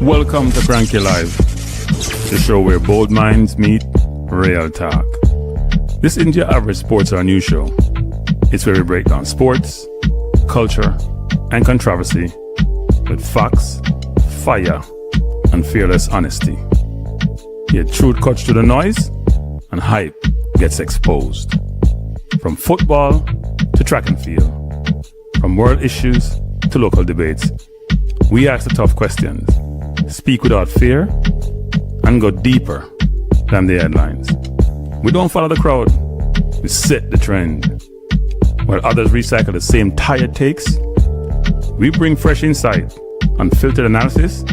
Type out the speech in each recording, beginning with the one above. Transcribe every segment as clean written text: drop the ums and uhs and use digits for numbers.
Welcome to Kranky Live, the show where bold minds meet real talk. This isn't your average sports or news show. It's where we break down sports, culture, and controversy with facts, fire, and fearless honesty. Yet truth cuts through the noise and hype gets exposed. From football to track and field, from world issues to local debates, we ask the tough questions, speak without fear, and go deeper than the headlines. We don't follow the crowd, we set the trend. While others recycle the same tired takes, we bring fresh insight, unfiltered analysis,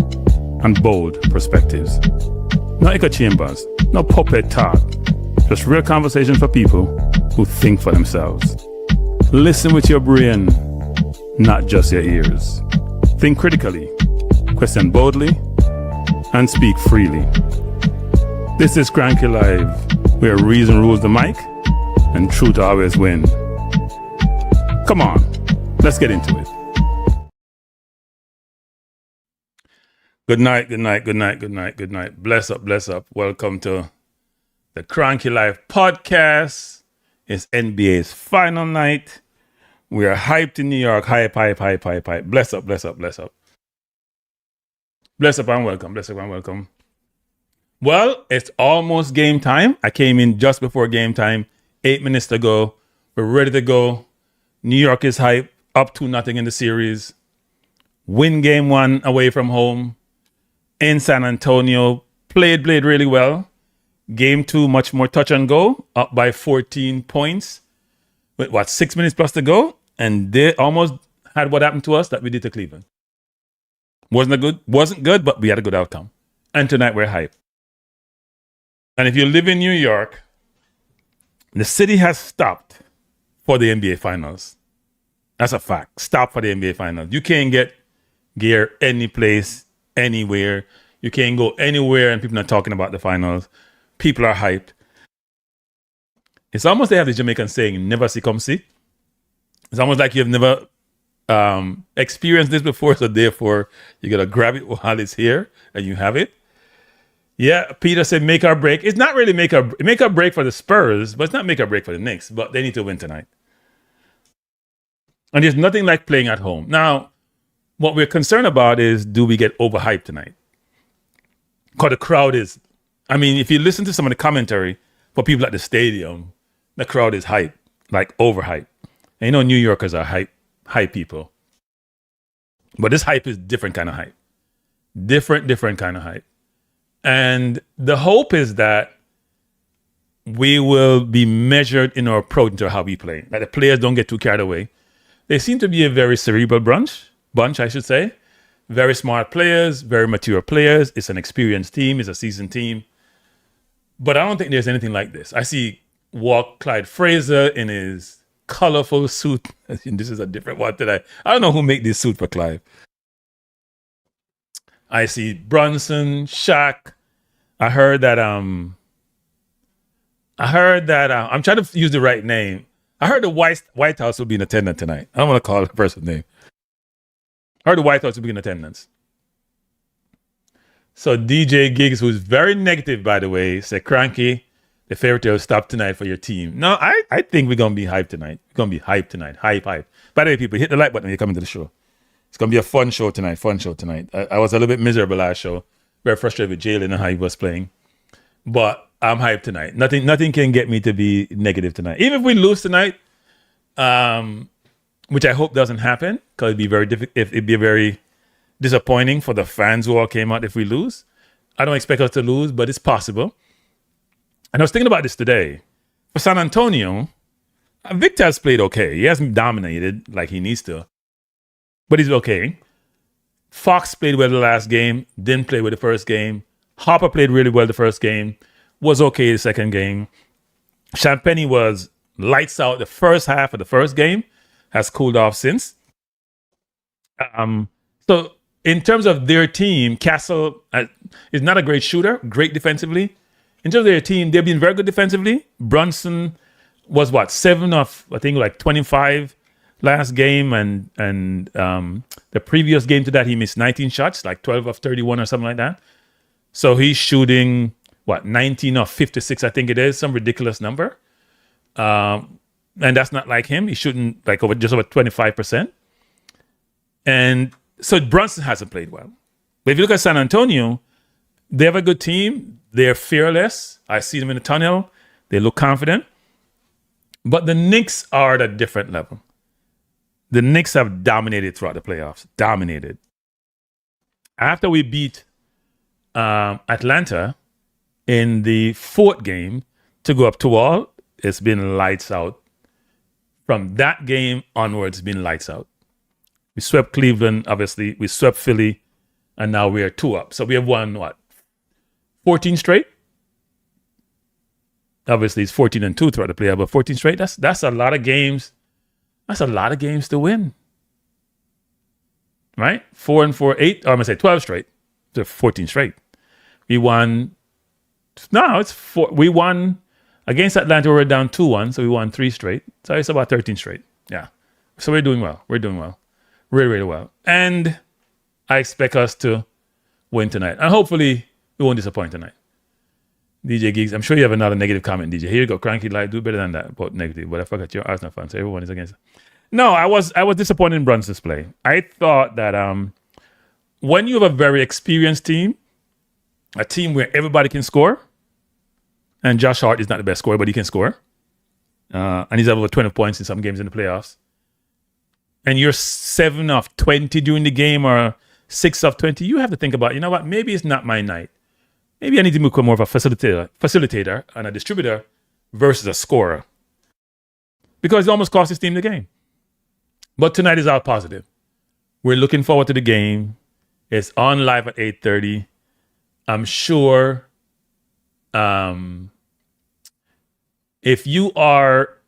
and bold perspectives. No echo chambers, no puppet talk, just real conversation for people who think for themselves. Listen with your brain, not just your ears. Think critically, question boldly, and speak freely. This is Kranky Live, where reason rules the mic and truth always wins. Come on, let's get into it. Good night, good night, good night, good night, good night. Bless up, bless up. Welcome to the Kranky Live podcast. It's NBA's final night. We are hyped in New York. Hype, hype, hype, hype, hype. Bless up, bless up, bless up. Bless up and welcome, bless up and welcome. Well, it's almost game time. I came in just before game time, 8 minutes to go. We're ready to go. New York is hyped, up 2-0 in the series. Win game one away from home. In San Antonio, played really well. Game two, much more touch and go, up by 14 points. With 6 minutes plus to go? And they almost had what happened to us that we did to Cleveland. Wasn't good, but we had a good outcome. And tonight we're hyped. And if you live in New York, the city has stopped for the NBA Finals. That's a fact. Stop for the NBA Finals. You can't get gear any place, anywhere. You can't go anywhere and people are not talking about the finals. People are hyped. It's almost they have the Jamaican saying, never see, come see. It's almost like you've never experienced this before, so therefore you got to grab it while it's here and you have it. Yeah, Peter said make or break. It's not really make or break for the Spurs, but it's not make or break for the Knicks, but they need to win tonight. And there's nothing like playing at home. Now, what we're concerned about is, do we get overhyped tonight? Because the crowd is, I mean, if you listen to some of the commentary for people at the stadium, the crowd is hyped, like overhyped. And you know, New Yorkers are hype people. But this hype is different kind of hype. Different kind of hype. And the hope is that we will be measured in our approach into how we play. That the players don't get too carried away. They seem to be a very cerebral bunch, I should say. Very smart players, very mature players. It's an experienced team. It's a seasoned team. But I don't think there's anything like this. I see Clyde Frazier in his colorful suit. This is a different one today. I don't know who made this suit for Clyde. I see Brunson, Shaq. I heard that I'm trying to use the right name. I heard the White House will be in attendance tonight. I don't want to call the person's name. I heard the White House will be in attendance. So DJ Giggs, who's very negative, by the way, said, Kranky, the fairy tale stop tonight for your team. No, I think we're going to be hyped tonight. We're going to be hyped tonight. Hype. By the way, people, hit the like button when you come into the show. It's going to be a fun show tonight. I was a little bit miserable last show. Very frustrated with Jalen and how he was playing. But I'm hyped tonight. Nothing can get me to be negative tonight. Even if we lose tonight, which I hope doesn't happen, because it'd be very it'd be very disappointing for the fans who all came out if we lose. I don't expect us to lose, but it's possible. And I was thinking about this today. For San Antonio, Victor has played okay. He hasn't dominated like he needs to, but he's okay. Fox played well the last game, didn't play well the first game. Harper played really well the first game, was okay the second game. Champagny was lights out the first half of the first game, has cooled off since. So in terms of their team, Castle is not a great shooter, great defensively. In terms of their team, they've been very good defensively. Brunson was 7 of, I think, like 25 last game, and the previous game to that, he missed 19 shots, like 12 of 31 or something like that. So he's shooting, 19 of 56, I think it is, some ridiculous number. And that's not like him. He's shooting like just over 25%. And so Brunson hasn't played well. But if you look at San Antonio, they have a good team. They're fearless. I see them in the tunnel. They look confident. But the Knicks are at a different level. The Knicks have dominated throughout the playoffs. Dominated. After we beat Atlanta in the fourth game to go up 2-all, it's been lights out. From that game onwards, it's been lights out. We swept Cleveland, obviously. We swept Philly, and now we are 2-up. So we have won, 14 straight? Obviously, it's 14-2 throughout the playoff, but 14 straight, that's a lot of games. That's a lot of games to win. Right? 4 and 4, 8, or I'm going to say 12 straight to 14 straight. We won, it's 4. We won against Atlanta, we were down 2-1, so we won 3 straight. So it's about 13 straight. Yeah. So we're doing well. We're doing well. Really, really well. And I expect us to win tonight. And hopefully, we won't disappoint tonight. DJ Geeks, I'm sure you have another negative comment, DJ. Here you go, Kranky, like, do better than that about negative. But I forgot you're Arsenal fan, so everyone is against it. No, I was disappointed in Brunson's play. I thought that when you have a very experienced team, a team where everybody can score, and Josh Hart is not the best scorer, but he can score. And he's over 20 points in some games in the playoffs. And you're 7 of 20 during the game or 6 of 20, you have to think about, you know what, maybe it's not my night. Maybe I need to become more of a facilitator and a distributor versus a scorer. Because it almost cost his team the game. But tonight is all positive. We're looking forward to the game. It's on live at 8:30. I'm sure if you are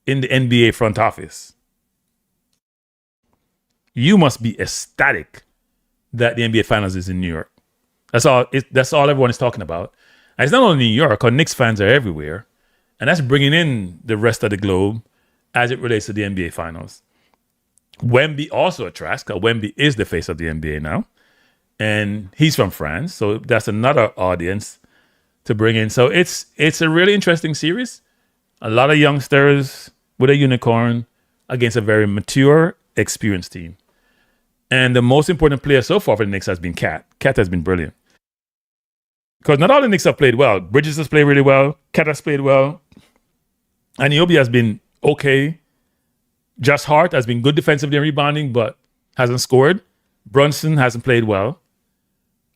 in the NBA front office, you must be ecstatic that the NBA Finals is in New York. That's all everyone is talking about. And it's not only New York, our Knicks fans are everywhere. And that's bringing in the rest of the globe as it relates to the NBA Finals. Wemby also attracts, because Wemby is the face of the NBA now. And he's from France, so that's another audience to bring in. So it's a really interesting series. A lot of youngsters with a unicorn against a very mature, experienced team. And the most important player so far for the Knicks has been Cat. Cat has been brilliant. Because not all the Knicks have played well. Bridges has played really well. Cat has played well. And Anunoby has been okay. Josh Hart has been good defensively and rebounding, but hasn't scored. Brunson hasn't played well.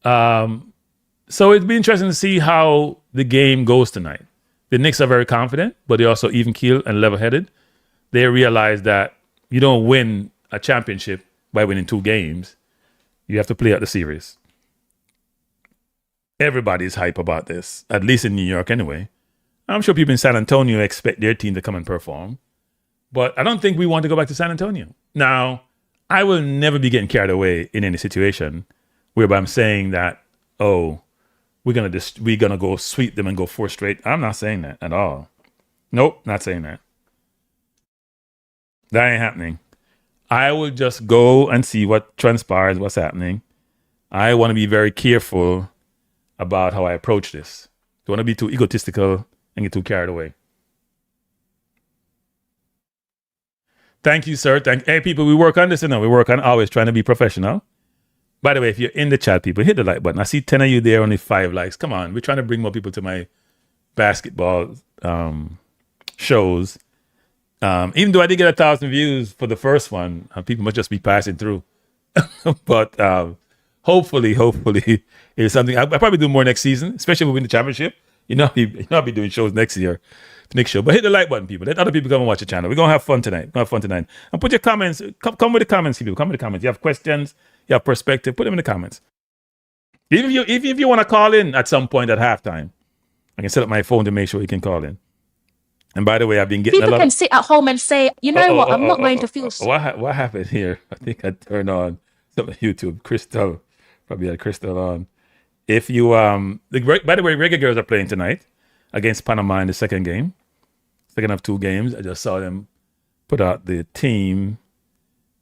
So it'd be interesting to see how the game goes tonight. The Knicks are very confident, but they're also even-keeled and level-headed. They realize that you don't win a championship by winning 2 games. You have to play out the series. Everybody's hype about this, at least in New York anyway. I'm sure people in San Antonio expect their team to come and perform. But I don't think we want to go back to San Antonio. Now, I will never be getting carried away in any situation whereby I'm saying that, we're gonna go sweep them and go 4 straight. I'm not saying that at all. Nope, not saying that. That ain't happening. I will just go and see what transpires, what's happening. I want to be very careful about how I approach this. Don't want to be too egotistical and get too carried away. Thank you, sir. Hey, people, we work on this, we work on always trying to be professional. By the way, if you're in the chat, people, hit the like button. I see 10 of you there, only 5 likes. Come on, we're trying to bring more people to my basketball shows. Even though I did get 1,000 views for the first one, people must just be passing through. But hopefully, it's something. I'll probably do more next season, especially if we win the championship. I'll be doing shows next year, next show. But hit the like button, people. Let other people come and watch the channel. We're gonna have fun tonight. And put your comments. Come with the comments, people. Come with the comments. You have questions, you have perspective. Put them in the comments. Even if you want to call in at some point at halftime, I can set up my phone to make sure you can call in. And by the way, I've been getting people can sit at home and say, I'm not going to feel. What happened here? I think I turned on some YouTube. Crystal, probably had Crystal on. If you by the way, Reggae Girls are playing tonight against Panama in the second of 2 games. I just saw them put out the team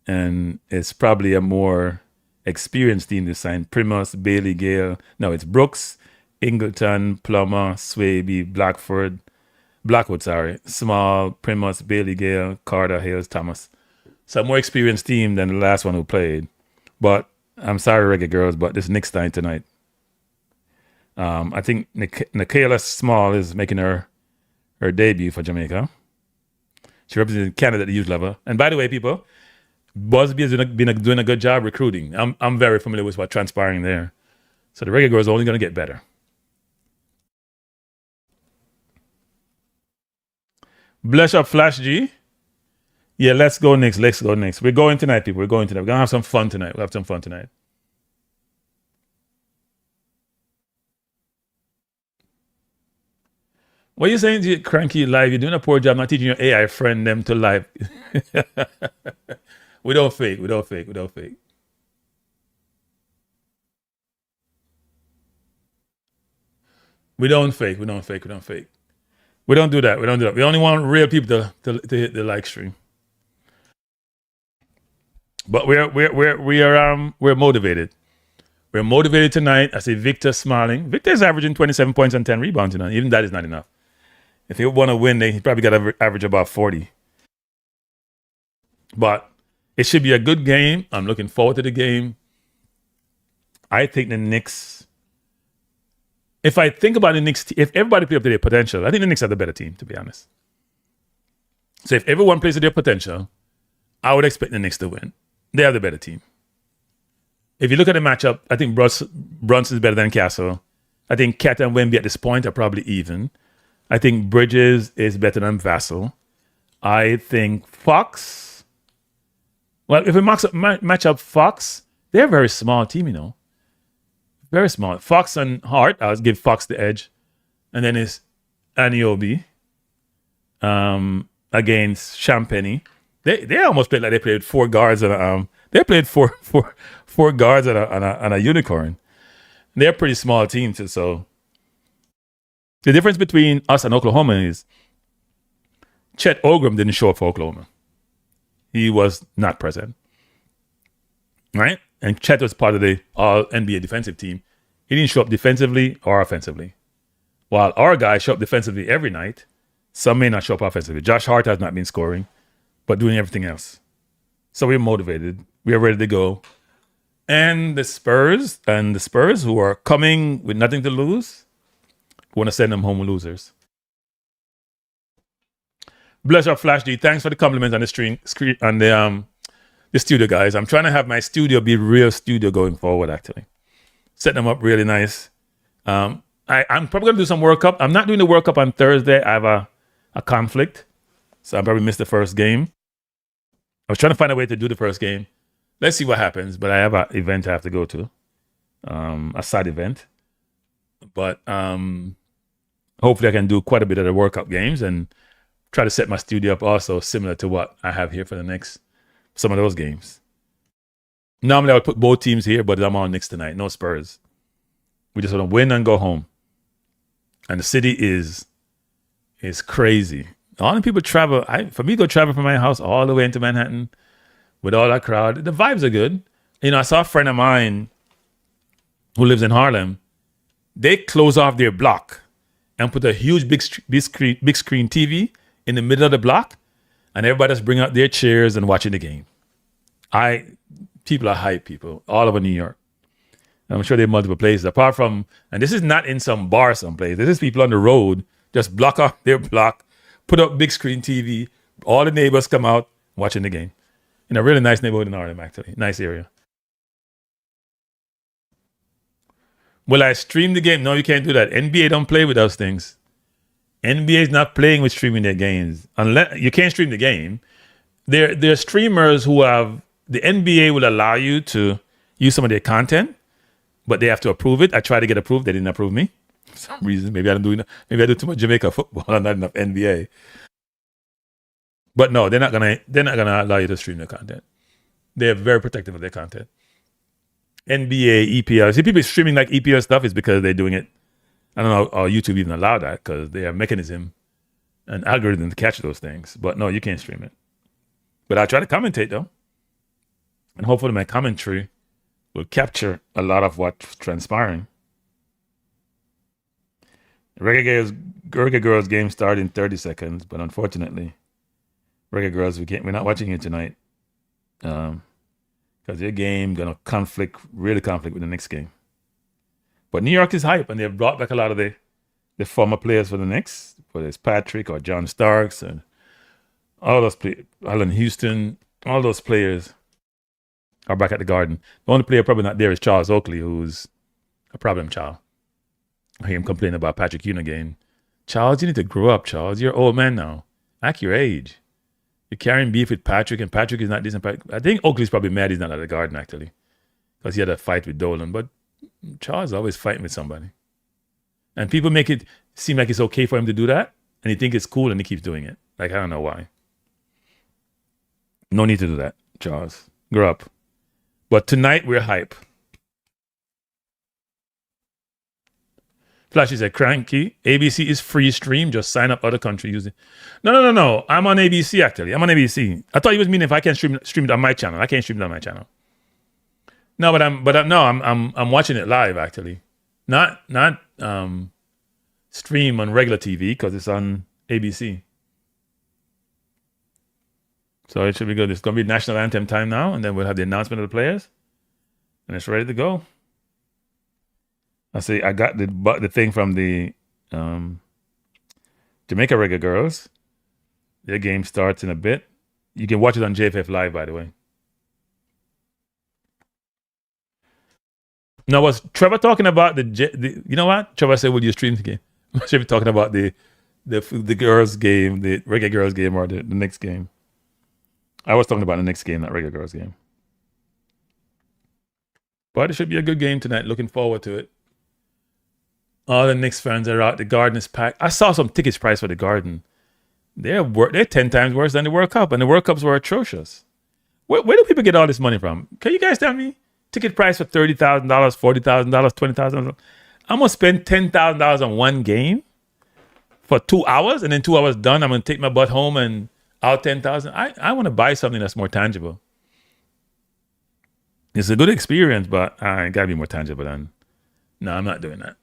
and it's probably a more experienced team this time. Primus, Bailey, Gale. No, it's Brooks, Ingleton, Plummer, Swaby, Blackwood, Small, Primus, Bailey, Gale, Carter, Hales, Thomas. So a more experienced team than the last one who played. But I'm sorry, Reggae Girls, but this Knicks time tonight. I think Nikayla Small is making her debut for Jamaica. She represented Canada at the youth level. And by the way, people, Busby has been doing a good job recruiting. I'm very familiar with what's transpiring there. So the Reggae Girls are only going to get better. Bless up, Flash G. Yeah, let's go Knicks. We're going tonight, people. We're going to have some fun tonight. What are you saying to Kranky live? You're doing a poor job not teaching your AI friend them to live. We don't fake. We don't fake. We don't do that. We only want real people to hit the like stream. But we're motivated. We're motivated tonight. I see Victor smiling. Victor is averaging 27 points and 10 rebounds tonight. Even that is not enough. If he want to win, he probably got to average about 40. But it should be a good game. I'm looking forward to the game. I think the Knicks, if I think about the Knicks, if everybody play up to their potential, I think the Knicks are the better team, to be honest. So if everyone plays to their potential, I would expect the Knicks to win. They have the better team. If you look at the matchup, I think Brunson is better than Castle. I think Cat and Wemby at this point are probably even. I think Bridges is better than Vassell. I think Fox. Well, if we match up Fox, they're a very small team, you know. Very small. Fox and Hart, I'll give Fox the edge. And then it's Aniobi against Champagny. They almost played like they played four guards and they played four guards and a unicorn. They're a pretty small team too, so the difference between us and Oklahoma is Chet Ogrum didn't show up for Oklahoma. He was not present. Right? And Chet was part of the All-NBA defensive team. He didn't show up defensively or offensively. While our guys show up defensively every night, some may not show up offensively. Josh Hart has not been scoring, but doing everything else. So we're motivated. We are ready to go. And the Spurs, who are coming with nothing to lose, we want to send them home losers. Bless up, Flash D. Thanks for the compliments on the screen on the studio, guys. I'm trying to have my studio be real studio going forward, actually. Set them up really nice. I'm probably going to do some World Cup. I'm not doing the World Cup on Thursday. I have a conflict, so I probably missed the first game. I was trying to find a way to do the first game. Let's see what happens, but I have an event I have to go to, a side event. But hopefully I can do quite a bit of the World Cup games and try to set my studio up also similar to what I have here for the Knicks. Some of those games. Normally I would put both teams here, but I'm on Knicks tonight. No Spurs. We just want to win and go home. And the city is crazy. All the people travel. For me to go travel from my house all the way into Manhattan with all that crowd, the vibes are good. You know, I saw a friend of mine who lives in Harlem. They close off their block and put a huge big screen TV in the middle of the block, and everybody just bring out their chairs and watching the game. People are hype, people, all over New York. I'm sure there are multiple places. Apart from, and this is not in some bar someplace. This is people on the road just block off their block, put up big screen TV. All the neighbors come out watching the game. In a really nice neighborhood in Harlem, actually. Nice area. Will I stream the game? No, you can't do that. NBA don't play with those things. NBA is not playing with streaming their games. Unless you can't stream the game. There are streamers who have, the NBA will allow you to use some of their content, but they have to approve it. I tried to get approved. They didn't approve me for some reason. Maybe I do too much Jamaica football and not enough NBA. But no, they're not gonna allow you to stream their content. They're very protective of their content. NBA, EPL. See, people streaming like EPL stuff is because they're doing it. I don't know how YouTube even allow that because they have mechanism and algorithm to catch those things. But no, you can't stream it. But I try to commentate though. And hopefully my commentary will capture a lot of what's transpiring. Reggae Girls game started in 30 seconds, but unfortunately, Reggae Girls, we're not watching it tonight. Because their game gonna really conflict with the Knicks game. But New York is hype, and they've brought back a lot of the former players for the Knicks, whether it's Patrick or John Starks and all those players, Alan Houston, all those players are back at the Garden. The only player probably not there is Charles Oakley, who's a problem child. I hear him complaining about Patrick Ewing again. Charles, you need to grow up, Charles. You're an old man now. Act your age. You're carrying beef with Patrick, and Patrick is not decent. I think Oakley's probably mad he's not at the Garden, actually, because he had a fight with Dolan. But Charles is always fighting with somebody. And people make it seem like it's okay for him to do that, and he thinks it's cool, and he keeps doing it. Like, I don't know why. No need to do that, Charles. Grow up. But tonight, we're hype. Flashy said, Kranky, ABC is free stream. Just sign up other country using. No. I'm on ABC, actually. I'm on ABC. I thought you was meaning if I can stream it on my channel. I can't stream it on my channel. No, but I'm watching it live, actually. Not stream on regular TV because it's on ABC. So it should be good. It's going to be national anthem time now, and then we'll have the announcement of the players, and it's ready to go. I got the thing from the Jamaica Reggae Girls. Their game starts in a bit. You can watch it on JFF Live, by the way. Now, was Trevor talking about the you know what? Trevor said, will you stream the game? I should be talking about the girls game, the Reggae Girls game, or the Knicks game. I was talking about the Knicks game, not Reggae Girls game. But it should be a good game tonight. Looking forward to it. All the Knicks fans are out. The Garden is packed. I saw some tickets priced for the Garden. They're 10 times worse than the World Cup, and the World Cups were atrocious. Where do people get all this money from? Can you guys tell me? Ticket price for $30,000, $40,000, $20,000. I'm gonna spend $10,000 on one game for 2 hours, and then 2 hours done, I'm gonna take my butt home and out $10,000. I want to buy something that's more tangible. It's a good experience, but I gotta be more tangible. Than no, I'm not doing that.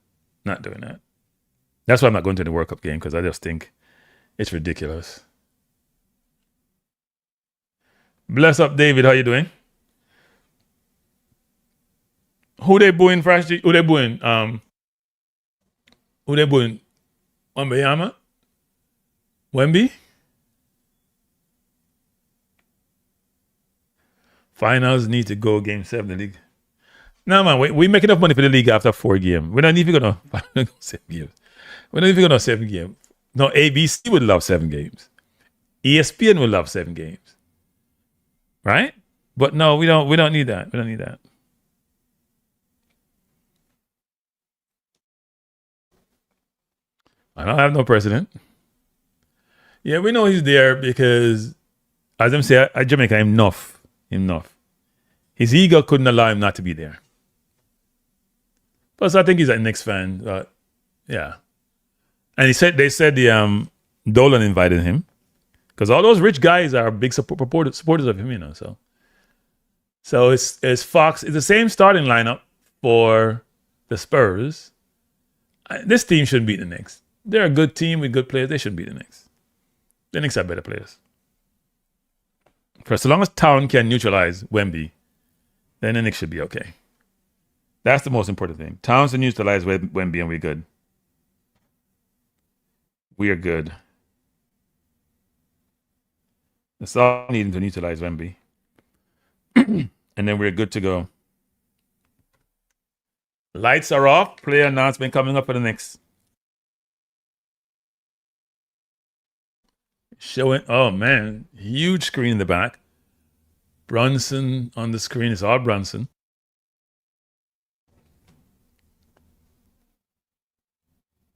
Not doing that. That's why I'm not going to the World Cup game, because I just think it's ridiculous. Bless up, David. How you doing? Who they booing, Fresh? Who they booing? Who they booing? Wembanyama? Wemby? Finals need to go game 7 the league. No, man, we make enough money for the league after 4 games. We're not even going to 7 games. We're not even going to 7 games. No, ABC would love 7 games. ESPN would love 7 games. Right? But no, we don't need that. We don't need that. I don't have no president. Yeah, we know he's there because, as I'm saying, at Jamaica, enough. His ego couldn't allow him not to be there. Plus, I think he's a Knicks fan. But yeah, and they said the Dolan invited him because all those rich guys are big supporters of him, you know. So it's Fox. It's the same starting lineup for the Spurs. This team shouldn't beat the Knicks. They're a good team with good players. They shouldn't beat the Knicks. The Knicks have better players. For so long as Town can neutralize Wemby, then the Knicks should be okay. That's the most important thing. Towns can neutralize Wemby, and we're good. We are good. That's all we need to neutralize Wemby. And then we're good to go. Lights are off. Player announcement coming up for the Knicks. Showing, oh man, huge screen in the back. Brunson on the screen. It's all Brunson.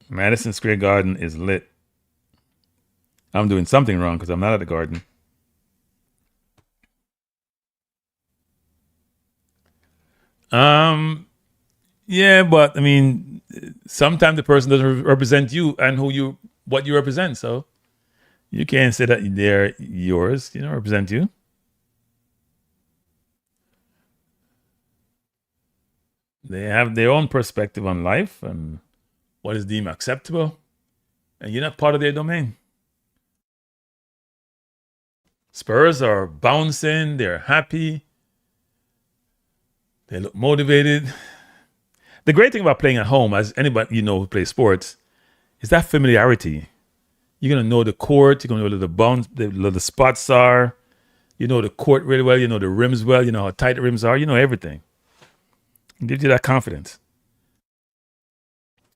Madison Square Garden is lit. I'm doing something wrong because I'm not at the Garden. Yeah, but I mean, sometimes the person doesn't represent you and what you represent. So you can't say that they're yours, represent you. They have their own perspective on life and what is deemed acceptable, and you're not part of their domain. Spurs are bouncing, they're happy, they look motivated. The great thing about playing at home, as anybody who plays sports, is that familiarity. You're gonna know the court, you're gonna know where the bounce, the spots are. You know the court really well, you know the rims well, you know how tight the rims are, you know everything. It gives you that confidence.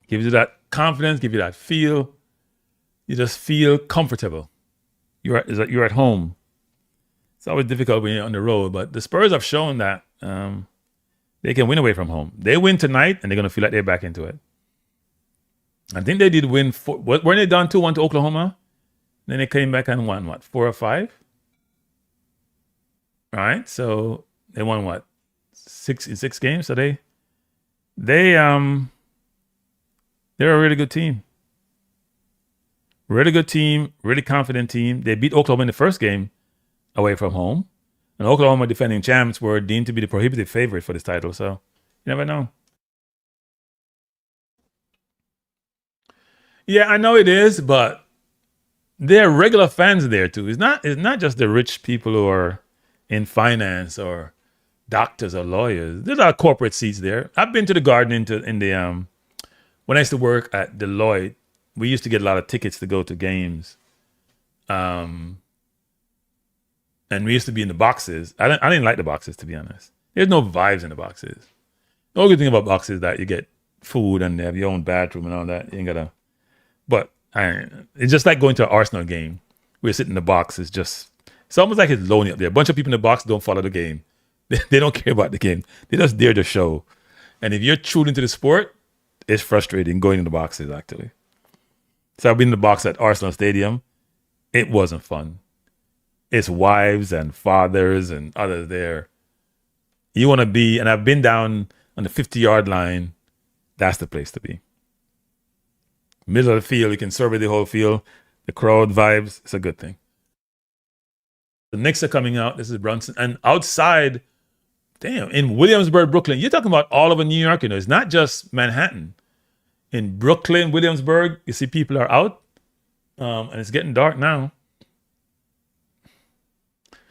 Gives you that confidence, gives you that feel. You just feel comfortable. You're at home. It's always difficult when you're on the road, but the Spurs have shown that they can win away from home. They win tonight, and they're going to feel like they're back into it. I think they did win. Weren't they down 2-1 to Oklahoma? Then they came back and won, 4 or 5? All right, so they won, 6 games? So they're a really good team. Really good team, really confident team. They beat Oklahoma in the first game away from home. And Oklahoma defending champs were deemed to be the prohibitive favorite for this title. So you never know. Yeah, I know it is, but there are regular fans there too. It's not just the rich people who are in finance or doctors or lawyers. There's a lot of corporate seats there. I've been to the Garden when I used to work at Deloitte. We used to get a lot of tickets to go to games. And we used to be in the boxes. I didn't like the boxes, to be honest. There's no vibes in the boxes. The only good thing about boxes is that you get food and they have your own bathroom and all that. You ain't gotta. But it's just like going to an Arsenal game. We sit in the box. It's almost like it's lonely up there. A bunch of people in the box don't follow the game. They don't care about the game. They're just there to show. And if you're tuned into the sport, it's frustrating going in the boxes, actually. So I've been in the box at Arsenal Stadium. It wasn't fun. It's wives and fathers and others there. You want to be, and I've been down on the 50-yard line. That's the place to be. Middle of the field, you can survey the whole field. The crowd vibes, it's a good thing. The Knicks are coming out. This is Brunson. And outside, in Williamsburg, Brooklyn, you're talking about all over New York. It's not just Manhattan. In Brooklyn, Williamsburg, you see people are out. And it's getting dark now.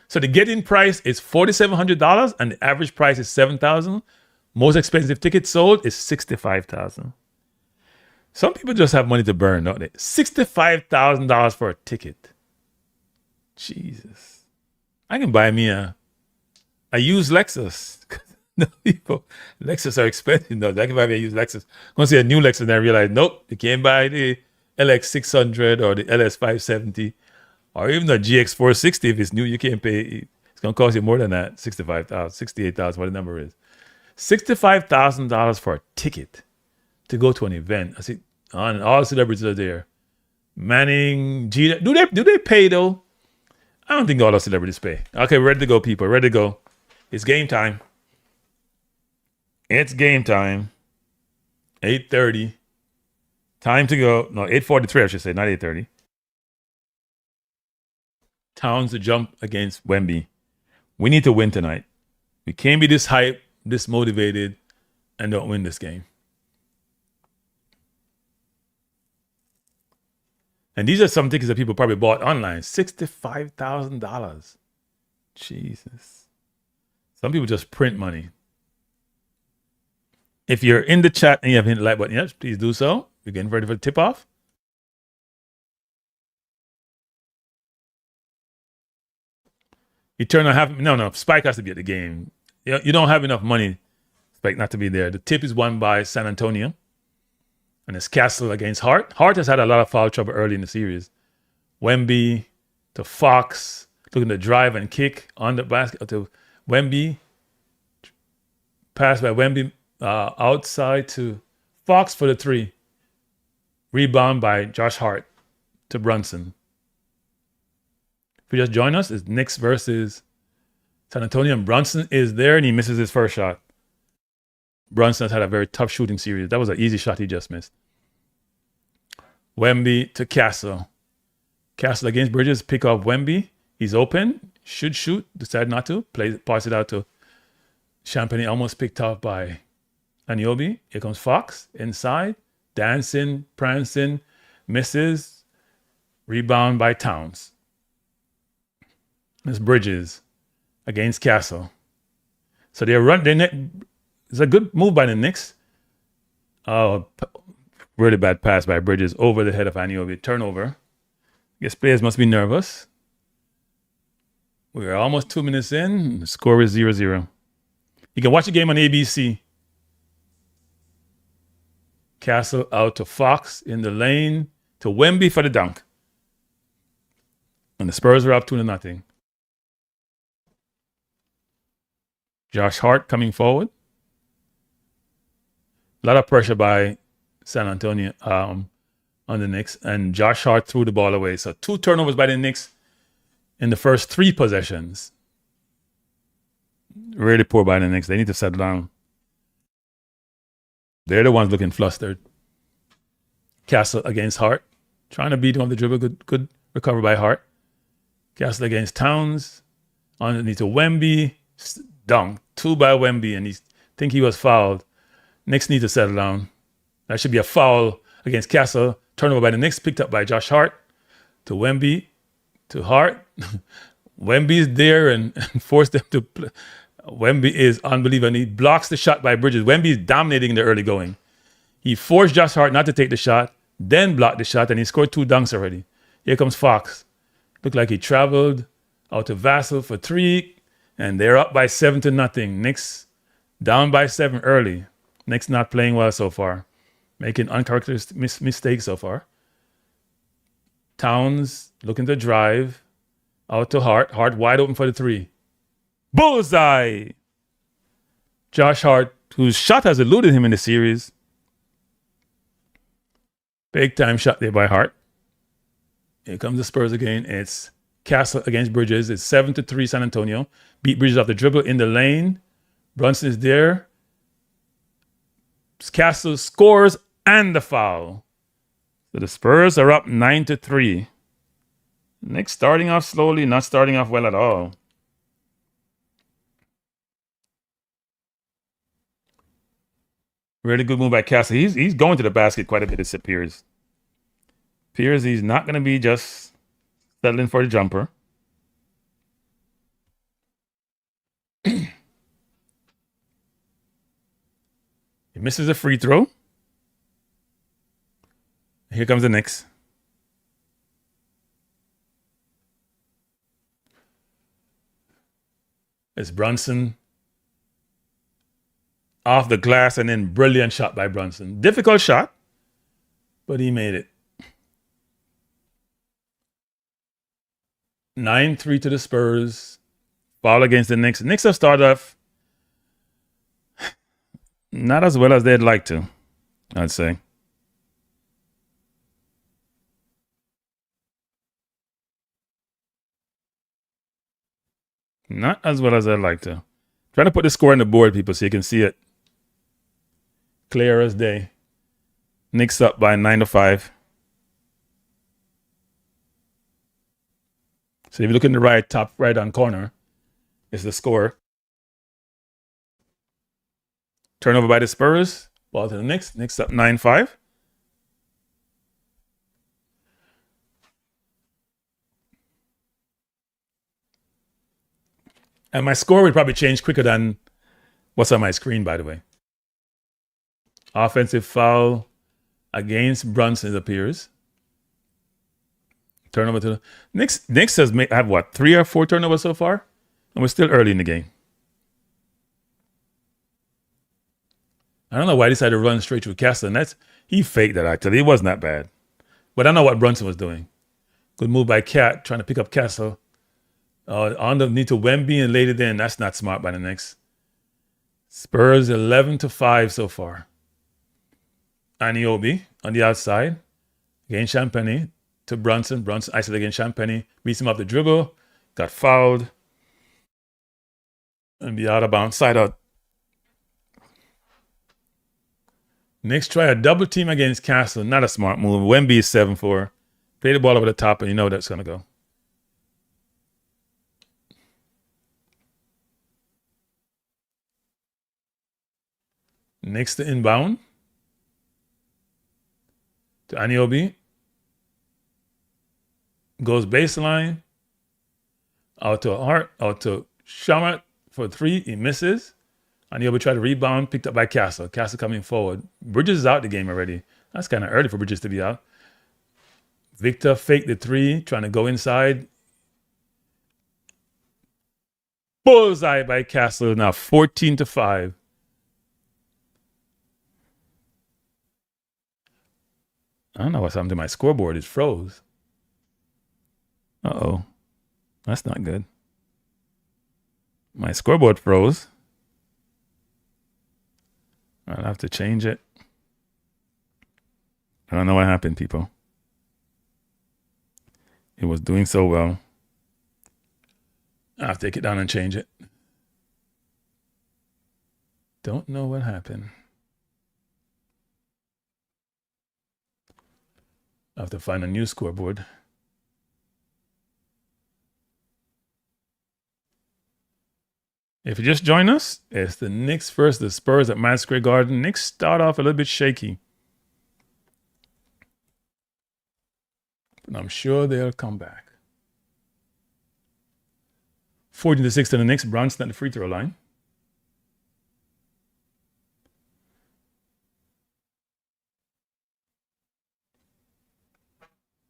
So the get-in price is $4,700 and the average price is $7,000. Most expensive ticket sold is $65,000. Some people just have money to burn, don't they? $65,000 for a ticket. Jesus. I can buy me a used Lexus. No, people, Lexus are expensive. No, I can buy me a used Lexus. I'm going to see a new Lexus and I realize, nope, you can't buy the LX600 or the LS570 or even the GX460 if it's new. You can't pay. It's going to cost you more than that, $65,000, $68,000, what the number is. $65,000 for a ticket to go to an event. I see, and all celebrities are there. Manning, G. Do they pay though? I don't think all the celebrities pay. Okay, ready to go, people. Ready to go. It's game time. It's game time. 8:30. Time to go. No, 8:43, I should say, not 8:30. Towns to jump against Wemby. We need to win tonight. We can't be this hype, this motivated, and don't win this game. And these are some tickets that people probably bought online. $65,000. Jesus. Some people just print money. If you're in the chat and you haven't hit the like button yet, please do so. We're getting ready for the tip-off. You turn on no, Spike has to be at the game. You don't have enough money, Spike, not to be there. The tip is won by San Antonio. And it's Castle against Hart. Hart has had a lot of foul trouble early in the series. Wemby to Fox, looking to drive and kick on the basket to Wemby. Pass by Wemby outside to Fox for the 3. Rebound by Josh Hart to Brunson. If you just join us, it's Knicks versus San Antonio. And Brunson is there and he misses his first shot. Brunson has had a very tough shooting series. That was an easy shot he just missed. Wemby to Castle. Castle against Bridges. Pick up Wemby. He's open. Should shoot. Decided not to. Pass it out to Champagne. Almost picked off by Aniobi. Here comes Fox inside. Dancing, prancing, misses. Rebound by Towns. It's Bridges against Castle. So it's a good move by the Knicks. Oh, really bad pass by Bridges over the head of Aniobi. Turnover. Guess players must be nervous. We're almost 2 minutes in. The score is 0-0. You can watch the game on ABC. Castle out to Fox in the lane to Wemby for the dunk. And the Spurs are up 2-0. Josh Hart coming forward. A lot of pressure by San Antonio on the Knicks. And Josh Hart threw the ball away. So 2 turnovers by the Knicks in the first 3 possessions. Really poor by the Knicks. They need to settle down. They're the ones looking flustered. Castle against Hart. Trying to beat him on the dribble. Good recovery by Hart. Castle against Towns. Underneath to Wemby. Dunk. 2 by Wemby. And he think he was fouled. Knicks need to settle down. That should be a foul against Castle. Turnover by the Knicks. Picked up by Josh Hart. To Wemby. To Hart. Wemby's there and forced them to play. Wemby is unbelievable. And he blocks the shot by Bridges. Wemby is dominating in the early going. He forced Josh Hart not to take the shot, then blocked the shot, and he scored 2 dunks already. Here comes Fox. Looked like he traveled out to Vassell for 3, and they're up by 7-0. Knicks down by 7 early. Knicks not playing well so far. Making uncharacteristic mistakes so far. Towns looking to drive out to Hart. Hart wide open for the 3. Bullseye! Josh Hart, whose shot has eluded him in the series. Big time shot there by Hart. Here comes the Spurs again. It's Castle against Bridges. It's 7-3 San Antonio. Beat Bridges off the dribble in the lane. Brunson is there. Castle scores and the foul. So the Spurs are up 9-3. Knicks starting off slowly, not starting off well at all. Really good move by Castle. He's going to the basket quite a bit, it appears. Appears he's not going to be just settling for the jumper. He misses a free throw. Here comes the Knicks. It's Brunson. Off the glass and then brilliant shot by Brunson. Difficult shot, but he made it. 9-3 to the Spurs. Foul against the Knicks. The Knicks have started off not as well as they'd like to, I'd say. Not as well as I'd like to. Trying to put the score on the board, people, so you can see it. Clear as day. Knicks up by 9-5. So if you look in the top right-hand corner, it's the score. Turnover by the Spurs. Ball to the Knicks. Knicks up 9-5. And my score would probably change quicker than what's on my screen, by the way. Offensive foul against Brunson, it appears. Turnover to the Knicks. Knicks have what, 3 or 4 turnovers so far? And we're still early in the game. I don't know why he decided to run straight through Castle. And he faked that, actually. It wasn't that bad. But I know what Brunson was doing. Good move by Cat, trying to pick up Castle. Underneath to Wemby and laid it in. That's not smart by the Knicks. Spurs 11-5 so far. Aniobi on the outside. Against Champagny to Brunson. Brunson isolated against Champagny. Beats him off the dribble. Got fouled. And be out of bounds. Side out. Knicks try a double team against Castle. Not a smart move. Wemby is 7-4. Play the ball over the top and you know that's going to go. Knicks to inbound. To Aniobi. Goes baseline. Out to Hart. Out to Shamat for 3. He misses. Aniobi tried to rebound. Picked up by Castle. Castle coming forward. Bridges is out the game already. That's kind of early for Bridges to be out. Victor faked the 3. Trying to go inside. Bullseye by Castle. Now 14-5. I don't know what's happened to my scoreboard. It froze. Uh-oh. That's not good. My scoreboard froze. I'll have to change it. I don't know what happened, people. It was doing so well. I'll have to take it down and change it. Don't know what happened. I'll have to find a new scoreboard. If you just join us, it's the Knicks versus the Spurs at Madison Square Garden. Knicks start off a little bit shaky. But I'm sure they'll come back. 14-6 to the Knicks. Brunson at the free throw line.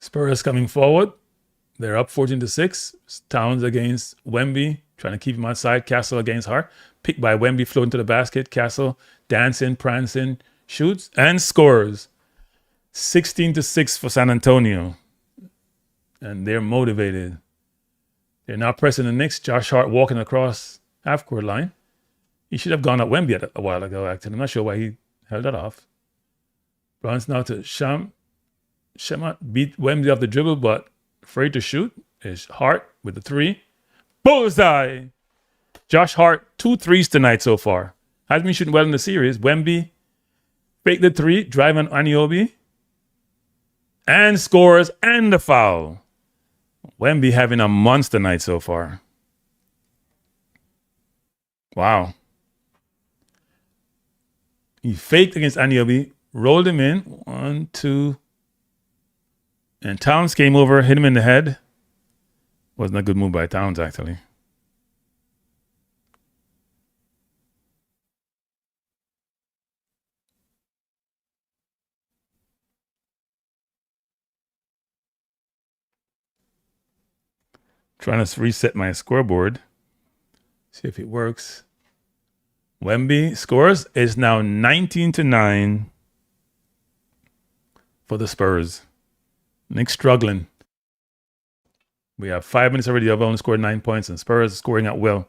Spurs coming forward. They're up 14-6. Towns against Wemby, trying to keep him outside. Castle against Hart. Picked by Wemby, floating to the basket. Castle dancing, prancing, shoots, and scores. 16-6 for San Antonio. And they're motivated. They're now pressing the Knicks. Josh Hart walking across half-court line. He should have gone at Wemby a while ago, actually. I'm not sure why he held that off. Brunson now to Shamat beat Wemby off the dribble, but afraid to shoot is Hart with the 3. Bullseye! Josh Hart, 2 threes tonight so far. Has been shooting well in the series. Wemby faked the 3, drive on Aniobi, and scores and the foul. Wemby having a monster night so far. Wow. He faked against Aniobi, rolled him in. 1, 2. And Towns came over, hit him in the head. Wasn't a good move by Towns, actually. Trying to reset my scoreboard. See if it works. Wemby scores. Is now 19-9 for the Spurs. Knicks struggling. We have 5 minutes already. They've only scored 9 points, and Spurs scoring at will.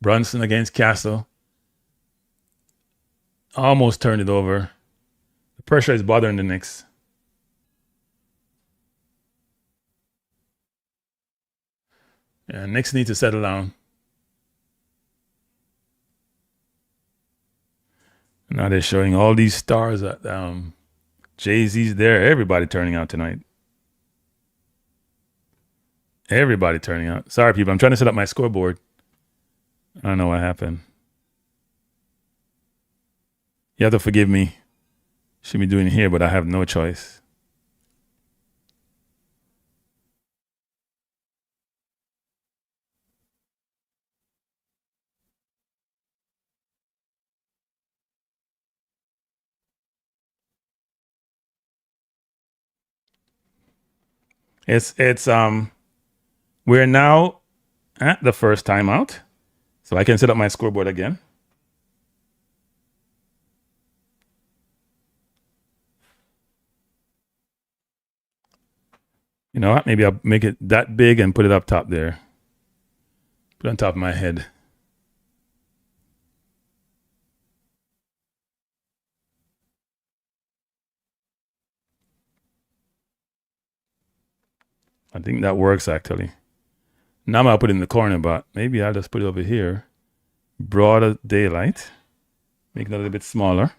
Brunson against Castle. Almost turned it over. The pressure is bothering the Knicks. And Knicks need to settle down. Now they're showing all these stars at Jay-Z's there. Everybody turning out tonight. Everybody turning out. Sorry, people. I'm trying to set up my scoreboard. I don't know what happened. You have to forgive me. Should be doing it here, but I have no choice. We're now at the first timeout, so I can set up my scoreboard again. You know what? Maybe I'll make it that big and put it up top there. Put it on top of my head. I think that works, actually. Now I'm going to put it in the corner, but maybe I'll just put it over here. Broader daylight. Make it a little bit smaller.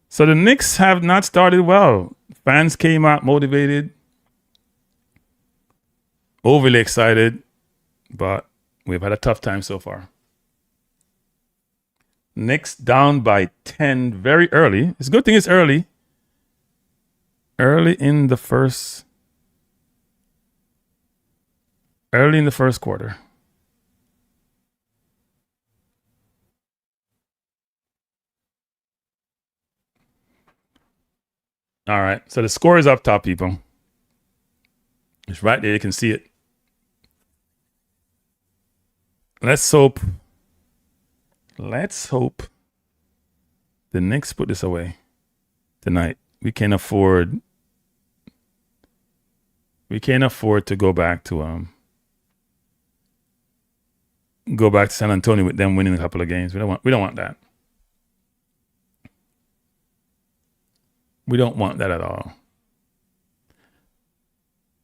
So the Knicks have not started well. Fans came out motivated. Overly excited. But We've had a tough time so far. Knicks down by 10 very early. It's a good thing it's early. Early in the first quarter. All right. So the score is up top, people. It's right there. You can see it. Let's hope the Knicks put this away tonight. We can't afford to go back to San Antonio with them winning a couple of games. We don't want that. We don't want that at all.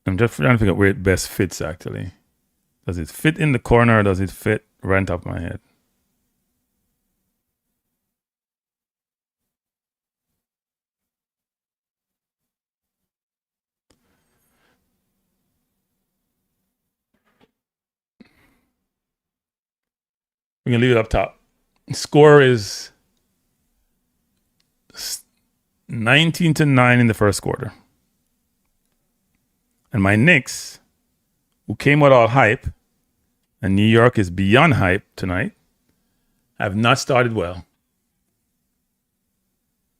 I'm just trying to figure out where it best fits, actually. Does it fit in the corner or does it fit right on top of my head? We're going to leave it up top. Score is 19-9 in the first quarter. And my Knicks, who came with all hype, and New York is beyond hype tonight, have not started well.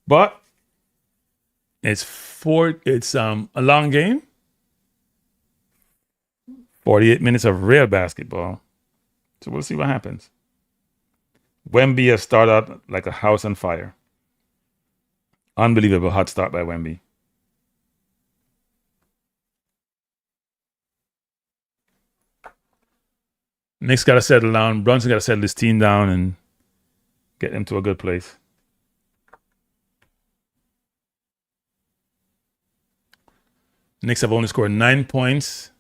But it's a long game. 48 minutes of real basketball. So we'll see what happens. Wemby has started out like a house on fire. Unbelievable hot start by Wemby. Knicks got to settle down. Brunson got to settle his team down and get them to a good place. Knicks have only scored 9 points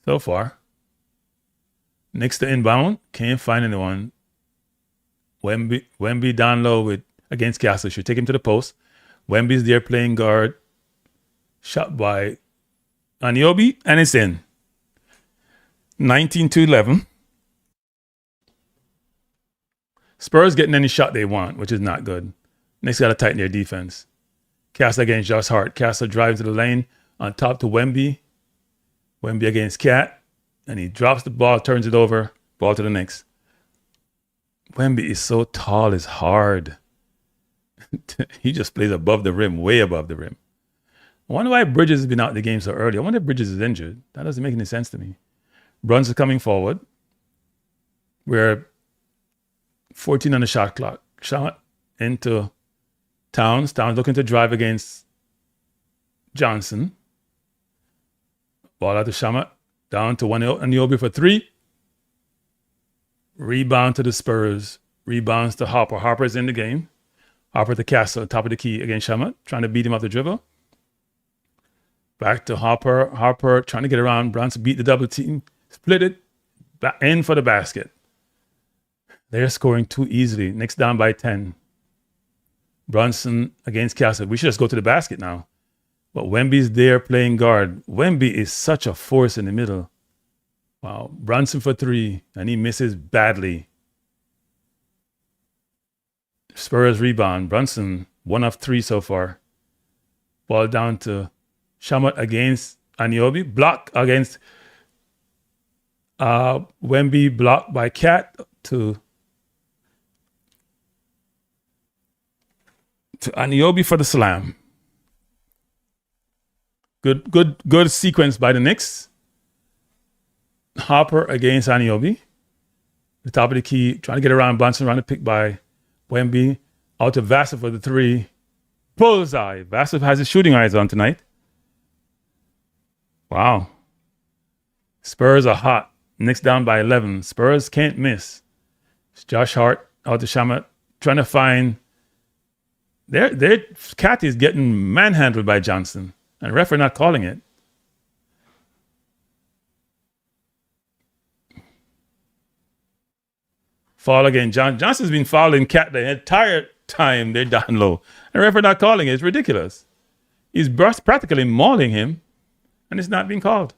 so far. Knicks to inbound. Can't find anyone. Wemby down low against Castle. Should take him to the post. Wemby's there playing guard. Shot by Anunoby, and it's in. 19-11. Spurs getting any shot they want, which is not good. Knicks got to tighten their defense. Castle against Josh Hart. Castle drives to the lane on top to Wemby. Wemby against Cat. And he drops the ball, turns it over. Ball to the Knicks. Wemby is so tall, it's hard. He just plays above the rim, way above the rim. I wonder why Bridges has been out of the game so early. I wonder if Bridges is injured. That doesn't make any sense to me. Brunson coming forward. We're 14 on the shot clock. Shot into Towns. Towns looking to drive against Johnson. Ball out to Shamet. Down to Anunoby for three. Rebound to the Spurs. Rebounds to Harper. Harper's in the game. Harper to Castle, top of the key against Shamet. Trying to beat him off the dribble. Back to Harper. Harper trying to get around. Brunson beat the double team. Split it. Back in for the basket. They're scoring too easily. Knicks down by 10. Brunson against Castle. We should just go to the basket now. But Wemby's there playing guard. Wemby is such a force in the middle. Wow. Brunson for three. And he misses badly. Spurs rebound. Brunson, 1 of 3 so far. Ball down to Shamet against Anunoby. Block against Wemby. Blocked by Cat to Anunoby for the slam. Good sequence by the Knicks. Harper against Anunoby. The top of the key, trying to get around Brunson, around the pick by Wemby. Out to Vassell for the three. Bullseye. Vassell has his shooting eyes on tonight. Wow. Spurs are hot. Knicks down by 11. Spurs can't miss. It's Josh Hart out to Shamet, trying to find. Their cat is getting manhandled by Johnson. And ref are not calling it. Foul again. Johnson's been fouling Cat the entire time they're down low. And ref are not calling it. It's ridiculous. He's practically mauling him. And it's not being called.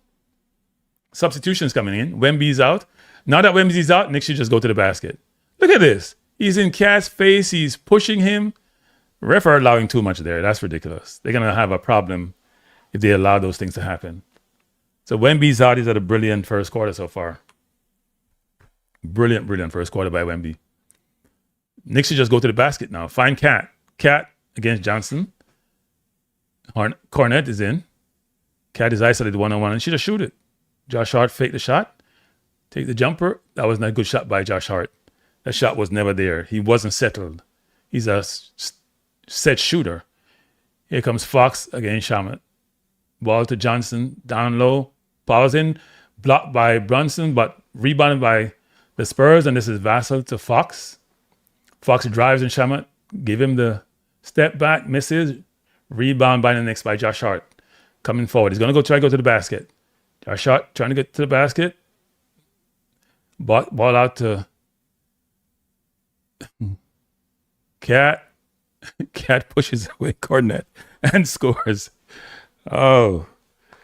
Substitutions coming in. Wemby's out. Now that Wemby's out, Knicks should just go to the basket. Look at this. He's in Cat's face. He's pushing him. Ref are allowing too much there. That's ridiculous. They're going to have a problem if they allow those things to happen. So Wemby's out. He's had a brilliant first quarter so far. Brilliant first quarter by Wemby. Knicks should just go to the basket now. Find Cat. Cat against Johnson. Cornet is in. Cat is isolated one-on-one and she just shoot it. Josh Hart faked the shot. Take the jumper. That was not a good shot by Josh Hart. That shot was never there. He wasn't settled. He's a set shooter. Here comes Fox against Shamet. Ball to Johnson. Down low. Paul's in. Blocked by Brunson, but rebounded by the Spurs. And this is Vassell to Fox. Fox drives in Shamet. Give him the step back. Misses. Rebound by the Knicks by Josh Hart. Coming forward. He's going to try to go to the basket. Josh Hart trying to get to the basket. Ball out to Cat. Cat pushes away Cornet and scores. Oh.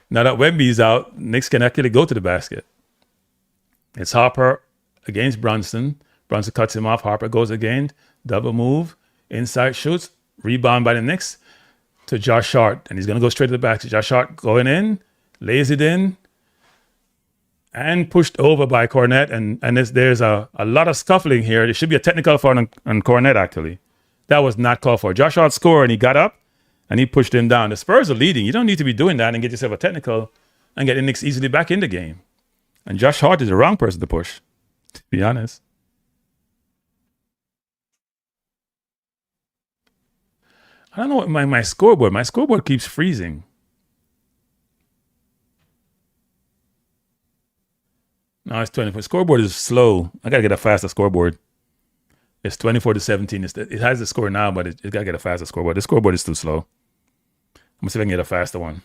Now that Wemby's out, Knicks can actually go to the basket. It's Harper against Brunson. Brunson cuts him off. Harper goes again. Double move. Inside shoots. Rebound by the Knicks to Josh Hart. And he's going to go straight to the basket. Josh Hart going in. Lays it in. And pushed over by Cornet. And there's a lot of scuffling here. There should be a technical foul on Cornet, actually. That was not called for. Josh Hart scored and he got up and he pushed him down. The Spurs are leading. You don't need to be doing that and get yourself a technical and get the Knicks easily back in the game. And Josh Hart is the wrong person to push, to be honest. I don't know what my scoreboard. My scoreboard keeps freezing. No, it's 24. Scoreboard is slow. I got to get a faster scoreboard. It's 24-17. It has the score now, but it got to get a faster scoreboard. The scoreboard is too slow. I'm going to see if I can get a faster one.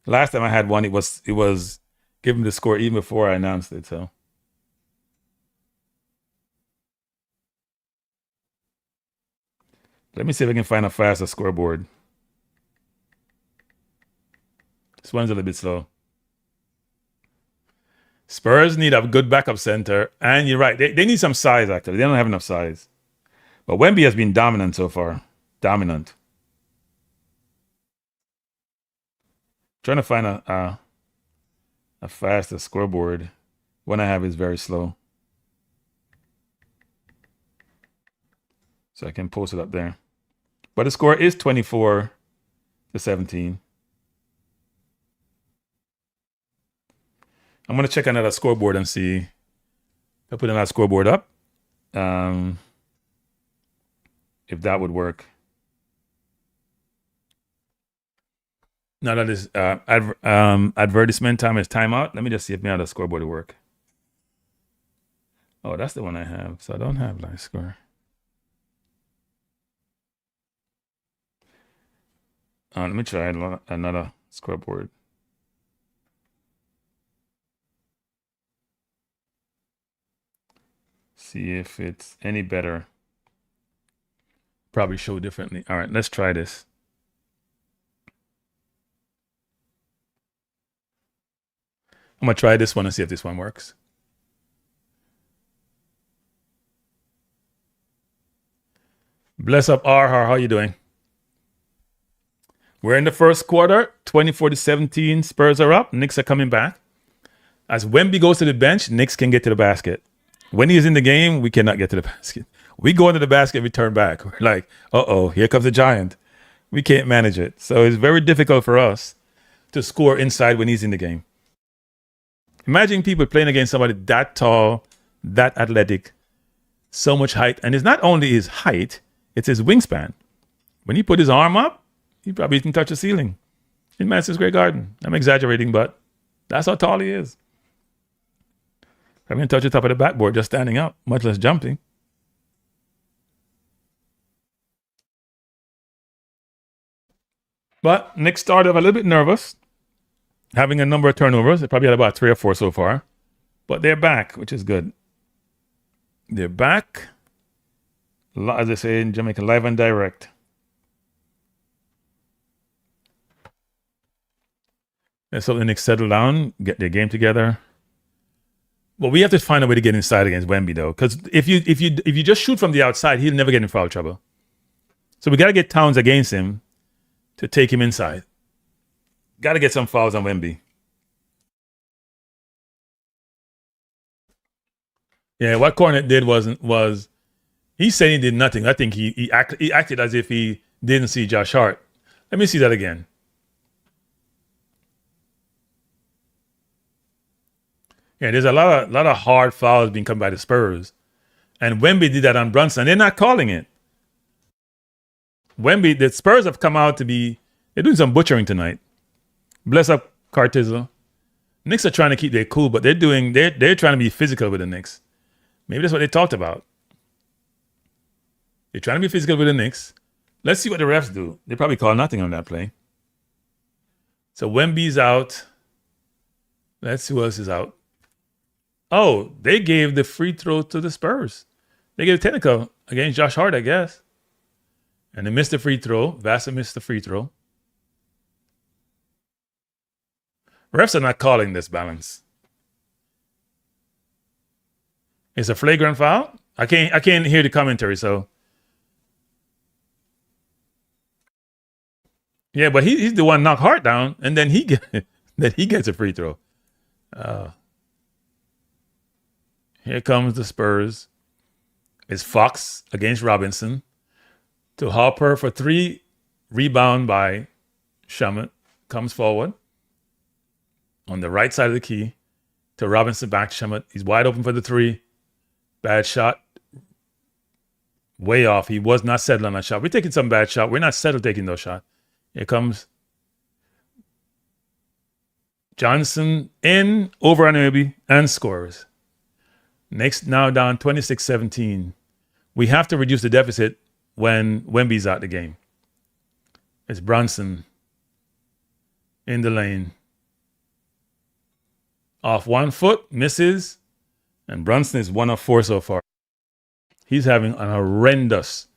Last time I had one, it was giving the score even before I announced it. So let me see if I can find a faster scoreboard. This one's a little bit slow. Spurs need a good backup center. And you're right. They need some size, actually. They don't have enough size. But Wemby has been dominant so far. Dominant. Trying to find a faster scoreboard. One I have is very slow. So I can post it up there. But the score is 24-17. I'm going to check another scoreboard and see if I put another scoreboard up. If that would work. Now that is advertisement time is timeout. Let me just see if my other scoreboard will work. Oh, that's the one I have. So I don't have live score. Let me try another scoreboard. See if it's any better. Probably show differently. All right, let's try this. I'm going to try this one and see if this one works. Bless up, R. How are you doing? We're in the first quarter, 24-17. Spurs are up. Knicks are coming back. As Wemby goes to the bench, Knicks can get to the basket. When he's in the game, we cannot get to the basket. We go into the basket, we turn back. We're like, uh-oh, here comes the giant. We can't manage it. So it's very difficult for us to score inside when he's in the game. Imagine people playing against somebody that tall, that athletic, so much height. And it's not only his height, it's his wingspan. When he put his arm up, he probably can touch the ceiling in Madison Square Garden. I'm exaggerating, but that's how tall he is. I can touch the top of the backboard just standing up, much less jumping. But Knicks started a little bit nervous, having a number of turnovers. They probably had about 3 or 4 so far. But they're back, which is good. They're back, as they say in Jamaica, live and direct. Let's hope the Knicks settle down, get their game together. Well, we have to find a way to get inside against Wemby though, because if you just shoot from the outside, he'll never get in foul trouble. So we got to get Towns against him to take him inside. Got to get some fouls on Wemby. Yeah, what Cornet did was he said he did nothing. I think he acted as if he didn't see Josh Hart. Let me see that again. Yeah, there's a lot of hard fouls being come by the Spurs. And Wemby did that on Brunson. They're not calling it. Wemby, the Spurs have come out they're doing some butchering tonight. Bless up Cartizzo. Knicks are trying to keep their cool, but they're trying to be physical with the Knicks. Maybe that's what they talked about. They're trying to be physical with the Knicks. Let's see what the refs do. They probably call nothing on that play. So Wemby's out. Let's see who else is out. Oh, they gave the free throw to the Spurs. They gave a technical against Josh Hart, I guess. And they missed the free throw. Vassar missed the free throw. Refs are not calling this balance. It's a flagrant foul. I can't hear the commentary, so. Yeah, but he's the one knocked Hart down, and then he gets a free throw. Here comes the Spurs. It's Fox against Robinson. To Harper for 3. Rebound by Shamet. Comes forward. On the right side of the key. To Robinson back to Shamet. He's wide open for the 3. Bad shot. Way off. He was not settled on that shot. We're taking some bad shot. We're not settled taking those shots. Here comes Johnson in over Anunoby and scores. Knicks now down 26-17. We have to reduce the deficit when Wemby's out the game. It's Brunson in the lane. Off 1 foot, misses, and Brunson is 1 of 4 so far. He's having an horrendous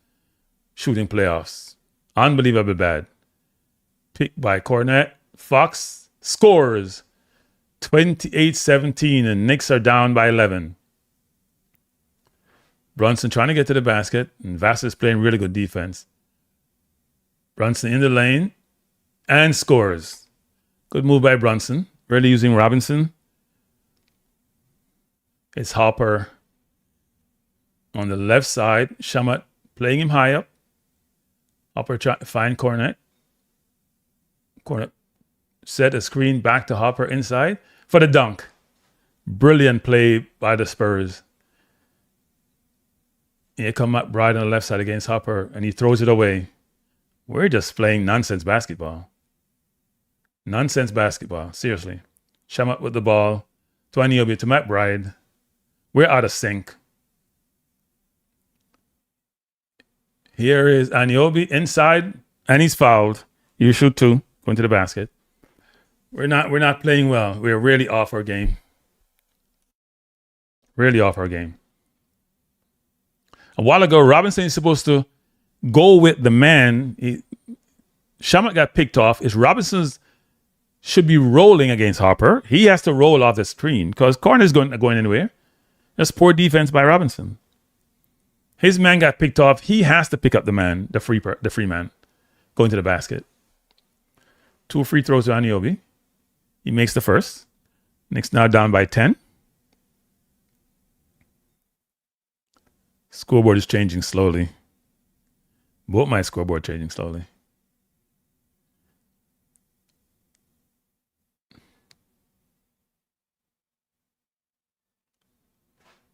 shooting playoffs. Unbelievably bad. Picked by Cornet. Fox scores 28-17, and Knicks are down by 11. Brunson trying to get to the basket, and Vassar's playing really good defense. Brunson in the lane and scores. Good move by Brunson. Really using Robinson. It's Hopper on the left side. Shamet playing him high up. Hopper trying to find Cornet. Cornet set a screen back to Hopper inside for the dunk. Brilliant play by the Spurs. Here come McBride on the left side against Hopper, and he throws it away. We're just playing nonsense basketball. Nonsense basketball, seriously. Shamet with the ball. To Anunoby, to McBride. We're out of sync. Here is Anunoby inside, and he's fouled. You shoot 2, going to the basket. We're not playing well. We're really off our game. Really off our game. A while ago, Robinson is supposed to go with the man. Shamet got picked off. It's Robinson's should be rolling against Harper. He has to roll off the screen because Corner's going anywhere. That's poor defense by Robinson. His man got picked off. He has to pick up the man, the free man, going to the basket. 2 free throws to Anunoby. He makes the first. Knicks now down by 10. Scoreboard is changing slowly. Both my scoreboard changing slowly.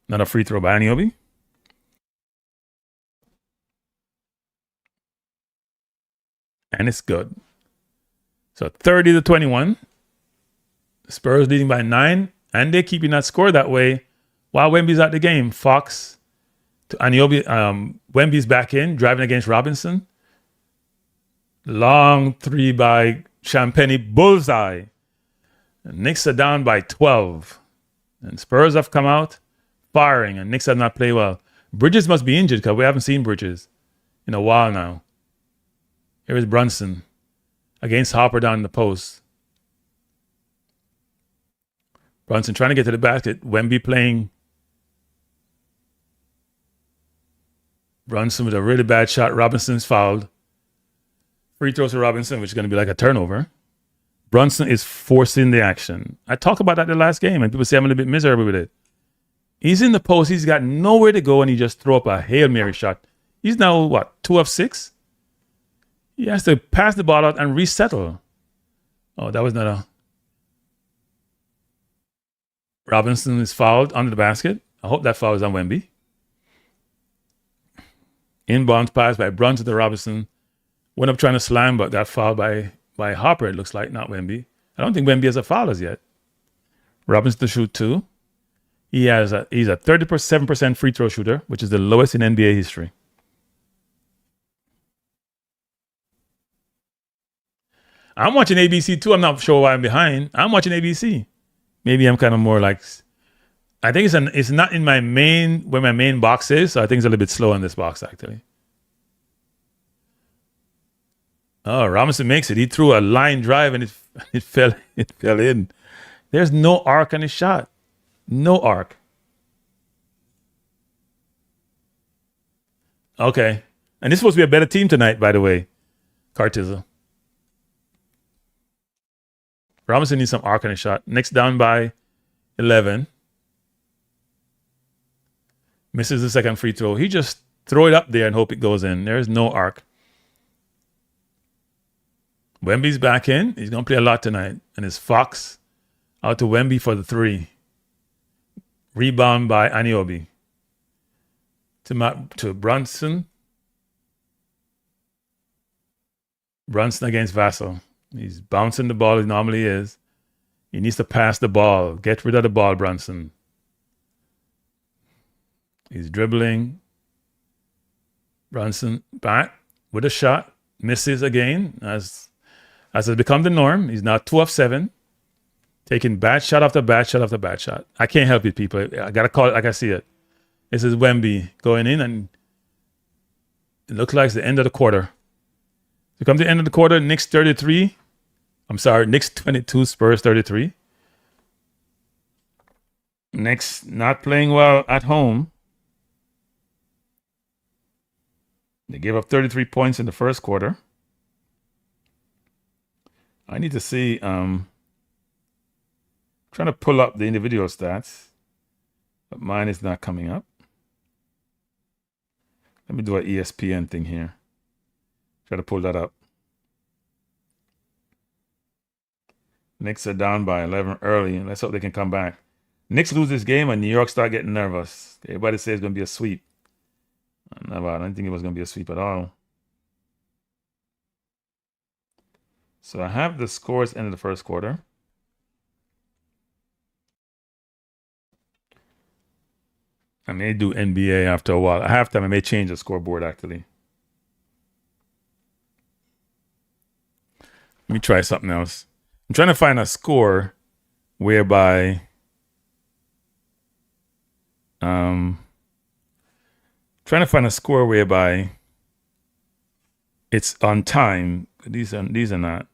Not a free throw by Anunoby. And it's good. So 30-21. Spurs leading by 9. And they're keeping that score that way while Wemby's out the game. Fox to Anunoby. Wemby's back in, driving against Robinson. Long 3 by Champagny. Bullseye. And Knicks are down by 12. And Spurs have come out firing, and Knicks have not played well. Bridges must be injured because we haven't seen Bridges in a while now. Here is Brunson against Hopper down in the post. Brunson trying to get to the basket. Wemby playing. Brunson with a really bad shot. Robinson's fouled. Free throws to Robinson, which is going to be like a turnover. Brunson is forcing the action. I talked about that the last game, and people say I'm a little bit miserable with it. He's in the post. He's got nowhere to go, and he just throw up a Hail Mary shot. He's now, what, 2 of 6? He has to pass the ball out and resettle. Oh, that was not a... Robinson is fouled under the basket. I hope that foul is on Wemby. Inbounds pass by Brunson to Robinson. Went up trying to slam, but got fouled by Harper, it looks like, not Wemby. I don't think Wemby has a foul as yet. Robinson to shoot 2. He's a 37% free throw shooter, which is the lowest in NBA history. I'm watching ABC too. I'm not sure why I'm behind. I'm watching ABC. Maybe I'm kind of more like, I think it's not in my main, where my main box is. So I think it's a little bit slow in this box actually. Oh, Robinson makes it. He threw a line drive and it fell in. There's no arc on his shot. No arc. Okay. And this is supposed to be a better team tonight, by the way. Cartiza. Robinson needs some arc on his shot. Knicks down by 11. Misses the second free throw. He just throw it up there and hope it goes in. There's no arc. Wemby's back in. He's going to play a lot tonight. And it's Fox out to Wemby for the 3. Rebound by Anunoby. To Brunson. Brunson against Vassell. He's bouncing the ball as he normally is. He needs to pass the ball. Get rid of the ball, Brunson. He's dribbling. Brunson back with a shot. Misses again as has become the norm. He's now 2 of 7. Taking bad shot after bad shot after bad shot. I can't help it, people. I got to call it like I see it. This is Wemby going in, and it looks like it's the end of the quarter. So come to the end of the quarter, Knicks 33. I'm sorry, Knicks 22, Spurs 33. Knicks not playing well at home. They gave up 33 points in the first quarter. I need to see, trying to pull up the individual stats, but mine is not coming up. Let me do an ESPN thing here. Try to pull that up. Knicks are down by 11 early. Let's hope they can come back. Knicks lose this game and New York start getting nervous. Everybody says it's going to be a sweep. I don't think it was going to be a sweep at all. So I have the scores end of the first quarter. I may do NBA after a while. At halftime, I may change the scoreboard actually. Let me try something else. I'm trying to find a score whereby it's on time. These are not.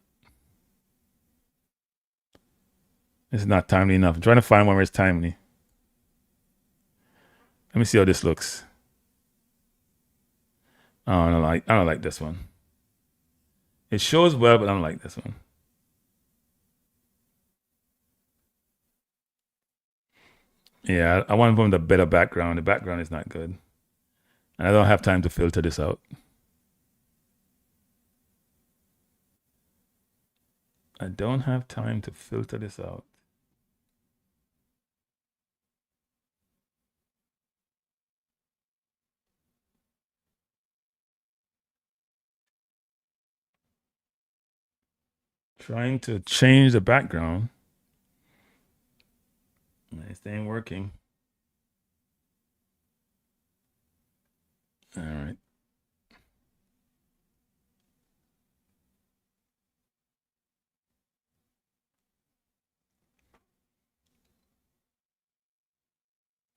It's not timely enough. I'm trying to find one where it's timely. Let me see how this looks. Oh, I don't like this one. It shows well, but I don't like this one. Yeah, I want from the better background. The background is not good. And I don't have time to filter this out. I don't have time to filter this out. Trying to change the background. This ain't working. All right.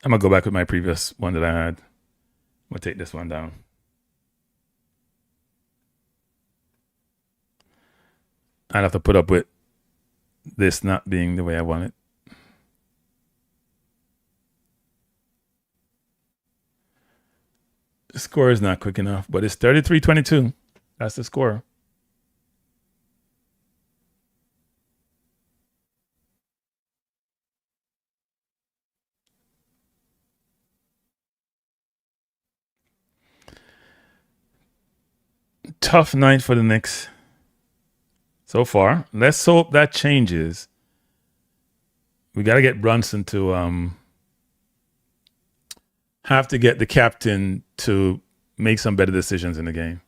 I'm going to go back with my previous one that I had. I'm going to take this one down. I'd have to put up with this not being the way I want it. The score is not quick enough, but it's 33-22. That's the score. Tough night for the Knicks so far. Let's hope that changes. We got to get Brunson to have to get the captain to make some better decisions in the game.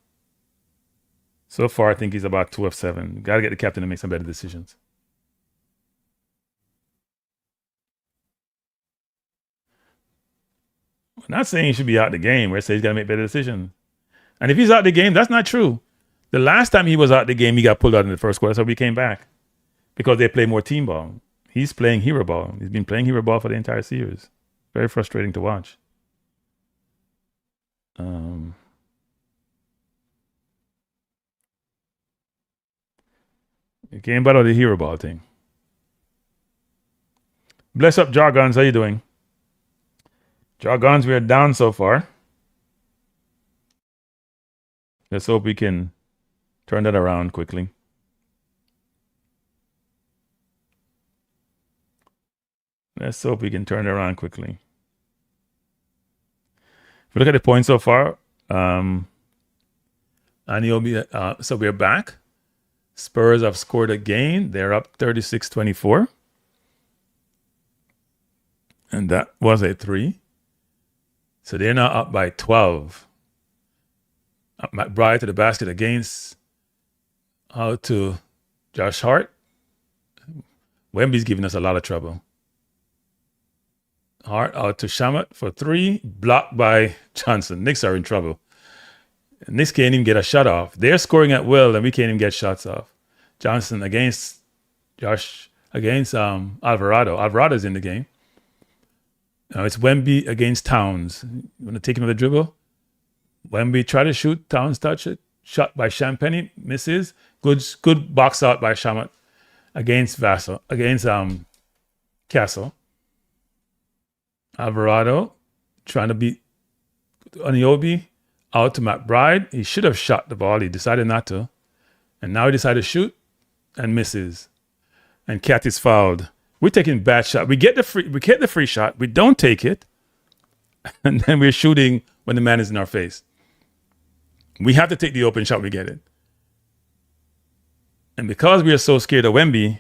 So far, I think he's about 2 of 7. Got to get the captain to make some better decisions. We're not saying he should be out the game. We're saying he's got to make better decisions. And if he's out the game, that's not true. The last time he was out the game, he got pulled out in the first quarter, so we came back because they play more team ball. He's playing hero ball. He's been playing hero ball for the entire series. Very frustrating to watch. You came back on the hero ball thing. Bless up, Jargons. How you doing? Jargons, we are down so far. Let's hope we can turn that around quickly. Let's hope we can turn it around quickly. If you look at the points so far, so we're back. Spurs have scored again. They're up 36-24. And that was a 3. So they're now up by 12. McBride to the basket against out to Josh Hart. Wemby's giving us a lot of trouble. Hart out to Shamet for 3. Blocked by Johnson. Knicks are in trouble. Knicks can't even get a shot off. They're scoring at will, and we can't even get shots off. Johnson against Alvarado. Alvarado's in the game. Now it's Wemby against Towns. You want to take another dribble? Wemby try to shoot. Towns touch it. Shot by Champagny. Misses. Good box out by Shamet against Castle. Alvarado trying to beat Anunoby out to McBride. He should have shot the ball. He decided not to. And now he decided to shoot and misses. And Cat is fouled. We're taking bad shot. We get the free shot. We don't take it. And then we're shooting when the man is in our face. We have to take the open shot. We get it. And because we are so scared of Wemby,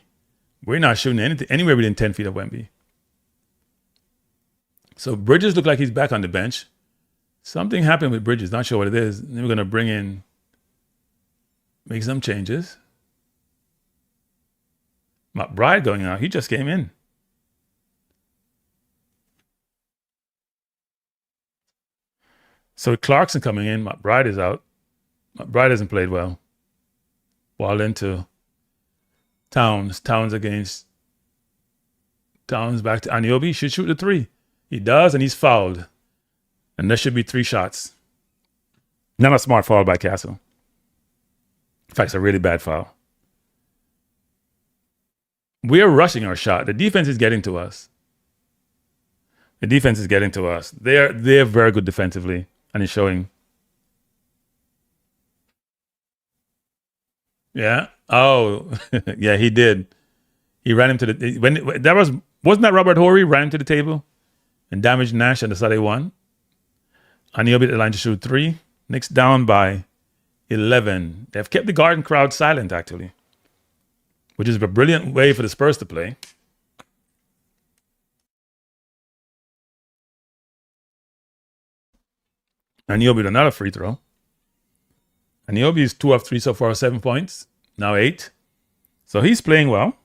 we're not shooting anywhere within 10 feet of Wemby. So Bridges looked like he's back on the bench. Something happened with Bridges. Not sure what it is. Then we're going to make some changes. McBride going out. He just came in. So Clarkson coming in. McBride is out. McBride hasn't played well. Ball into Towns. Towns back to Anunoby. He should shoot the 3. He does, and he's fouled. And there should be 3 shots. Not a smart foul by Castle. In fact, it's a really bad foul. We are rushing our shot. The defense is getting to us. They're very good defensively, and it's showing. Yeah. Oh, yeah, he did. He ran him to the wasn't that Robert Horry ran him to the table and damaged Nash, and that's how they won. Anunoby at the line to shoot 3. Knicks down by 11. They've kept the Garden crowd silent, actually, which is a brilliant way for the Spurs to play. Anunoby with another free throw. Anunoby is 2 of 3 so far, 7 points. Now 8. So he's playing well.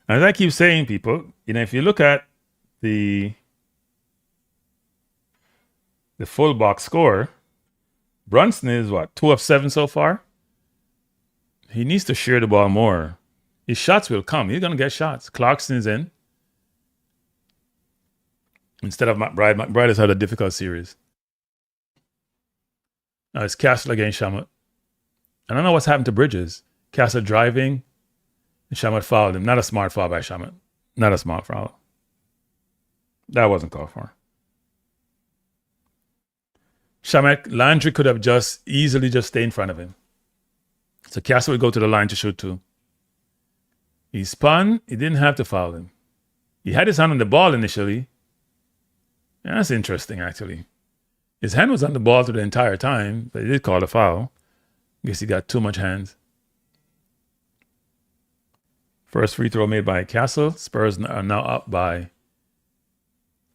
And as I keep saying, people, if you look at the full box score, Brunson is 2 of 7 so far. He needs to share the ball more. His shots will come. He's going to get shots. Clarkson is in instead of McBride. McBride has had a difficult series. Now it's Castle against Shamet. I don't know what's happened to Bridges. Castle driving, and Shamet fouled him. Not a smart foul by Shamet. Not a smart foul. That wasn't called for. Shamek Landry could have just easily just stayed in front of him. So Castle would go to the line to shoot 2. He spun. He didn't have to foul him. He had his hand on the ball initially. Yeah, that's interesting, actually. His hand was on the ball through the entire time, but he did call a foul. Guess he got too much hands. First free throw made by Castle. Spurs are now up by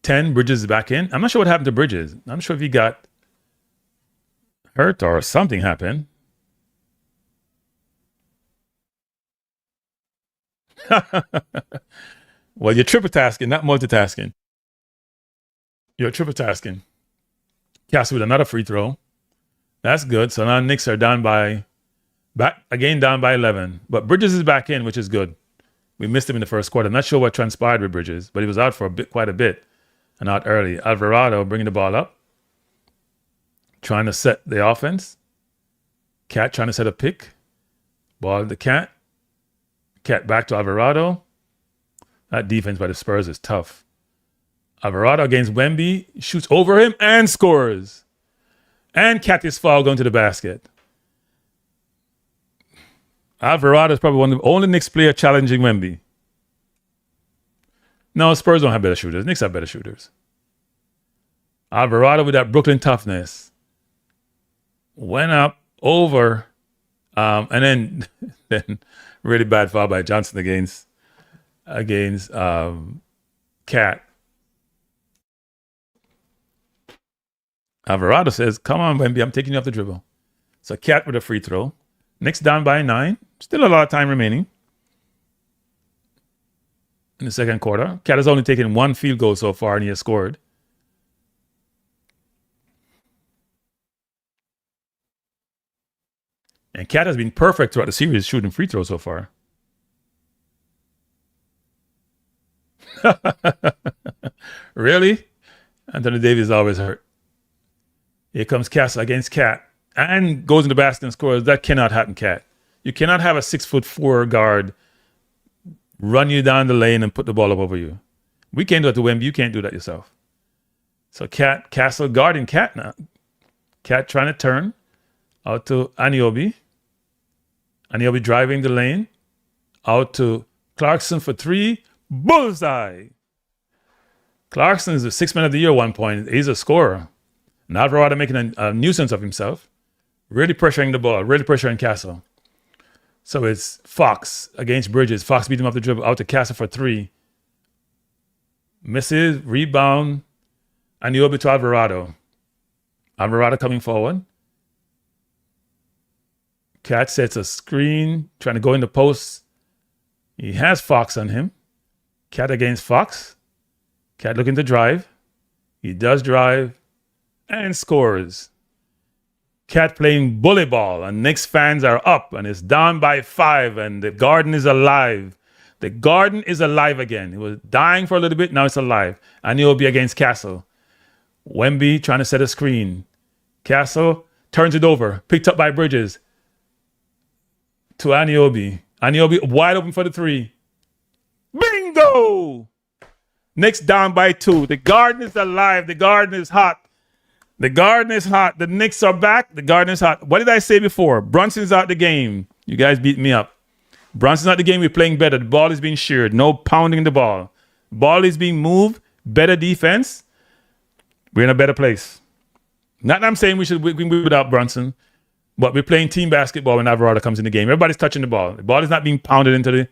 10. Bridges is back in. I'm not sure what happened to Bridges. I'm not sure if he got hurt or something happened. Well, you're triple tasking, not multitasking. You're triple tasking. Castle with another free throw. That's good. So now Knicks are down by 11. But Bridges is back in, which is good. We missed him in the first quarter. I'm not sure what transpired with Bridges, but he was out for quite a bit and out early. Alvarado bringing the ball up, trying to set the offense. Cat trying to set a pick. Ball to Cat. Cat back to Alvarado. That defense by the Spurs is tough. Alvarado against Wemby, shoots over him and scores. And Cat is fouled going to the basket. Alvarado is probably one of the only Knicks player challenging Wemby. No, Spurs don't have better shooters. Knicks have better shooters. Alvarado with that Brooklyn toughness went up over, and then really bad foul by Johnson against Cat. Alvarado says, "Come on, Wemby, I'm taking you off the dribble." So Cat with a free throw. Knicks down by 9. Still a lot of time remaining in the second quarter. Cat has only taken 1 field goal so far, and he has scored. And Cat has been perfect throughout the series shooting free throws so far. Really? Anthony Davis is always hurt. Here comes Castle against Cat and goes in the basket and scores. That cannot happen, Cat. You cannot have a 6'4" guard run you down the lane and put the ball up over you. We can't do that to Wemby. You can't do that yourself. So Castle guarding Cat now. Cat trying to turn out to Anunoby. Anunoby driving the lane. Out to Clarkson for 3. Bullseye. Clarkson is the 6th man of the year at one point. He's a scorer. Now Alvarado making a nuisance of himself. Really pressuring the ball. Really pressuring Castle. So it's Fox against Bridges. Fox beat him off the dribble. Out to Castle for 3. Misses. Rebound. Anunoby to Alvarado. Alvarado coming forward. Cat sets a screen. Trying to go in the post. He has Fox on him. Cat against Fox. Cat looking to drive. He does drive. And scores. Cat playing bully ball, and Knicks fans are up, and it's down by 5, and the Garden is alive. The Garden is alive again. It was dying for a little bit, now it's alive. Anunoby against Castle. Wemby trying to set a screen. Castle turns it over, picked up by Bridges. To Anunoby. Anunoby wide open for the 3. Bingo! Knicks down by 2. The Garden is alive. The Garden is hot. The Garden is hot. The Knicks are back. The Garden is hot. What did I say before? Brunson's out the game. You guys beat me up. Brunson's out the game. We're playing better. The ball is being sheared. No pounding the ball. Ball is being moved. Better defense. We're in a better place. Not that I'm saying we should win without Brunson, but we're playing team basketball when Alvarado comes in the game. Everybody's touching the ball. The ball is not being pounded into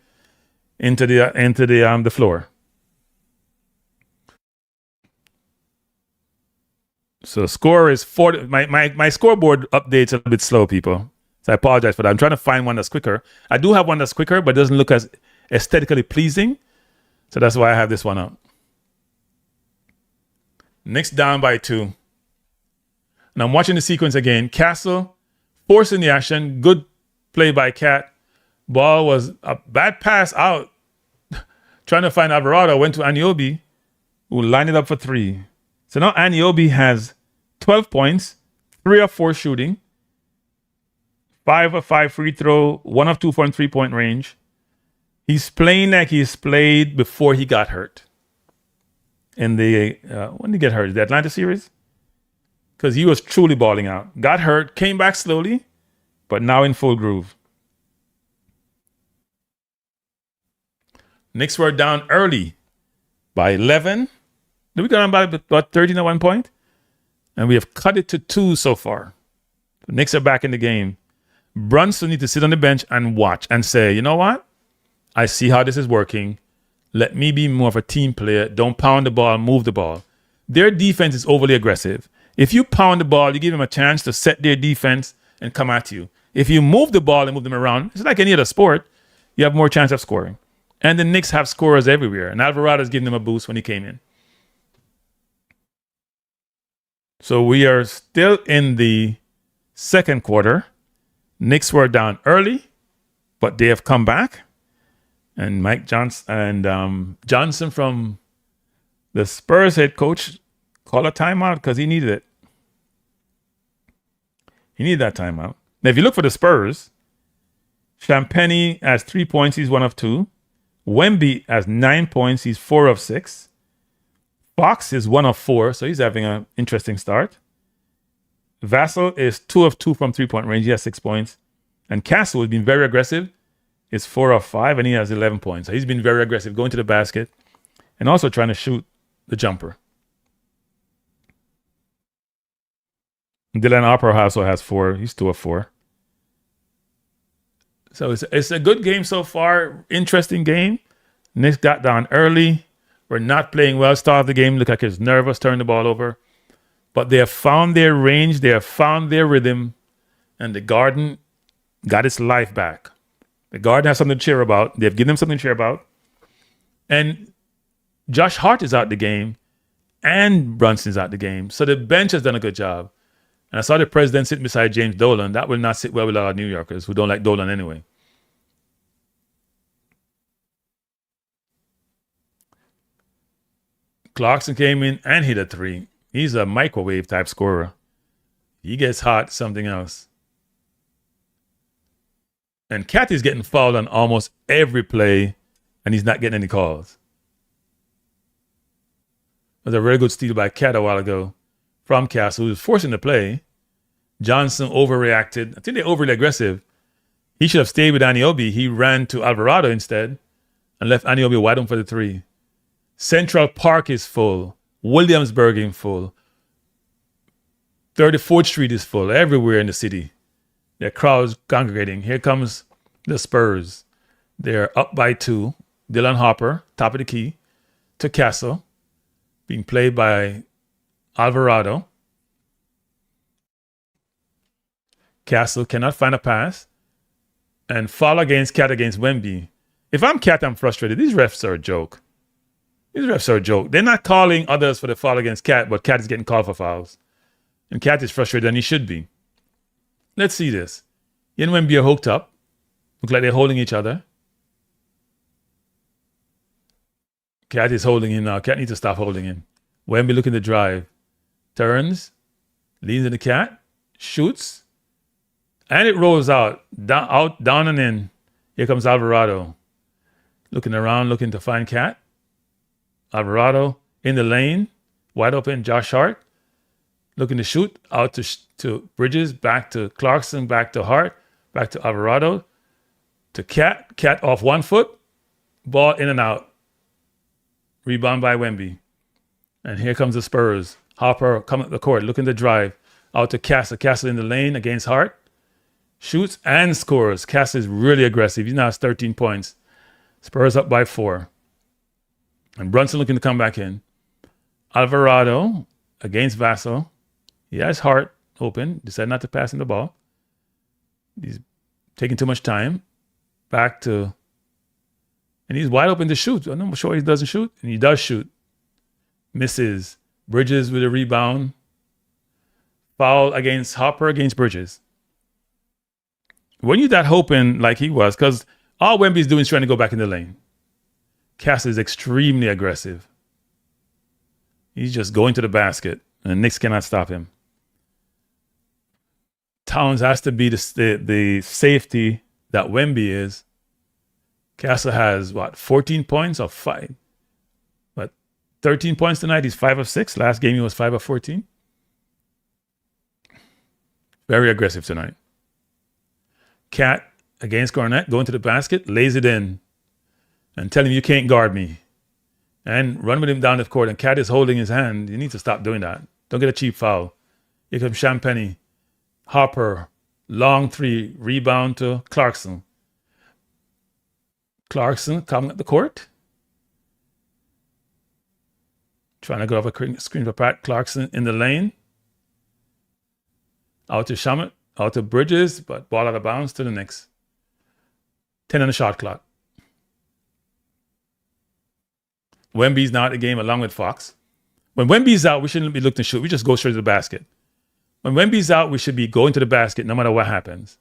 the floor. So the score is 40. My scoreboard updates a little bit slow, people. So I apologize for that. I'm trying to find one that's quicker. I do have one that's quicker, but it doesn't look as aesthetically pleasing. So that's why I have this one up. Knicks down by 2. And I'm watching the sequence again. Castle forcing the action. Good play by Cat. Ball was a bad pass out. Trying to find Alvarado. Went to Anunoby, who lined it up for 3. So now Anunoby has 12 points, 3 of 4 shooting, 5 of 5 free throw, 1 of 2 from 3-point range. He's playing like he's played before he got hurt. In the when did he get hurt? The Atlanta series? because he was truly balling out. Got hurt, came back slowly, but now in full groove. Knicks were down early by 11. Did we go down by about 13 at one point? And we have cut it to 2 so far. The Knicks are back in the game. Brunson needs to sit on the bench and watch and say, you know what? I see how this is working. Let me be more of a team player. Don't pound the ball, move the ball. Their defense is overly aggressive. If you pound the ball, you give them a chance to set their defense and come at you. If you move the ball and move them around, it's like any other sport, you have more chance of scoring. And the Knicks have scorers everywhere. And Alvarado's giving them a boost when he came in. So we are still in the second quarter. Knicks were down early, but they have come back. And Mike Johnson and Johnson from the Spurs head coach called a timeout because he needed it. He needed that timeout. Now, if you look for the Spurs, Champagny has 3 points. He's 1 of 2. Wemby has 9 points. He's 4 of 6. Fox is 1 of 4, so he's having an interesting start. Vassell is 2 of 2 from 3-point range. He has 6 points. And Castle has been very aggressive. Is 4 of 5, and he has 11 points. So he's been very aggressive, going to the basket and also trying to shoot the jumper. Dylan Harper also has 4. He's 2 of 4. So it's a good game so far. Interesting game. Knicks got down early. We're not playing well. Start of the game. Look like he's nervous, turn the ball over. But they have found their range. They have found their rhythm. And the Garden got its life back. The Garden has something to cheer about. They've given them something to cheer about. And Josh Hart is out the game. And Brunson is out the game. So the bench has done a good job. And I saw the president sitting beside James Dolan. That will not sit well with a lot of New Yorkers who don't like Dolan anyway. Clarkson came in and hit a 3. He's a microwave type scorer. He gets hot, something else. And Cat is getting fouled on almost every play, and he's not getting any calls. It was a very good steal by Cat a while ago from Castle, who was forcing the play. Johnson overreacted. I think they're overly aggressive. He should have stayed with Anunoby. He ran to Alvarado instead and left Anunoby wide open for the 3. Central Park is full. Williamsburg is full. 34th Street is full. Everywhere in the city. There are crowds congregating. Here comes the Spurs. They're up by 2. Dylan Harper, top of the key, to Castle, being played by Alvarado. Castle cannot find a pass. And foul against Cat against Wemby. If I'm Cat, I'm frustrated. These refs are a joke. They're not calling others for the foul against Cat, but Cat is getting called for fouls. And Cat is frustrated, and he should be. Let's see this. He and Wemby are hooked up. Look like they're holding each other. Cat is holding him now. Cat needs to stop holding him. Wemby looking to drive. Turns. Leans in the Cat. Shoots. And it rolls out. Down and in. Here comes Alvarado. Looking around, looking to find Cat. Alvarado in the lane. Wide open. Josh Hart. Looking to shoot. Out to Bridges. Back to Clarkson. Back to Hart. Back to Alvarado. To Cat. Cat off 1 foot. Ball in and out. Rebound by Wemby. And here comes the Spurs. Harper coming up the court. Looking to drive. Out to Castle. Castle in the lane against Hart. Shoots and scores. Castle is really aggressive. He now has 13 points. Spurs up by 4. And Brunson looking to come back in. Alvarado against Vassell. He has Hart open. Decided not to pass him the ball. He's taking too much time. Back to... And he's wide open to shoot. I'm not sure he doesn't shoot. And he does shoot. Misses. Bridges with a rebound. Foul against Hopper against Bridges. When you're that open like he was, because all Wemby's doing is trying to go back in the lane. Cass is extremely aggressive. He's just going to the basket, and Knicks cannot stop him. Towns has to be the safety that Wemby is. Castle has, 14 points or 5? 13 points tonight. He's 5 of 6. Last game he was 5 of 14. Very aggressive tonight. Cat against Garnett, going to the basket, lays it in, and tell him you can't guard me. And run with him down the court. And Cat is holding his hand. You need to stop doing that. Don't get a cheap foul. Here comes Champagny. Harper, long three, rebound to Clarkson. Clarkson coming at the court. Trying to go off a screen for Pat Clarkson in the lane. Out to Shamet, out to Bridges, but ball out of bounds to the Knicks. 10 on the shot clock. Wemby's now at the game along with Fox. When Wemby's out, we shouldn't be looking to shoot. We just go straight to the basket. When Wemby's out, we should be going to the basket no matter what happens.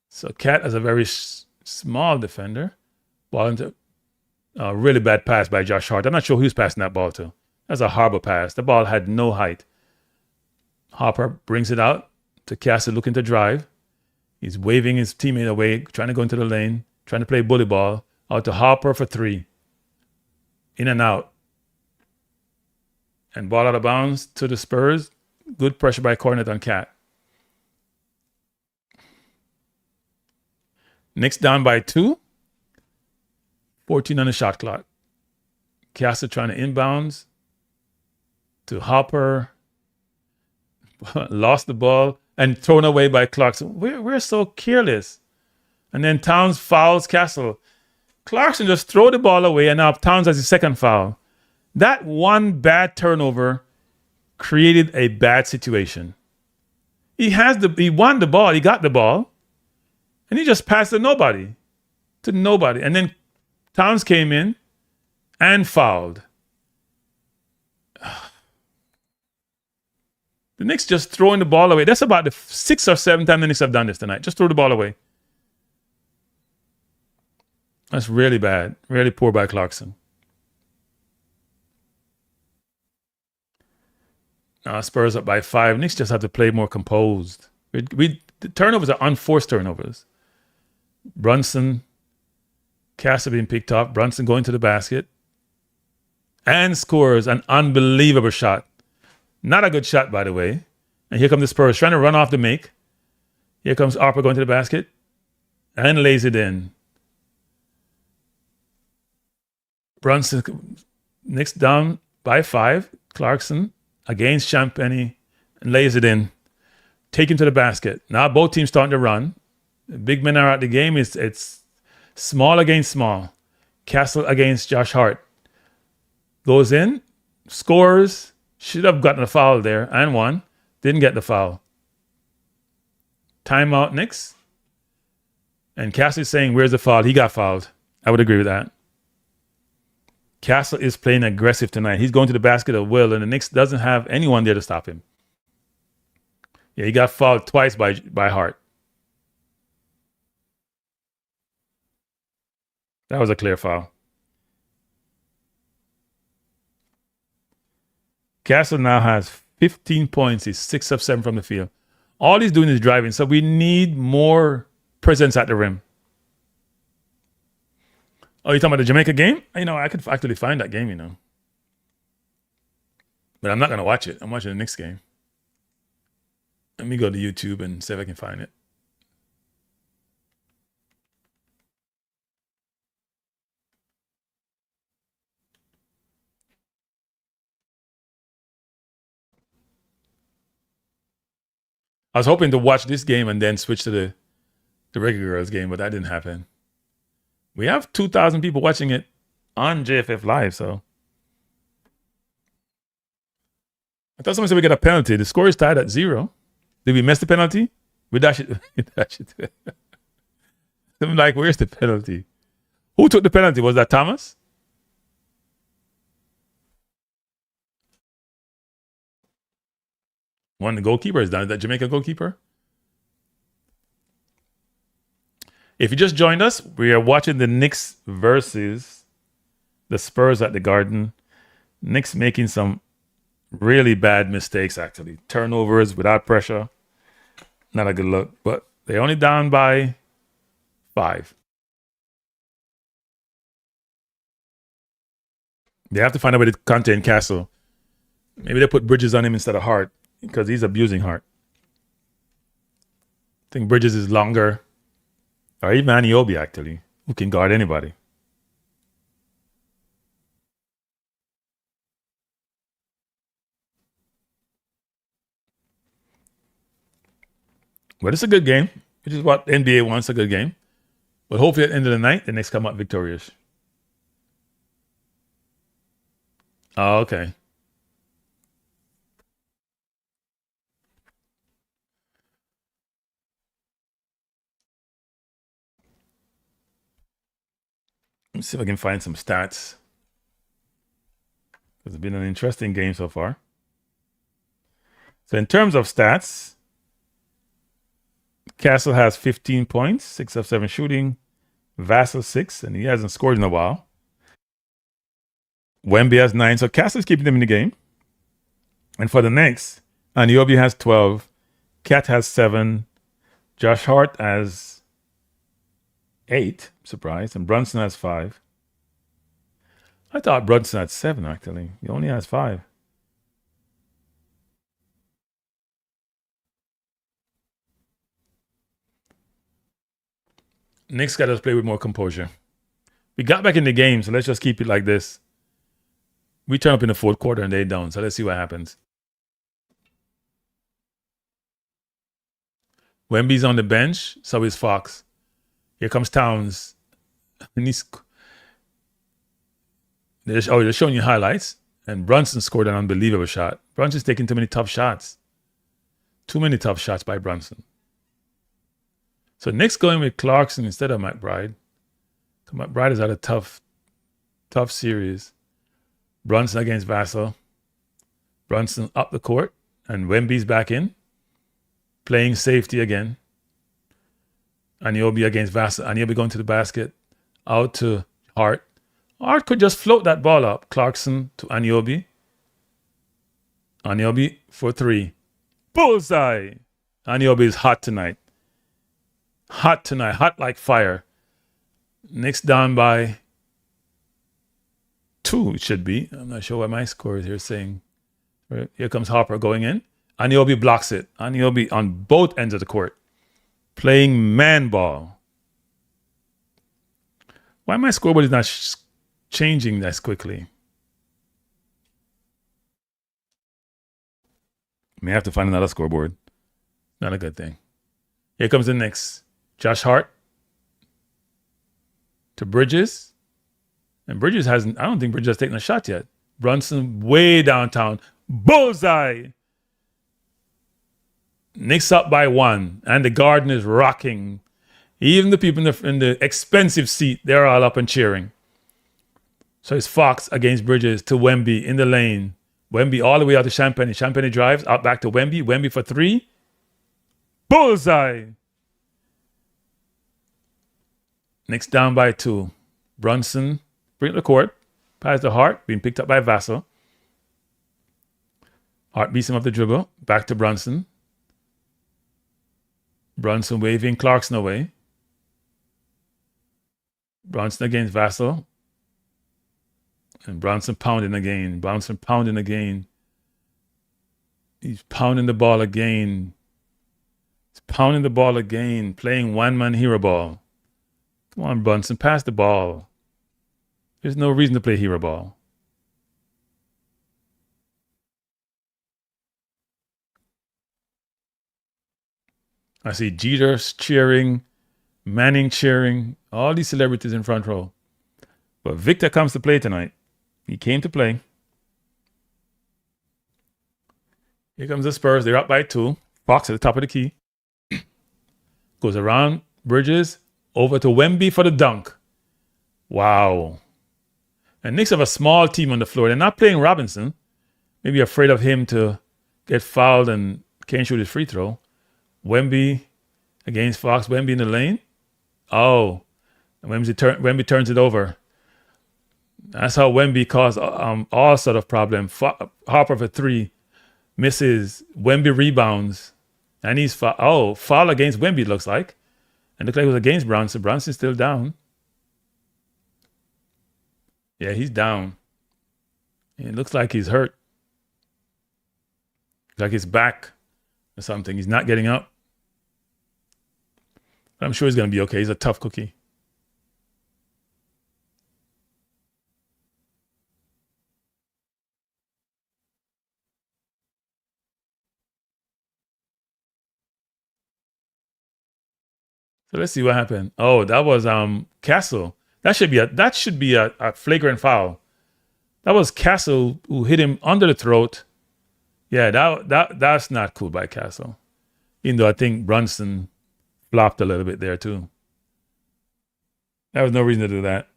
So Cat is a very small defender. Ball into a really bad pass by Josh Hart. I'm not sure who's passing that ball to. That's a horrible pass. The ball had no height. Harper brings it out to Castle looking to drive. He's waving his teammate away, trying to go into the lane, trying to play bully ball. Out to Harper for three. In and out. And ball out of bounds to the Spurs. Good pressure by Cornet on Cat. Knicks down by 2. 14 on the shot clock. Castle trying to inbounds to Harper. Lost the ball and thrown away by Clarkson. We're so careless. And then Towns fouls Castle. Clarkson just throw the ball away, and now Towns has his second foul. That one bad turnover created a bad situation. He won the ball, he got the ball, and he just passed to nobody. And then Towns came in and fouled. The Knicks just throwing the ball away. That's about the 6th or 7th time the Knicks have done this tonight. Just throw the ball away. That's really bad. Really poor by Clarkson. Spurs up by 5. Knicks just have to play more composed. The turnovers are unforced turnovers. Brunson, Castle being picked up. Brunson going to the basket. And scores an unbelievable shot. Not a good shot, by the way. And here come the Spurs trying to run off the make. Here comes Harper going to the basket. And lays it in. Brunson, Knicks down by 5. Clarkson against Champagny and lays it in. Take him to the basket. Now both teams starting to run. The big men are at the game. It's small against small. Castle against Josh Hart. Goes in, scores. Should have gotten a foul there and won. Didn't get the foul. Timeout Knicks. And Castle is saying, where's the foul? He got fouled. I would agree with that. Castle is playing aggressive tonight. He's going to the basket at will, and the Knicks doesn't have anyone there to stop him. Yeah, he got fouled twice by Hart. That was a clear foul. Castle now has 15 points. He's 6 of 7 from the field. All he's doing is driving, so we need more presence at the rim. Oh, you talking about the Jamaica game? I could actually find that game, But I'm not going to watch it. I'm watching the Knicks game. Let me go to YouTube and see if I can find it. I was hoping to watch this game and then switch to the regular girls game, but that didn't happen. We have 2,000 people watching it on JFF Live, so. I thought someone said we got a penalty. The score is tied at 0. Did we miss the penalty? We dash it. I'm like, where's the penalty? Who took the penalty? Was that Thomas? One of the goalkeepers down. Is that Jamaica goalkeeper? If you just joined us, we are watching the Knicks versus the Spurs at the Garden. Knicks making some really bad mistakes, actually. Turnovers without pressure. Not a good look, but they're only down by 5. They have to find a way to contain Castle. Maybe they put Bridges on him instead of Hart because he's abusing Hart. think Bridges is longer. Or even Anunoby, actually, who can guard anybody. But it's a good game, which is what the NBA wants, a good game. But hopefully at the end of the night, the Knicks come out victorious. Oh, okay. Let me see if I can find some stats. It's been an interesting game so far. So in terms of stats, Castle has 15 points, 6 of 7 shooting. Vassell 6, and he hasn't scored in a while. Wemby has 9, so Castle's keeping them in the game. And for the Knicks, Anunoby has 12, Cat has 7, Josh Hart has 8, surprise, and Brunson has 5. I thought Brunson had 7, actually. He only has 5. Knicks got to play with more composure. We got back in the game, so let's just keep it like this. We turn up in the fourth quarter and they're down, so let's see what happens. Wemby's on the bench, so is Fox. Here comes Towns. And they're showing you highlights. And Brunson scored an unbelievable shot. Brunson's taking too many tough shots. Too many tough shots by Brunson. So Knicks going with Clarkson instead of McBride. So McBride has had a tough series. Brunson against Vassell. Brunson up the court. And Wemby's back in. Playing safety again. Anunoby against Vassell. Anunoby going to the basket. Out to Hart. Hart could just float that ball up. Clarkson to Anunoby. Anunoby for 3. Bullseye! Anunoby is hot tonight. Hot tonight. Hot like fire. Knicks down by 2, it should be. I'm not sure what my score is here saying. Here comes Harper going in. Anunoby blocks it. Anunoby on both ends of the court. Playing man ball. Why my scoreboard is not changing as quickly? May have to find another scoreboard. Not a good thing. Here comes the Knicks. Josh Hart to Bridges. And Bridges hasn't, I don't think Bridges has taken a shot yet. Brunson way downtown. Bullseye! Knicks up by 1. And the Garden is rocking. Even the people in the expensive seat, they're all up and cheering. So it's Fox against Bridges to Wemby in the lane. Wemby all the way out to Champagne. Champagne drives out back to Wemby. Wemby for 3. Bullseye! Knicks down by 2. Brunson bring the court. Pass to Hart. Being picked up by Vassell. Hart beats him up the dribble. Back to Brunson. Brunson waving Clarkson away. Brunson against Vassell. And Brunson pounding again. Brunson pounding again. He's pounding the ball again. He's pounding the ball again. Playing one-man hero ball. Come on, Brunson, pass the ball. There's no reason to play hero ball. I see Jeter cheering, Manning cheering, all these celebrities in front row. But Victor comes to play tonight. He came to play. Here comes the Spurs. They're up by 2. Fox at the top of the key. Goes around Bridges. Over to Wemby for the dunk. Wow. And Knicks have a small team on the floor. They're not playing Robinson. Maybe afraid of him to get fouled and can't shoot his free throw. Wemby against Fox. Wemby in the lane. Oh. And Wemby turns it over. That's how Wemby caused all sort of problem. Harper for 3. Misses. Wemby rebounds. And he's foul against Wemby, it looks like. And looked like it was against Brunson. Brunson's still down. Yeah, he's down. It looks like he's hurt. Like his back or something. He's not getting up. I'm sure he's going to be okay. He's a tough cookie. So let's see what happened. Oh, that was Castle. That should be a flagrant foul. That was Castle who hit him under the throat. Yeah, that's not cool by Castle. Even though I think Brunson flopped a little bit there too. There was no reason to do that.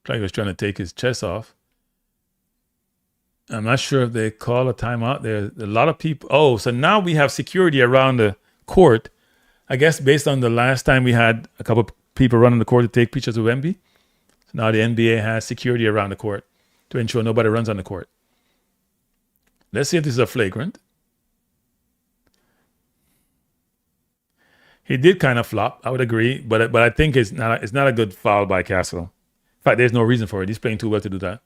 Like he was trying to take his chest off. I'm not sure if they call a timeout. There's a lot of people. Oh, so now we have security around the court. I guess based on the last time we had a couple of people running the court to take pictures of Wemby. So now the NBA has security around the court to ensure nobody runs on the court. Let's see if this is a flagrant. He did kind of flop, I would agree, but I think it's not a good foul by Castle. In fact, there's no reason for it. He's playing too well to do that.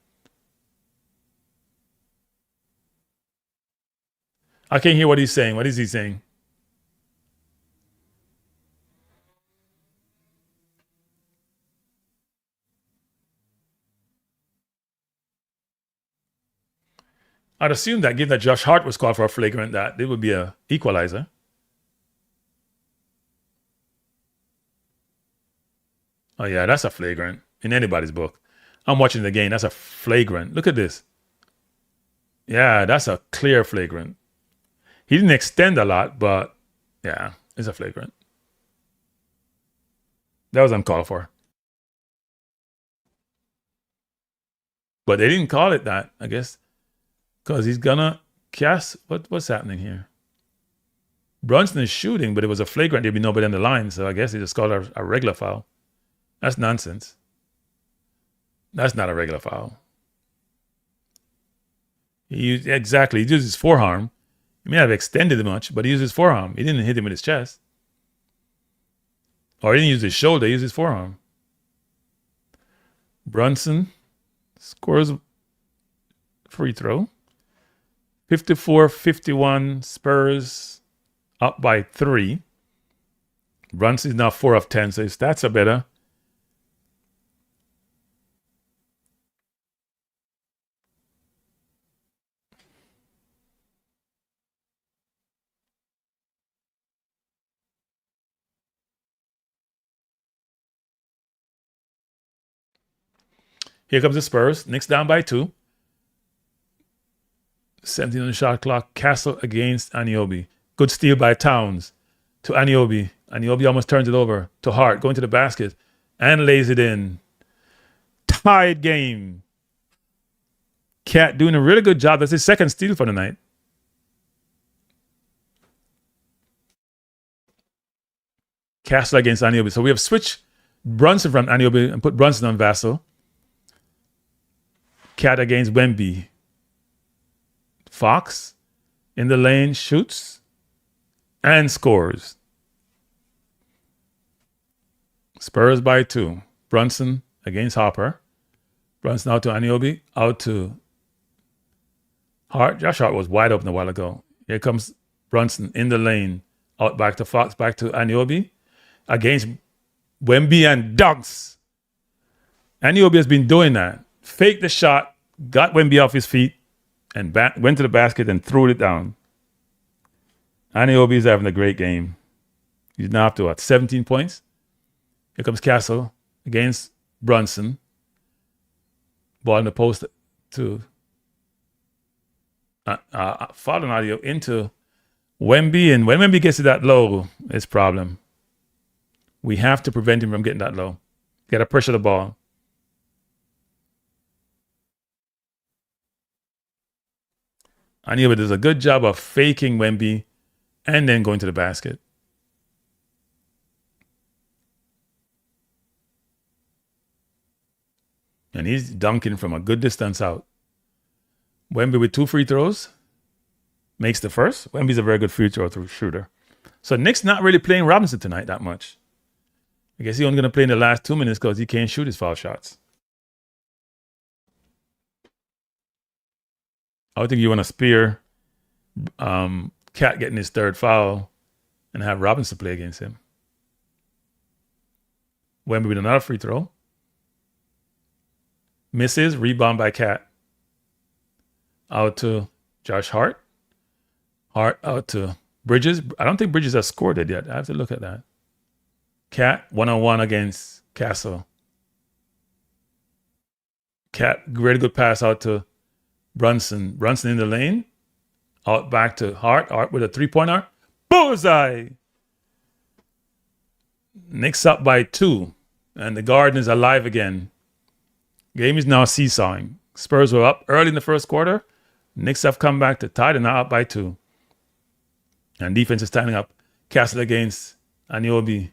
I can't hear what he's saying. What is he saying? I'd assume that given that Josh Hart was called for a flagrant, that it would be a equalizer. Oh yeah, that's a flagrant in anybody's book. I'm watching the game. That's a flagrant. Look at this. Yeah, that's a clear flagrant. He didn't extend a lot, but yeah, it's a flagrant. That was uncalled for. But they didn't call it that, I guess, because he's gonna cast. What's happening here? Brunson is shooting, but it was a flagrant. There'd be nobody on the line, so I guess they just called it a regular foul. That's nonsense. That's not a regular foul. He used his forearm. He may have extended it much, but he used his forearm. He didn't hit him with his chest. Or he didn't use his shoulder, he used his forearm. Brunson scores free throw. 54-51, Spurs up by 3. Brunson is now 4 of 10, so his stats are better. Here comes the Spurs. Knicks down by 2. 17 on the shot clock. Castle against Anunoby. Good steal by Towns to Anunoby. Anunoby almost turns it over to Hart, going to the basket and lays it in. Tied game. Cat doing a really good job. That's his second steal for the night. Castle against Anunoby. So we have switched Brunson from Anunoby and put Brunson on Vassell. Cat against Wemby. Fox in the lane shoots and scores. Spurs by 2. Brunson against Hopper. Brunson out to Anunoby, out to Hart. Josh Hart was wide open a while ago. Here comes Brunson in the lane, out back to Fox, back to Anunoby against Wemby and dunks. Anunoby has been doing that. Faked the shot, got Wemby off his feet, and went to the basket and threw it down. Anunoby is having a great game. He's now up to 17 points. Here comes Castle against Brunson. Ball in the post to falling audio into Wemby. And when Wemby gets to that low, it's a problem. We have to prevent him from getting that low. Got to pressure the ball. Anunoby does a good job of faking Wemby and then going to the basket. And he's dunking from a good distance out. Wemby with 2 free throws makes the first. Wemby's a very good free throw shooter. So Knicks not really playing Robinson tonight that much. I guess he's only going to play in the last 2 minutes because he can't shoot his foul shots. I would think you want to spear Cat getting his third foul and have Robinson play against him. Wemby with another free throw. Misses, rebound by Cat. Out to Josh Hart. Hart out to Bridges. I don't think Bridges has scored it yet. I have to look at that. Cat one-on-one against Castle. Cat, really good pass out to Brunson. Brunson in the lane. Out back to Hart. Hart with a three-pointer. Bullseye! Knicks up by 2. And the Garden is alive again. Game is now seesawing. Spurs were up early in the first quarter. Knicks have come back to tie. They're now up by 2. And defense is standing up. Castle against Anunoby.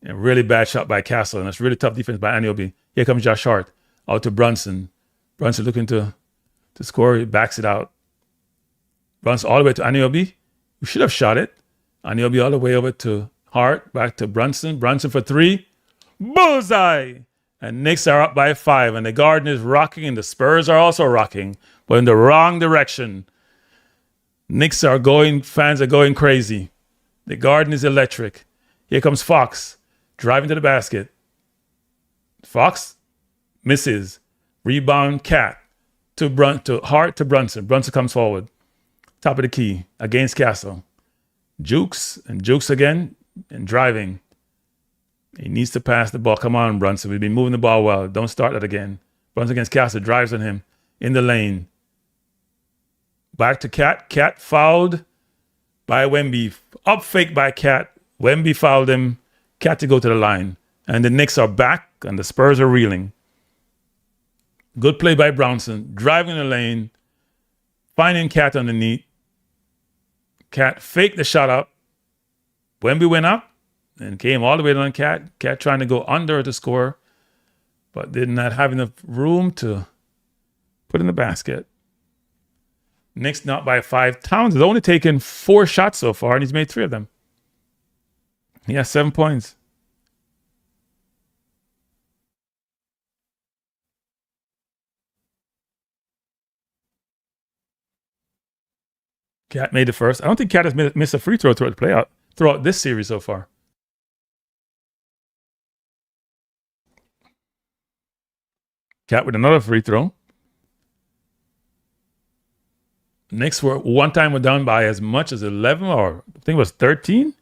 A really bad shot by Castle. And that's really tough defense by Anunoby. Here comes Josh Hart. Out to Brunson. Brunson looking to score. He backs it out. Brunson all the way to Anunoby. We should have shot it. Anunoby all the way over to Hart. Back to Brunson. Brunson for 3. Bullseye! And Knicks are up by 5. And the Garden is rocking. And the Spurs are also rocking. But in the wrong direction. Knicks are going. Fans are going crazy. The Garden is electric. Here comes Fox. Driving to the basket. Fox misses. Rebound, Cat. To Hart to Brunson. Brunson comes forward. Top of the key. Against Castle. Jukes. And Jukes again. And driving. He needs to pass the ball. Come on, Brunson. We've been moving the ball well. Don't start that again. Brunson against Castle. Drives on him. In the lane. Back to Cat. Cat fouled by Wemby. Up fake by Cat. Wemby fouled him. Cat to go to the line. And the Knicks are back and the Spurs are reeling. Good play by Brunson. Driving the lane. Finding Cat underneath. Cat faked the shot up. Wemby went up and came all the way down Cat. Cat trying to go under to score. But did not have enough room to put in the basket. Knicks not by 5. Towns has only taken 4 shots so far, and he's made 3 of them. He has 7 points. Cat made the first. I don't think Cat has missed a free throw throughout this series so far. Cat with another free throw. Knicks were down by as much as 11 or I think it was 13.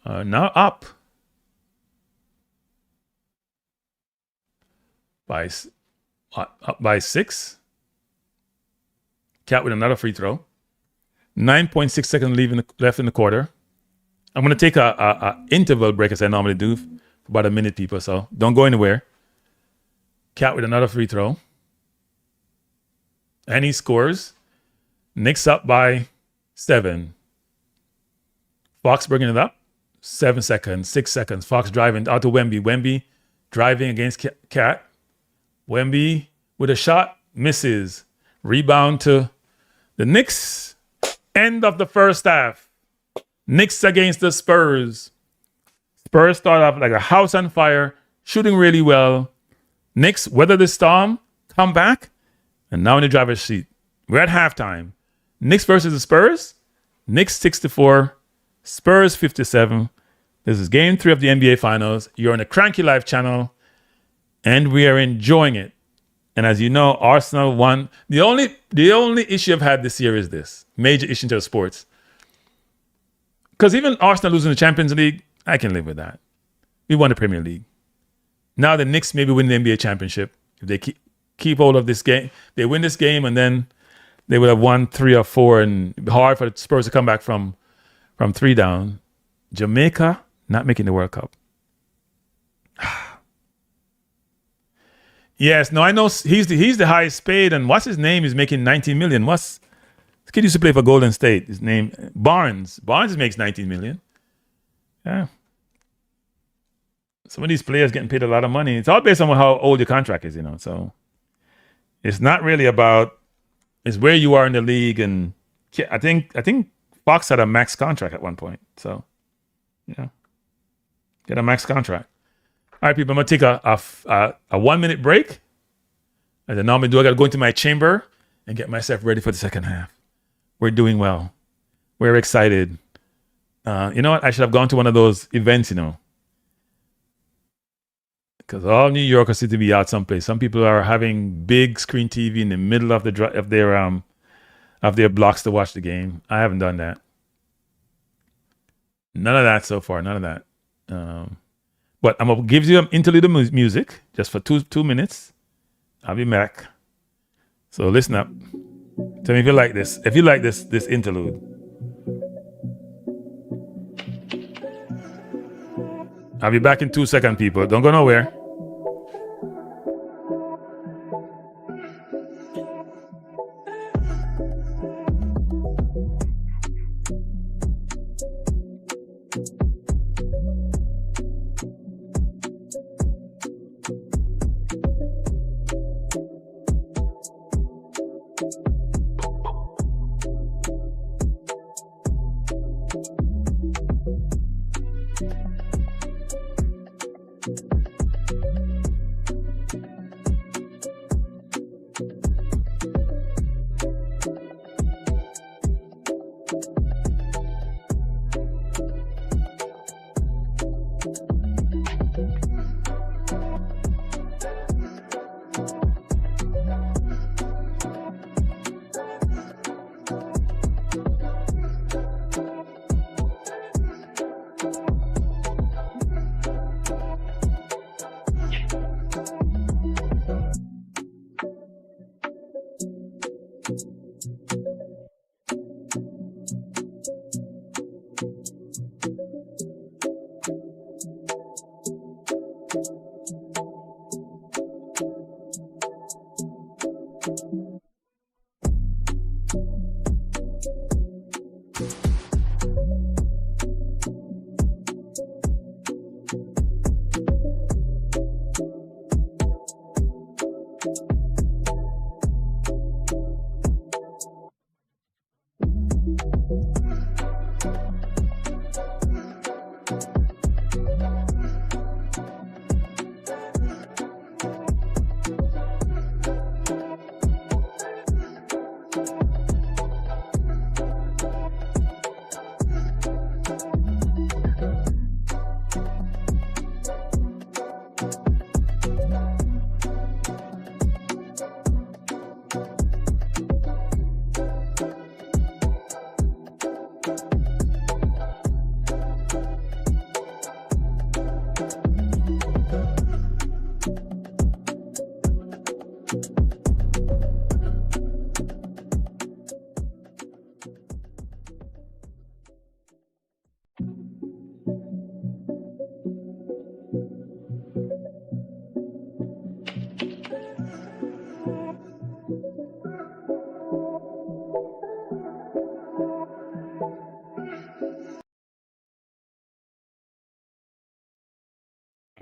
Now up by 6. Cat with another free throw. 9.6 seconds left in the quarter. I'm going to take a interval break as I normally do for about a minute, people. So don't go anywhere. Cat with another free throw. And he scores. Knicks up by 7. Fox bringing it up. 7 seconds, 6 seconds. Fox driving out to Wemby. Wemby driving against Cat. Wemby with a shot. Misses. Rebound to the Knicks. End of the first half. Knicks against the Spurs. Spurs start off like a house on fire. Shooting really well. Knicks weather the storm. Come back. And now in the driver's seat. We're at halftime. Knicks versus the Spurs. Knicks 64. Spurs 57. This is game 3 of the NBA Finals. You're on the Kranky Live channel. And we are enjoying it. And as you know, Arsenal won. The only issue I've had this year is this. Major issue to the sports. Because even Arsenal losing the Champions League, I can live with that. We won the Premier League. Now the Knicks maybe win the NBA Championship. If they keep hold of this game, they win this game and then they would have won 3 or 4 and it'd be hard for the Spurs to come back from 3 down. Jamaica not making the World Cup. Yes, no, I know he's the highest paid, and what's his name is making 19 million. This kid used to play for Golden State. His name Barnes. Barnes makes 19 million. Yeah. Some of these players getting paid a lot of money. It's all based on how old your contract is, So it's not really about it's where you are in the league, and I think Fox had a max contract at one point. So yeah, get a max contract. All right, people, I'm going to take a 1-minute break. As I normally do, I got to go into my chamber and get myself ready for the second half. We're doing well. we're excited. You know what? I should have gone to one of those events, because all New Yorkers seem to be out someplace. Some people are having big screen TV in the middle of their blocks to watch the game. I haven't done that. None of that so far. None of that. But I'm gonna give you an interlude of music just for two minutes. I'll be back. So listen up. Tell me if you like this. If you like this interlude. I'll be back in 2 seconds, people. Don't go nowhere.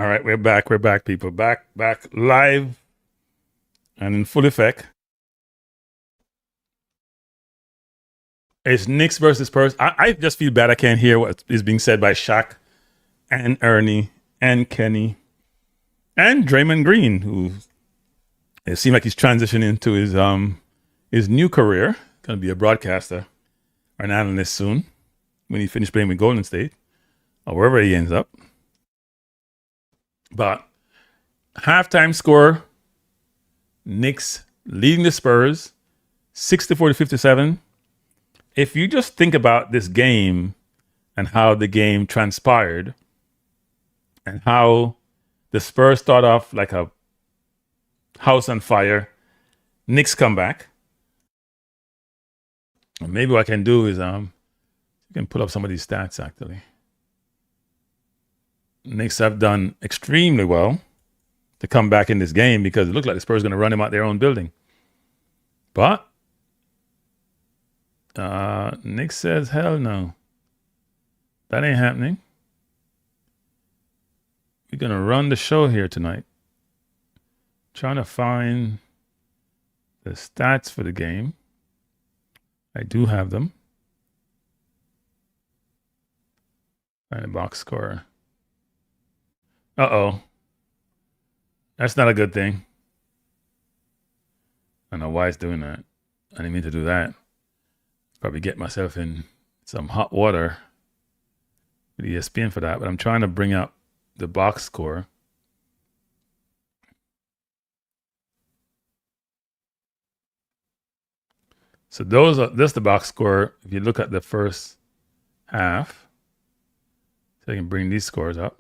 All right, we're back. We're back, people. Back live and in full effect. It's Knicks versus Spurs. I just feel bad I can't hear what is being said by Shaq and Ernie and Kenny and Draymond Green, who it seems like he's transitioning into his new career. Going to be a broadcaster or an analyst soon when he finishes playing with Golden State or wherever he ends up. But halftime score, Knicks leading the Spurs 64-57. If you just think about this game and how the game transpired and how the Spurs start off like a house on fire, Knicks come back. And maybe what I can do is you can pull up some of these stats actually. Knicks have done extremely well to come back in this game because it looked like the Spurs are going to run them out their own building. But Knicks says, hell no. That ain't happening. We're going to run the show here tonight. Trying to find the stats for the game. I do have them. Find a box score. Uh-oh. That's not a good thing. I don't know why it's doing that. I didn't mean to do that. Probably get myself in some hot water with ESPN for that, but I'm trying to bring up the box score. So this is the box score. If you look at the first half, so I can bring these scores up.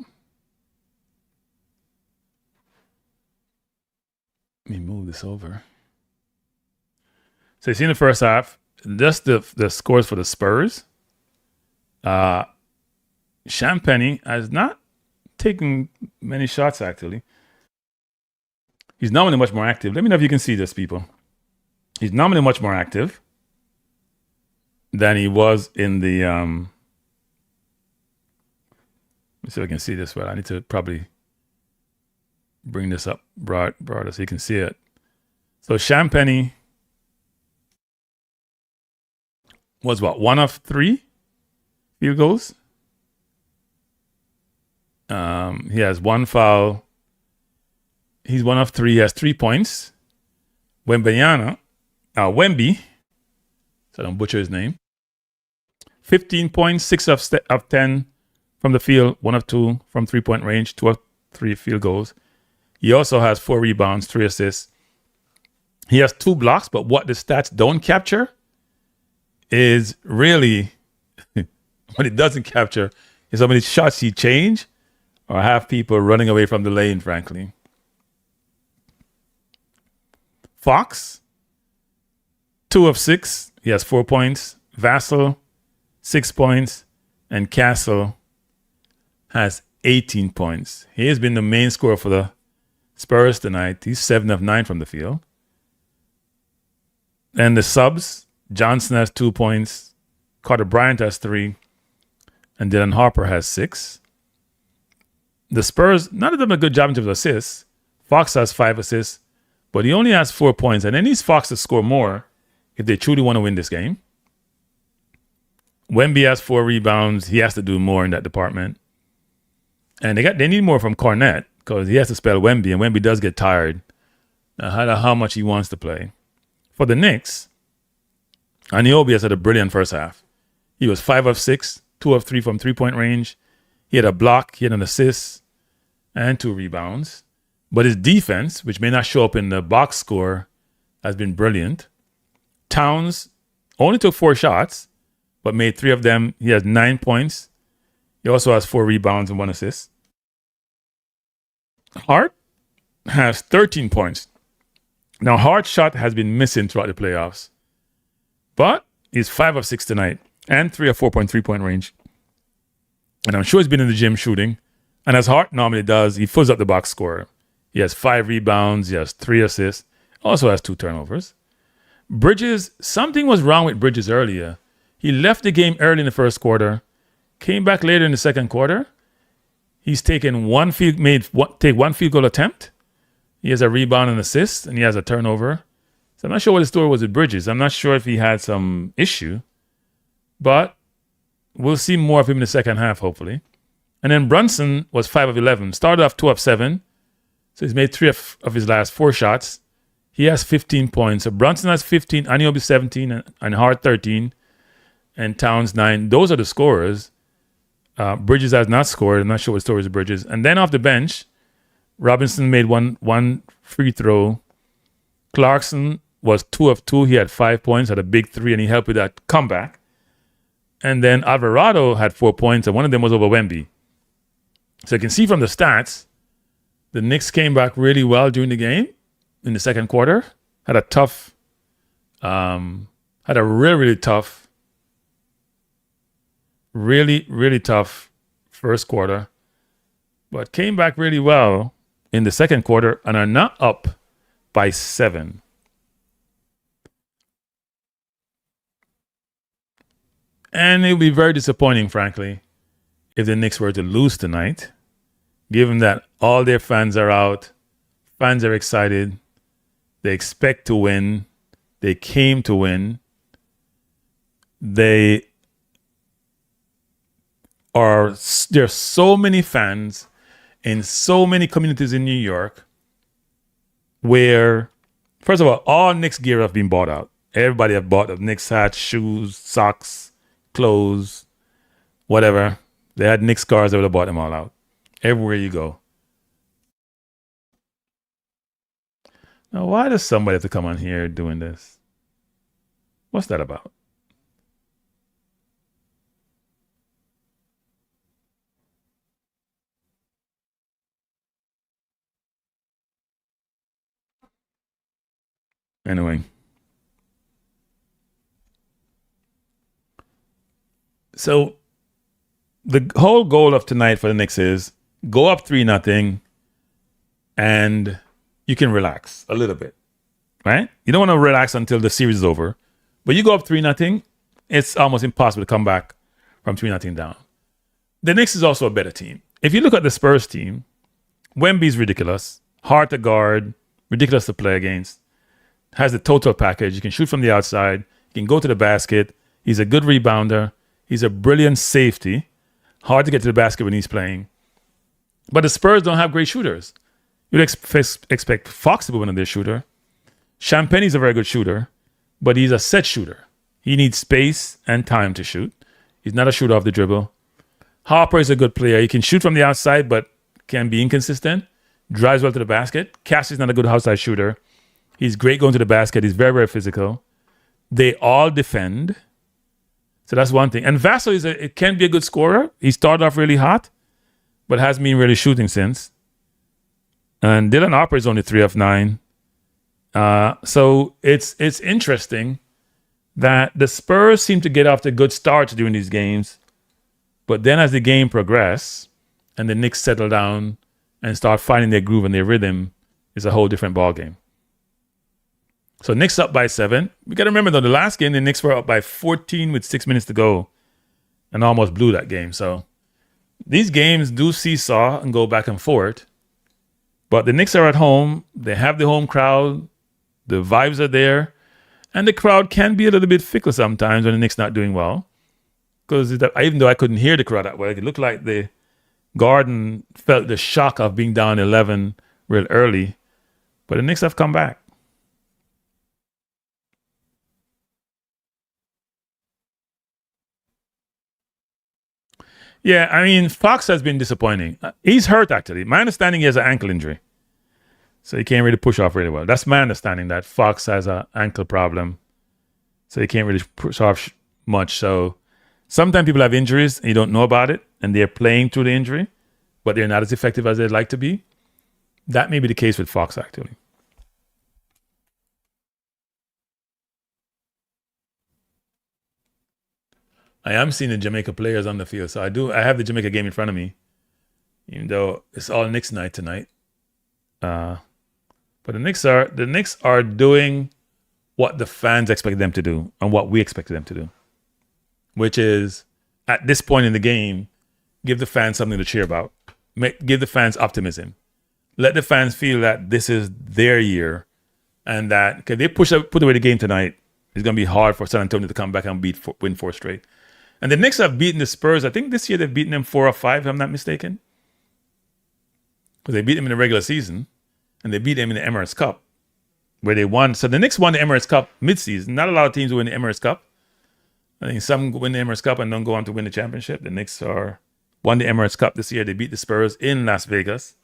Let me move this over. So you see in the first half, just the scores for the Spurs. Champagny has not taken many shots, actually. He's nominally much more active. Let me know if you can see this, people. He's nominally much more active than he was in the... let me see if I can see this well. I need to probably bring this up broader so you can see it. So Champagny was what, 1 of 3 field goals? He has 1 foul. He's 1 of 3. He has 3 points. Wembanyama, Wemby, so I don't butcher his name. 15 points, 6 of 10 from the field, 1 of 2 from 3-point range, 2 of 3 field goals. He also has 4 rebounds, 3 assists. He has 2 blocks, but what the stats don't capture is really what it doesn't capture is how many shots he changed or have people running away from the lane, frankly. Fox, 2 of 6. He has 4 points. Vassell, 6 points. And Castle has 18 points. He has been the main scorer for the Spurs tonight. He's 7 of 9 from the field. And the subs, Johnson has 2 points. Carter Bryant has 3. And Dylan Harper has 6. The Spurs, none of them a good job in terms of assists. Fox has 5 assists, but he only has 4 points. And it needs Fox to score more if they truly want to win this game. Wemby has 4 rebounds. He has to do more in that department. And they need more from Cornette because he has to spell Wemby, and Wemby does get tired. How much he wants to play. For the Knicks, Anunoby has had a brilliant first half. He was 5 of 6, 2 of 3 from 3-point range. He had a block, he had an assist, and 2 rebounds. But his defense, which may not show up in the box score, has been brilliant. Towns only took 4 shots, but made 3 of them. He has 9 points. He also has 4 rebounds and 1 assist. Hart has 13 points. Now, Hart's shot has been missing throughout the playoffs, but he's 5 of 6 tonight and 3 of 4 from 3-point range. And I'm sure he's been in the gym shooting. And as Hart normally does, he fills up the box score. He has 5 rebounds. He has 3 assists. Also has 2 turnovers. Bridges, something was wrong with Bridges earlier. He left the game early in the first quarter, came back later in the second quarter. He's taken one field goal attempt. He has a rebound and assist, and he has a turnover. So I'm not sure what the story was with Bridges. I'm not sure if he had some issue, but we'll see more of him in the second half, hopefully. And then Brunson was 5 of 11. Started off 2 of 7. So he's made 3 of his last 4 shots. He has 15 points. So Brunson has 15, Anunoby 17, and Hart 13, and Towns 9. Those are the scorers. Bridges has not scored. I'm not sure what the story is with Bridges. And then off the bench, Robinson made one free throw. Clarkson was 2 of 2. He had 5 points, had a big 3, and he helped with that comeback. And then Alvarado had 4 points, and one of them was over Wemby. So you can see from the stats, the Knicks came back really well during the game in the second quarter. Had a really tough first quarter, but came back really well in the second quarter and are now up by 7. And it would be very disappointing, frankly, if the Knicks were to lose tonight, given that all their fans are out, fans are excited, they expect to win, they came to win, there's so many fans in so many communities in New York where, first of all Knicks gear have been bought out. Everybody have bought Knicks hats, shoes, socks, clothes, whatever. They had Knicks cars, they would have bought them all out. Everywhere you go. Now, why does somebody have to come on here doing this? What's that about? Anyway. So the whole goal of tonight for the Knicks is go up 3-0 and you can relax a little bit, right? You don't want to relax until the series is over, but you go up 3-0, it's almost impossible to come back from 3-0 down. The Knicks is also a better team. If you look at the Spurs team, Wemby's ridiculous, hard to guard, ridiculous to play against, has the total package. You can shoot from the outside, you can go to the basket, he's a good rebounder, he's a brilliant safety, hard to get to the basket when he's playing. But the Spurs don't have great shooters. You'd expect Fox to be one of their shooter. Champagne's a very good shooter, but he's a set shooter. He needs space and time to shoot. He's not a shooter off the dribble. Harper is a good player. He can shoot from the outside, but can be inconsistent. Drives well to the basket. Cassie's not a good outside shooter. He's great going to the basket. He's very, very physical. They all defend. So that's one thing. And Vassell it can be a good scorer. He started off really hot, but hasn't been really shooting since. And Dylan Harper is only 3 of 9. So it's interesting that the Spurs seem to get off to good starts during these games, but then as the game progresses and the Knicks settle down and start finding their groove and their rhythm, it's a whole different ballgame. So Knicks up by 7. We got to remember, though, the last game, the Knicks were up by 14 with 6 minutes to go and almost blew that game. So these games do seesaw and go back and forth. But the Knicks are at home. They have the home crowd. The vibes are there. And the crowd can be a little bit fickle sometimes when the Knicks not doing well. Because even though I couldn't hear the crowd that well, it looked like the Garden felt the shock of being down 11 real early. But the Knicks have come back. Yeah, I mean, Fox has been disappointing. He's hurt, actually. My understanding, he has an ankle injury. So he can't really push off really well. That's my understanding, that Fox has an ankle problem. So he can't really push off much. So sometimes people have injuries and you don't know about it, and they're playing through the injury, but they're not as effective as they'd like to be. That may be the case with Fox, actually. I am seeing the Jamaica players on the field. So I have the Jamaica game in front of me, even though it's all Knicks night tonight. But the Knicks are doing what the fans expected them to do and what we expected them to do, which is, at this point in the game, give the fans something to cheer about. Give the fans optimism. Let the fans feel that this is their year, and that if they put away the game tonight, it's going to be hard for San Antonio to come back and win 4 straight. And the Knicks have beaten the Spurs. I think this year they've beaten them 4 or 5, if I'm not mistaken. Because they beat them in the regular season, and they beat them in the Emirates Cup, where they won. So the Knicks won the Emirates Cup mid-season. Not a lot of teams win the Emirates Cup. I think some win the Emirates Cup and don't go on to win the championship. The Knicks won the Emirates Cup this year. They beat the Spurs in Las Vegas.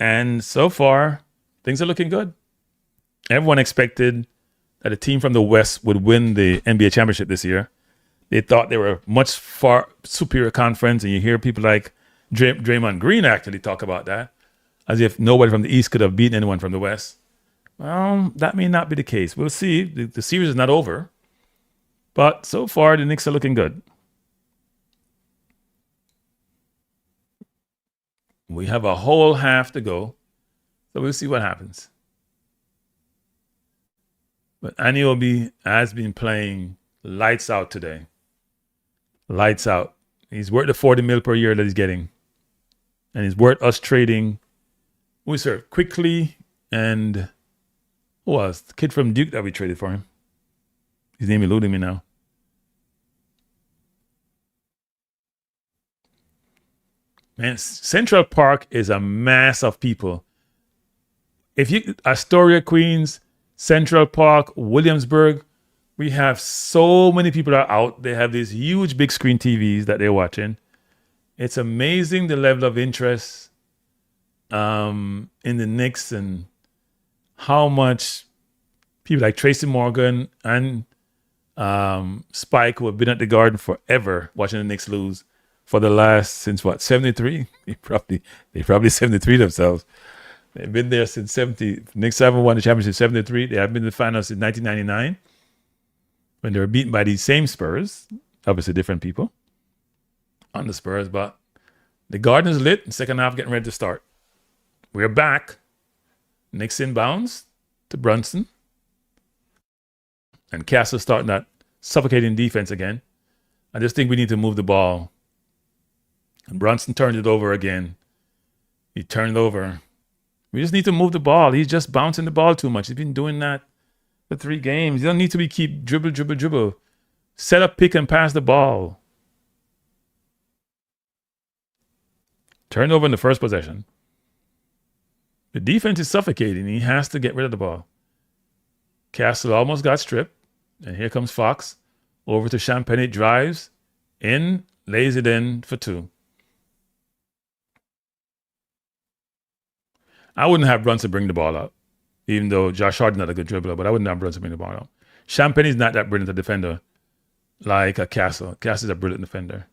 And so far, things are looking good. Everyone expected that a team from the West would win the NBA championship this year. They thought they were a much far superior conference, and you hear people like Draymond Green actually talk about that, as if nobody from the East could have beaten anyone from the West. Well, that may not be the case. We'll see. The series is not over, but so far the Knicks are looking good. We have a whole half to go, so we'll see what happens. But Anunoby has been playing lights out today. Lights out. He's worth the $40 million per year that he's getting. And he's worth us trading, quickly, and who was the kid from Duke that we traded for him? His name eluding me now. Man, Central Park is a mass of people. If you Astoria, Queens, Central Park, Williamsburg, We have so many people are out. They have these huge big screen TVs that they're watching. It's amazing the level of interest in the Knicks and how much people like Tracy Morgan and Spike, who have been at the Garden forever watching the Knicks lose for the last, since what, 73? They probably 73 themselves. They've been there since 70. Knicks haven't won the championship 73. They have been in the finals since 1999 when they were beaten by these same Spurs. Obviously different people on the Spurs, but the Garden is lit. Second half getting ready to start. We're back. Knicks inbounds to Brunson. And Castle starting that suffocating defense again. I just think we need to move the ball. And Brunson turned it over again. He turned it over. We just need to move the ball. He's just bouncing the ball too much. He's been doing that for 3 games. You don't need to keep dribble. Set up, pick, and pass the ball. Turned over in the first possession. The defense is suffocating. He has to get rid of the ball. Castle almost got stripped. And here comes Fox. Over to Champagne. Drives in. Lays it in for 2. I wouldn't have Brunson bring the ball up. Even though Josh Harden's not a good dribbler. But I wouldn't have Brunson bring the ball up. Champagne's not that brilliant a defender like a Castle. Castle's a brilliant defender.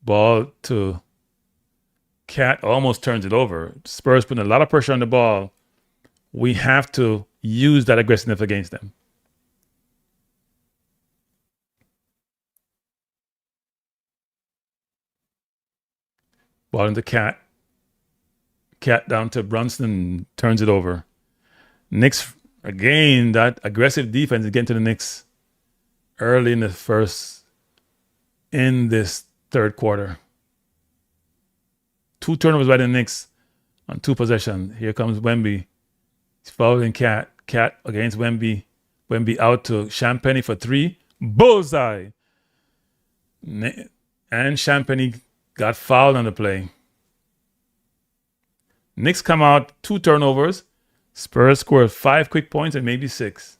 Ball to Cat, almost turns it over. Spurs putting a lot of pressure on the ball. We have to use that aggressiveness against them. Ball into Cat. Cat down to Brunson, turns it over. Knicks, again, that aggressive defense is getting to the Knicks early in this third quarter. 2 turnovers by the Knicks on 2 possessions. Here comes Wemby. He's fouling Cat. Cat against Wemby. Wemby out to Champagne for 3. Bullseye. And Champagne got fouled on the play. Knicks come out, 2 turnovers. Spurs scored 5 quick points and maybe 6.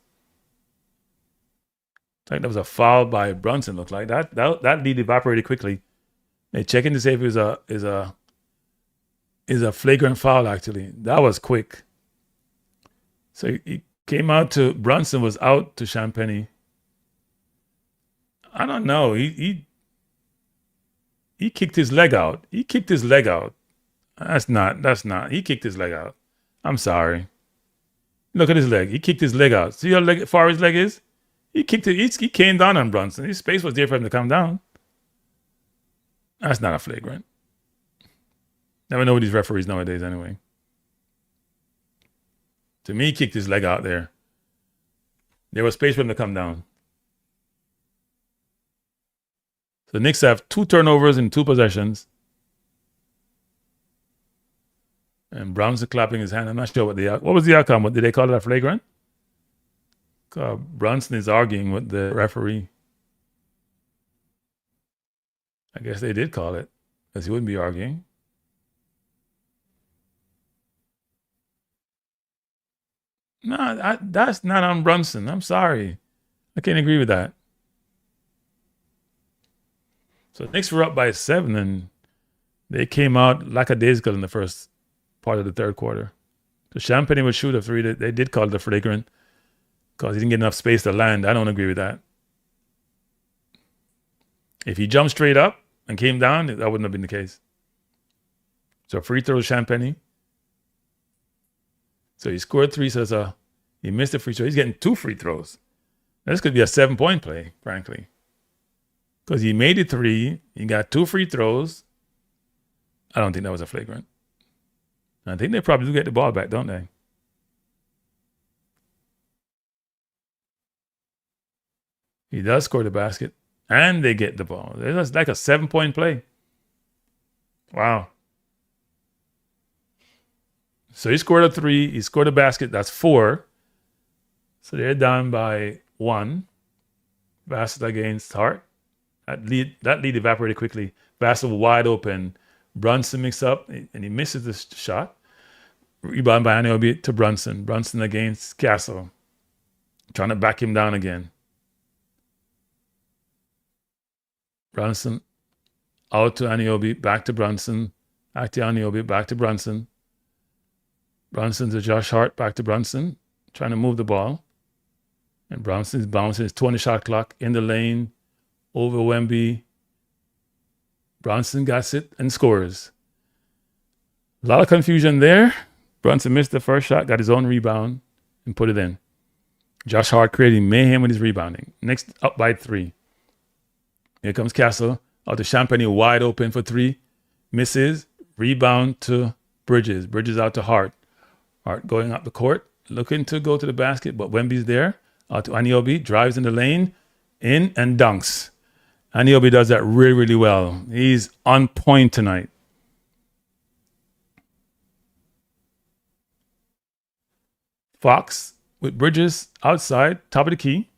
I think that was a foul by Brunson. Looked like that lead evaporated quickly. They checking to see if it was a flagrant foul. Actually, that was quick. So he came out to Brunson, was out to Champagne. I don't know. He kicked his leg out. That's not. He kicked his leg out. I'm sorry. Look at his leg. He kicked his leg out. See how far his leg is? He kicked it. He came down on Brunson. His space was there for him to come down. That's not a flagrant. Never know with these referees nowadays anyway. To me, he kicked his leg out there. There was space for him to come down. So the Knicks have 2 turnovers in 2 possessions. And Brunson clapping his hand. I'm not sure what was the outcome. What did they call it, a flagrant? Brunson is arguing with the referee. I guess they did call it, because he wouldn't be arguing. No, that's not on Brunson. I'm sorry. I can't agree with that. So the Knicks were up by 7, and they came out lackadaisical in the first part of the third quarter. So Champagne would shoot a 3. They did call it a flagrant because he didn't get enough space to land. I don't agree with that. If he jumped straight up and came down, that wouldn't have been the case. So free throw Champagne. So he scored 3, so he missed a free throw. He's getting 2 free throws. Now, this could be a 7-point play, frankly. Because he made it 3, he got 2 free throws. I don't think that was a flagrant. I think they probably do get the ball back, don't they? He does score the basket, and they get the ball. It's like a 7-point play. Wow. So he scored a 3. He scored a basket. That's 4. So they're down by 1. Basket against Hart. That lead evaporated quickly. Basket wide open. Brunson mixed up, and he misses the shot. Rebound by Anunoby to Brunson. Brunson against Castle. Trying to back him down again. Brunson out to Anunoby, back to Brunson, back to Anunoby, back to Brunson. Brunson to Josh Hart, back to Brunson, trying to move the ball. And Brunson's bouncing his 20 shot clock in the lane over Wemby. Brunson gets it and scores. A lot of confusion there. Brunson missed the first shot, got his own rebound, and put it in. Josh Hart creating mayhem with his rebounding. Next, up by 3. Here comes Castle. Out to Champagne, wide open for 3. Misses. Rebound to Bridges. Bridges out to Hart. Hart going up the court, looking to go to the basket, but Wemby's there. Out to Anunoby, drives in the lane, in and dunks. Anunoby does that really, really well. He's on point tonight. Fox with Bridges outside, top of the key.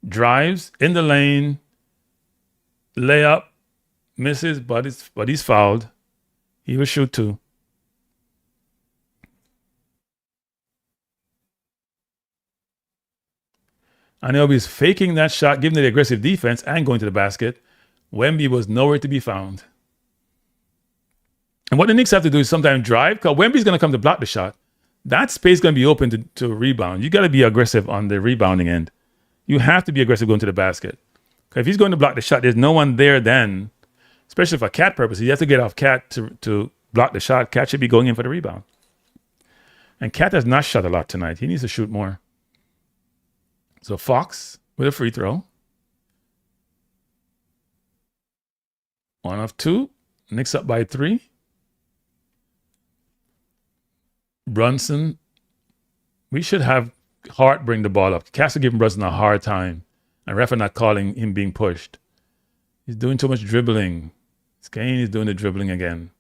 Drives in the lane. Layup. Misses, but he's fouled. He will shoot 2. Anunoby is faking that shot, giving the aggressive defense and going to the basket. Wemby was nowhere to be found. And what the Knicks have to do is sometimes drive, because Wemby's going to come to block the shot. That space is going to be open to rebound. You got to be aggressive on the rebounding end. You have to be aggressive going to the basket. Because if he's going to block the shot, there's no one there then, especially for Cat purposes. You have to get off Cat to block the shot. Cat should be going in for the rebound. And Cat has not shot a lot tonight. He needs to shoot more. So Fox with a free throw. 1 of 2. Knicks up by 3. Brunson. We should have Hart bring the ball up. Castle giving Brunson a hard time. And ref are not calling him being pushed. He's doing too much dribbling. Skane is doing the dribbling again.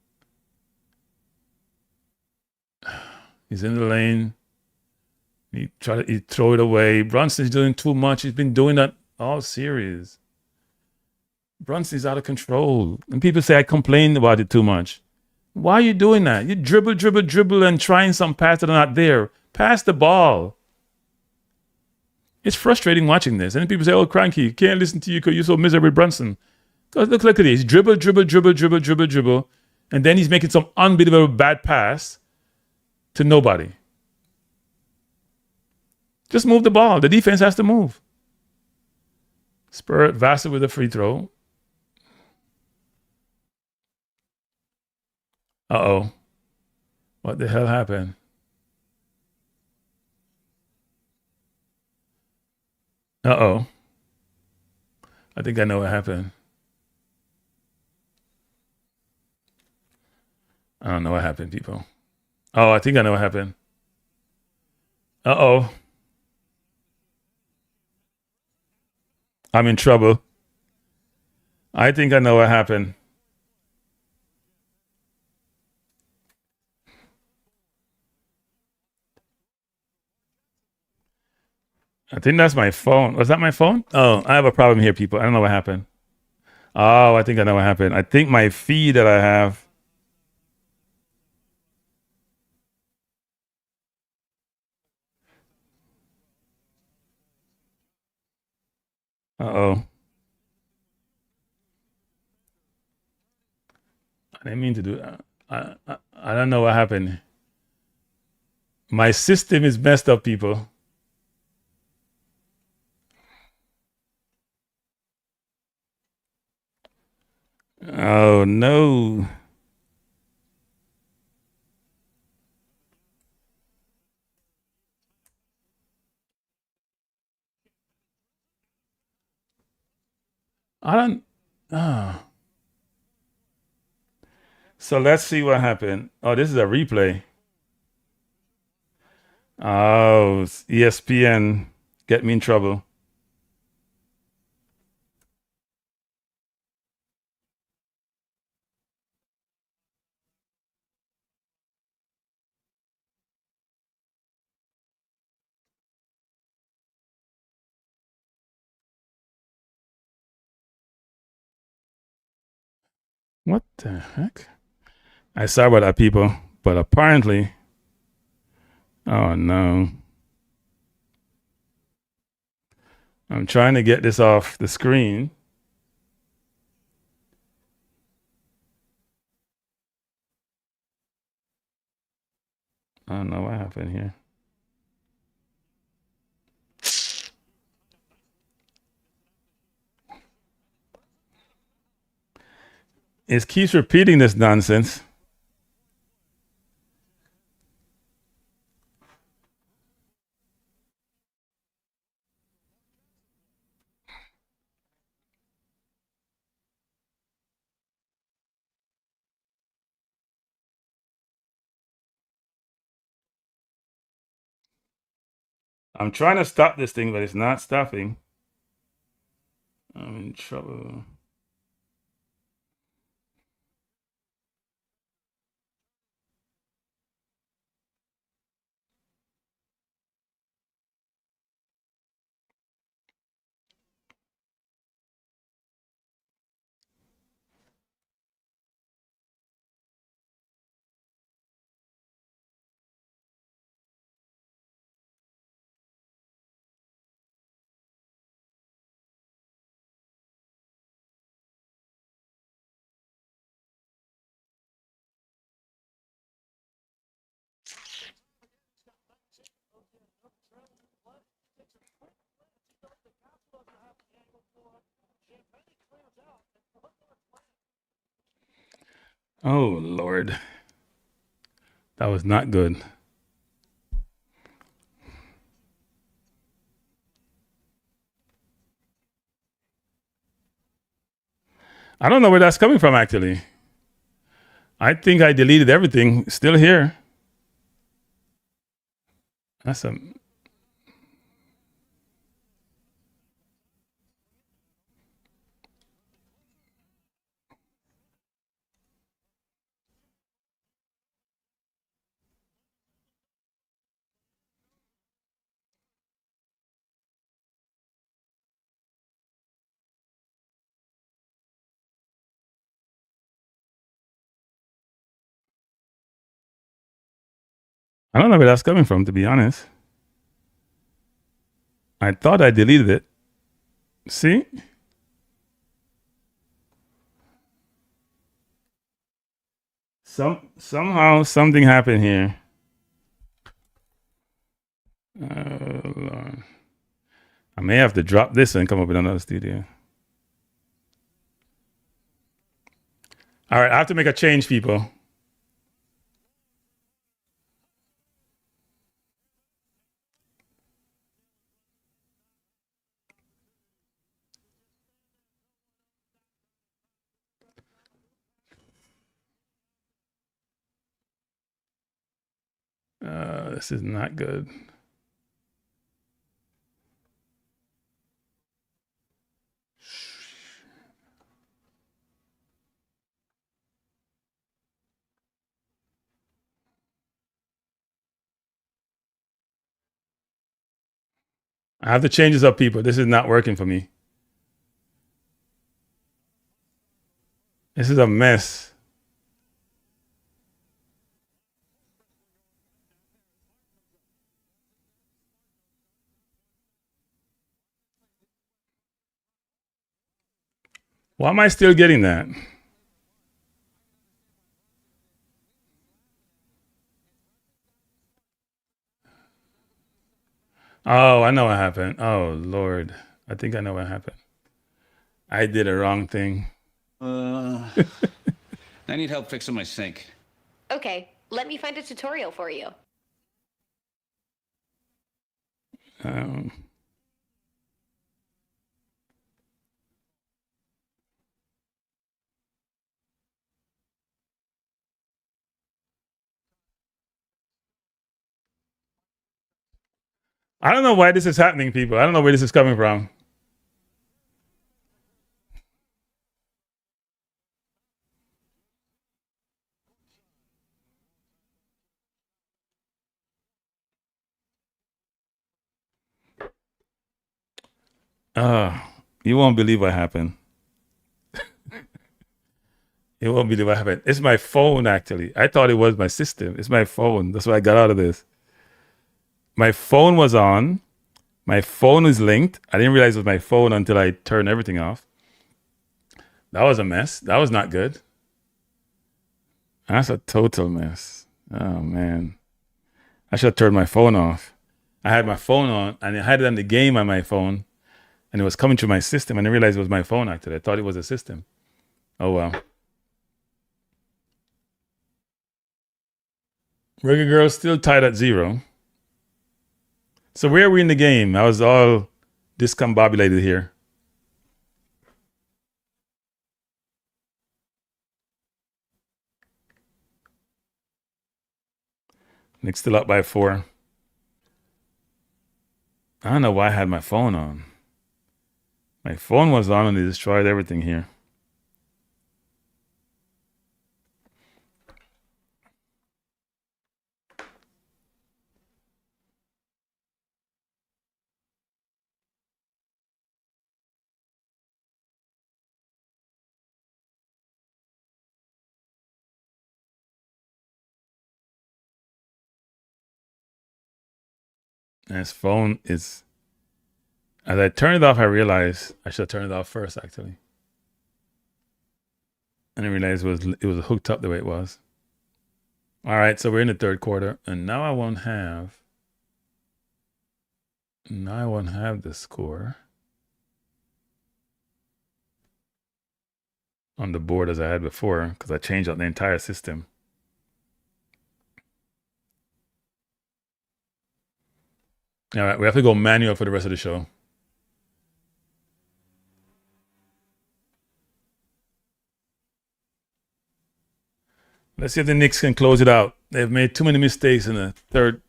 He's in the lane. He throw it away. Brunson's doing too much. He's been doing that all series. Brunson's out of control. And people say I complain about it too much. Why are you doing that? You dribble, and trying some passes that are not there. Pass the ball. It's frustrating watching this. And people say, oh, Kranky, can't listen to you because you're so miserable with Brunson. Because look at this. Dribble. And then he's making some unbelievable bad pass to nobody. Just move the ball. The defense has to move. Spurs Vassar with a free throw. Uh-oh. What the hell happened? Uh-oh. I think I know what happened. I don't know what happened, people. Oh, I think I know what happened. Uh-oh. I'm in trouble. I think I know what happened. I think that's my phone. Was that my phone? Oh, I have a problem here, people. I don't know what happened. Oh, I think I know what happened. I think my feed that I have. Uh-oh. I didn't mean to do that. I don't know what happened. My system is messed up, people. Oh, no. I don't. Oh. So let's see what happened. Oh, this is a replay. Oh, ESPN get me in trouble. What the heck? I sorry about that, people, but apparently, oh no. I'm trying to get this off the screen. I don't know what happened here. It keeps repeating this nonsense. I'm trying to stop this thing, but it's not stopping. I'm in trouble. Oh, Lord. That was not good. I don't know where that's coming from, actually. I think I deleted everything. Still here. That's a. I don't know where that's coming from, to be honest. I thought I deleted it. See? Somehow something happened here. Oh, Lord. I may have to drop this and come up with another studio. All right, I have to make a change, people. This is not good. I have to change this up, people. This is not working for me. This is a mess. Why am I still getting that? Oh, I know what happened. Oh, Lord. I think I know what happened. I did a wrong thing. I need help fixing my sink. Okay, let me find a tutorial for you. I don't know why this is happening, people. I don't know where this is coming from. You won't believe what happened. You won't believe what happened. It's my phone, actually. I thought it was my system. It's my phone. That's why I got out of this. My phone was on. My phone is linked. I didn't realize it was my phone until I turned everything off. That was a mess. That was not good. That's a total mess. Oh, man. I should have turned my phone off. I had my phone on, and I had it on the game on my phone, and it was coming through my system, and I realized it was my phone, actually. I thought it was a system. Oh, well. Reggae Girl still tied at 0. So where are we in the game? I was all discombobulated here. Knicks still up by 4. I don't know why I had my phone on. My phone was on and they destroyed everything here. And his phone is... As I turned it off, I realized I should have turned it off first, actually. And I realized it was hooked up the way it was. All right, so we're in the third quarter, and now I won't have the score on the board as I had before because I changed out the entire system. All right, we have to go manual for the rest of the show. Let's see if the Knicks can close it out. They've made too many mistakes in the third.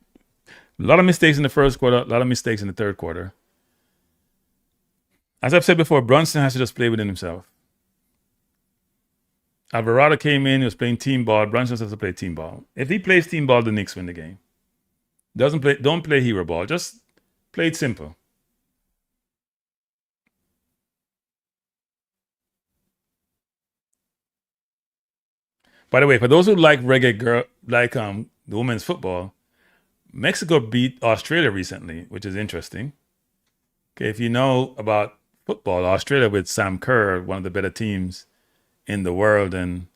A lot of mistakes in the first quarter, a lot of mistakes in the third quarter. As I've said before, Brunson has to just play within himself. Alvarado came in, he was playing team ball. Brunson has to play team ball. If he plays team ball, the Knicks win the game. Don't play hero ball. Just play it simple. By the way, for those who like reggae girl, like the women's football, Mexico beat Australia recently, which is interesting. Okay, if you know about football, Australia with Sam Kerr, one of the better teams in the world, and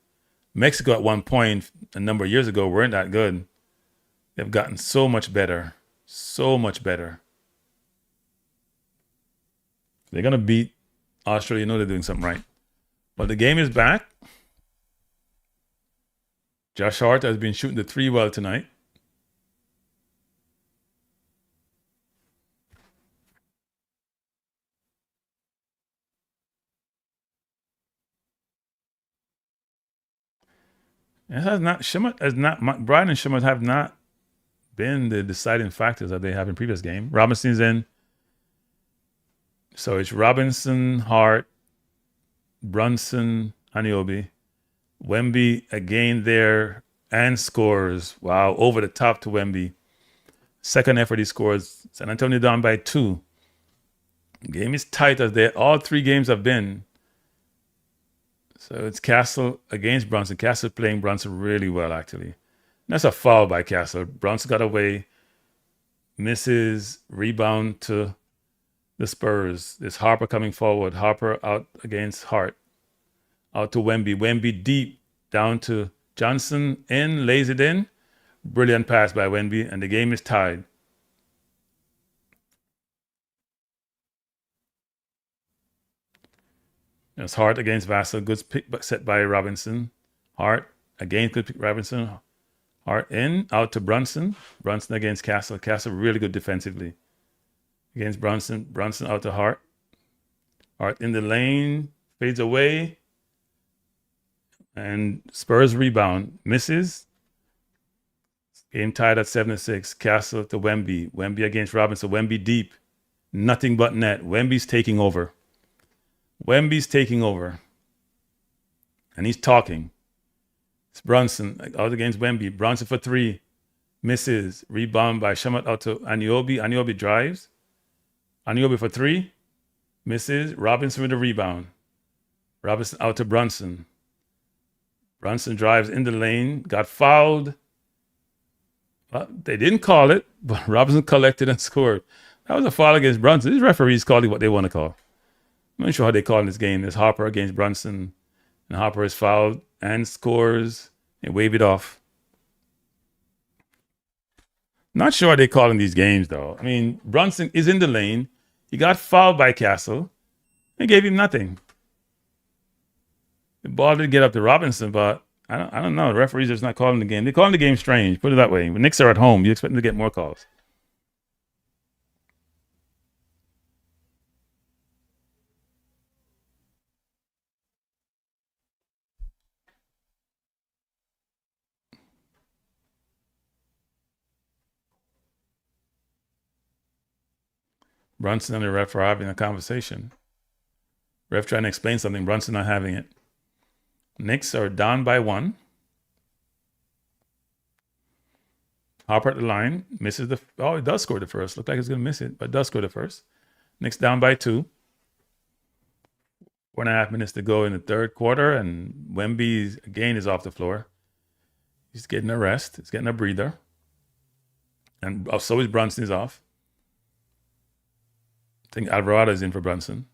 Mexico at one point a number of years ago weren't that good. They've gotten so much better, so much better. They're gonna beat Australia. You know they're doing something right. But the game is back. Josh Hart has been shooting the 3 well tonight. Brian and Shimmer have not been the deciding factors that they have in previous game. Robinson's in. So it's Robinson, Hart, Brunson, Anunoby. Wemby again there and scores. Wow, over the top to Wemby. Second effort he scores. San Antonio down by 2. Game is tight as all 3 games have been. So it's Castle against Brunson. Castle playing Brunson really well, actually. That's a foul by Castle. Brunson got away. Misses. Rebound to the Spurs. There's Harper coming forward. Harper out against Hart. Out to Wemby. Wemby deep down to Johnson. In. Lays it in. Brilliant pass by Wemby. And the game is tied. It's Hart against Vassell. Good pick set by Robinson. Hart again. Good pick Robinson. Hart in. Out to Brunson. Brunson against Castle. Castle really good defensively. Against Brunson. Brunson out to Hart. Hart in the lane. Fades away. And Spurs rebound. Misses. Game tied at 7-6. Castle to Wemby. Wemby against Robinson. Wemby deep. Nothing but net. Wemby's taking over. Wemby's taking over. And he's talking. It's Brunson out against Wemby. Brunson for 3. Misses. Rebound by Shamat out to Anunoby. Anunoby drives. Anunoby for 3. Misses. Robinson with a rebound. Robinson out to Brunson. Brunson drives in the lane. Got fouled. Well, they didn't call it, but Robinson collected and scored. That was a foul against Brunson. These referees call it what they want to call. I'm not sure how they call in this game. There's Harper against Brunson. And Harper is fouled and scores. They wave it off. Not sure they call in these games, though. I mean, Brunson is in the lane. He got fouled by Castle. They gave him nothing. The ball did get up to Robinson, but I don't know. The referees are just not calling the game. They're calling the game strange. Put it that way. When Knicks are at home, you expect them to get more calls. Brunson and the ref are having a conversation. Ref trying to explain something. Brunson not having it. Knicks are down by 1. Harper at the line. Misses the... Oh, it does score the first. Looked like he's going to miss it, but does score the first. Knicks down by 2. 4.5 minutes to go in the third quarter, and Wemby again is off the floor. He's getting a rest. He's getting a breather. And so is Brunson is off. I think Alvarado is in for Brunson.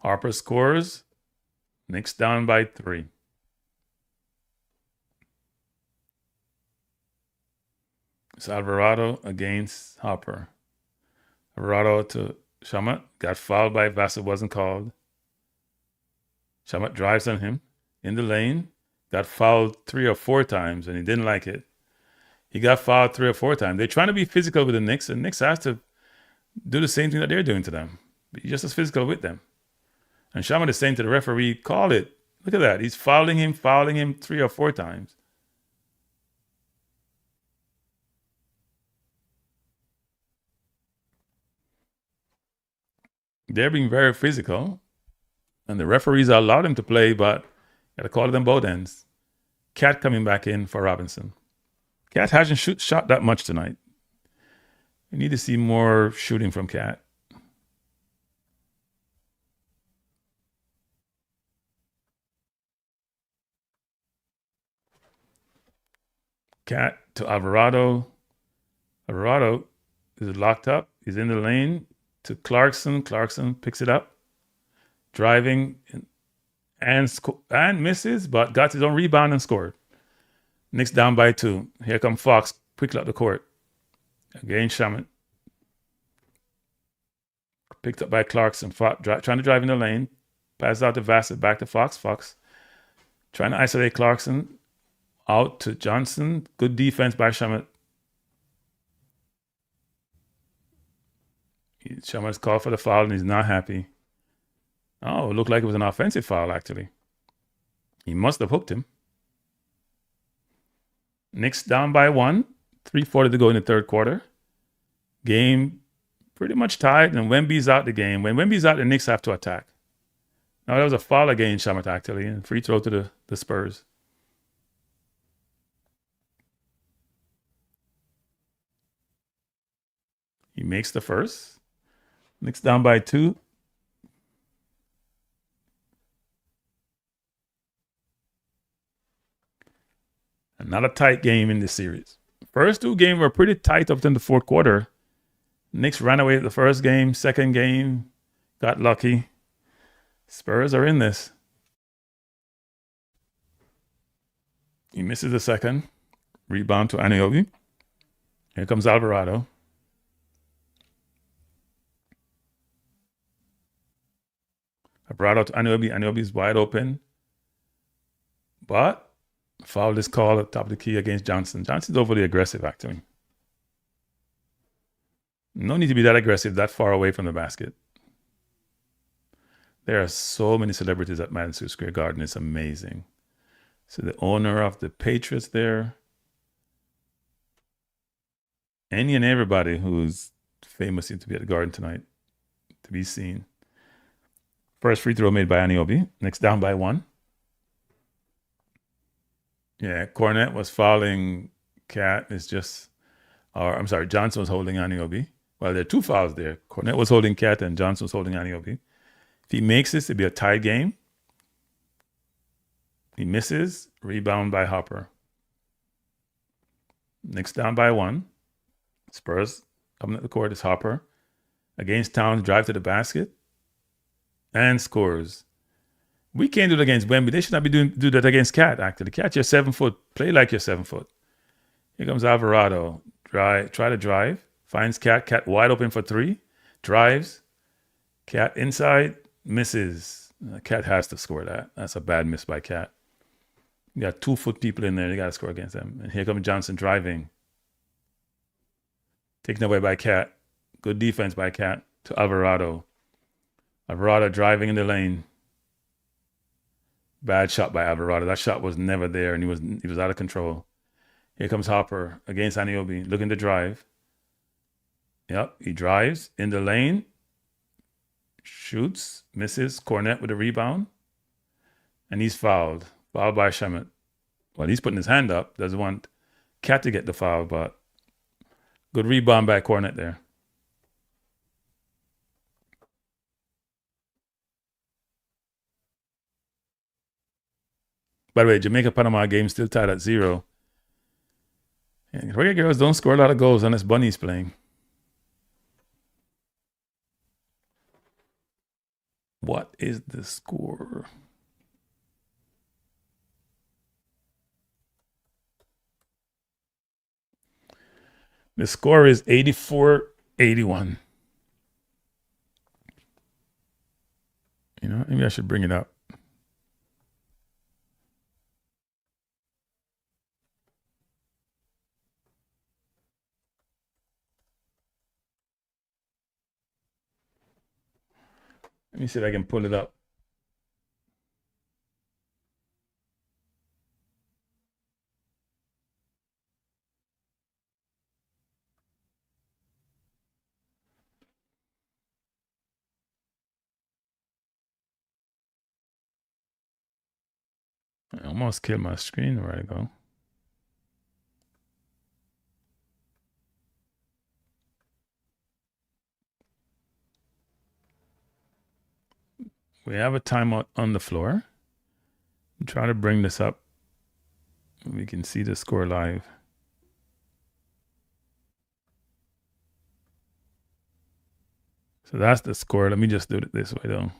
Harper scores. Knicks down by 3. It's Alvarado against Harper. Alvarado to Shamet. Got fouled by Vassell, wasn't called. Shamet drives on him in the lane. Got fouled 3 or 4 times, and he didn't like it. He got fouled 3 or 4 times. They're trying to be physical with the Knicks, and Knicks has to do the same thing that they're doing to them. Be just as physical with them. And Shamet is saying to the referee, call it. Look at that. He's fouling him 3 or 4 times. They're being very physical. And the referees allowed him to play, but got to call them both ends. Cat coming back in for Robinson. Cat hasn't shot that much tonight. We need to see more shooting from Cat. Cat to Alvarado. Alvarado is locked up. He's in the lane to Clarkson. Clarkson picks it up. Driving and misses, but got his own rebound and scored. Knicks down by 2. Here come Fox quickly up the court. Again, Shamet. Picked up by Clarkson. Trying to drive in the lane. Passes out to Vassett. Back to Fox. Fox trying to isolate Clarkson. Out to Johnson. Good defense by Shamet. Shamet's called for the foul and he's not happy. Oh, it looked like it was an offensive foul, actually. He must have hooked him. Knicks down by 1. 3:40 to go in the third quarter. Game pretty much tied, and Wemby's out the game. When Wemby's out, the Knicks have to attack. Now, there was a foul against Shamet, actually, and free throw to the Spurs. He makes the first. Knicks down by 2. Not a tight game in this series. First 2 games were pretty tight up in the fourth quarter. Knicks ran away at the first game. Second game, got lucky. Spurs are in this. He misses the second. Rebound to Anunoby. Here comes Alvarado. Alvarado to Anunoby. Anunoby's wide open. But foul is called at the top of the key against Johnson. Johnson's overly aggressive, actually. No need to be that aggressive, that far away from the basket. There are so many celebrities at Madison Square Garden. It's amazing. So the owner of the Patriots there. Any and everybody who's famous seems to be at the Garden tonight to be seen. First free throw made by Anunoby. Next down by 1. Yeah, Cornette was fouling Cat. Johnson was holding Anunoby. Well, there are 2 fouls there. Cornette was holding Cat and Johnson was holding Anunoby. If he makes this, it'd be a tied game. He misses. Rebound by Harper. Knicks down by 1. Spurs coming at the court is Harper. Against Towns, drive to the basket. and scores. We can't do it against Wemby. They should not be do that against Cat, actually. Cat, you're 7 foot. Play like you're 7 foot. Here comes Alvarado. Try to drive. Finds Cat. Cat wide open for 3. Drives. Cat inside. Misses. Cat has to score that. That's a bad miss by Cat. You got 2 foot people in there. You got to score against them. And here comes Johnson driving. Taken away by Cat. Good defense by Cat to Alvarado. Alvarado driving in the lane. Bad shot by Alvarado. That shot was never there, and he was out of control. Here comes Hopper against Anunoby, looking to drive. Yep, he drives in the lane. Shoots, misses. Cornette with a rebound. And he's fouled. Fouled by Shamet. Well, he's putting his hand up. Doesn't want Cat to get the foul, but good rebound by Cornette there. By the way, Jamaica-Panama game still tied at 0. And Reggae Girls don't score a lot of goals unless Bunny's playing. What is the score? The score is 84-81. You know, maybe I should bring it up. Let me see if I can pull it up. I almost killed my screen. Where'd it go? We have a timeout on the floor. I'm trying to bring this up. We can see the score live. So that's the score. Let me just do it this way, though.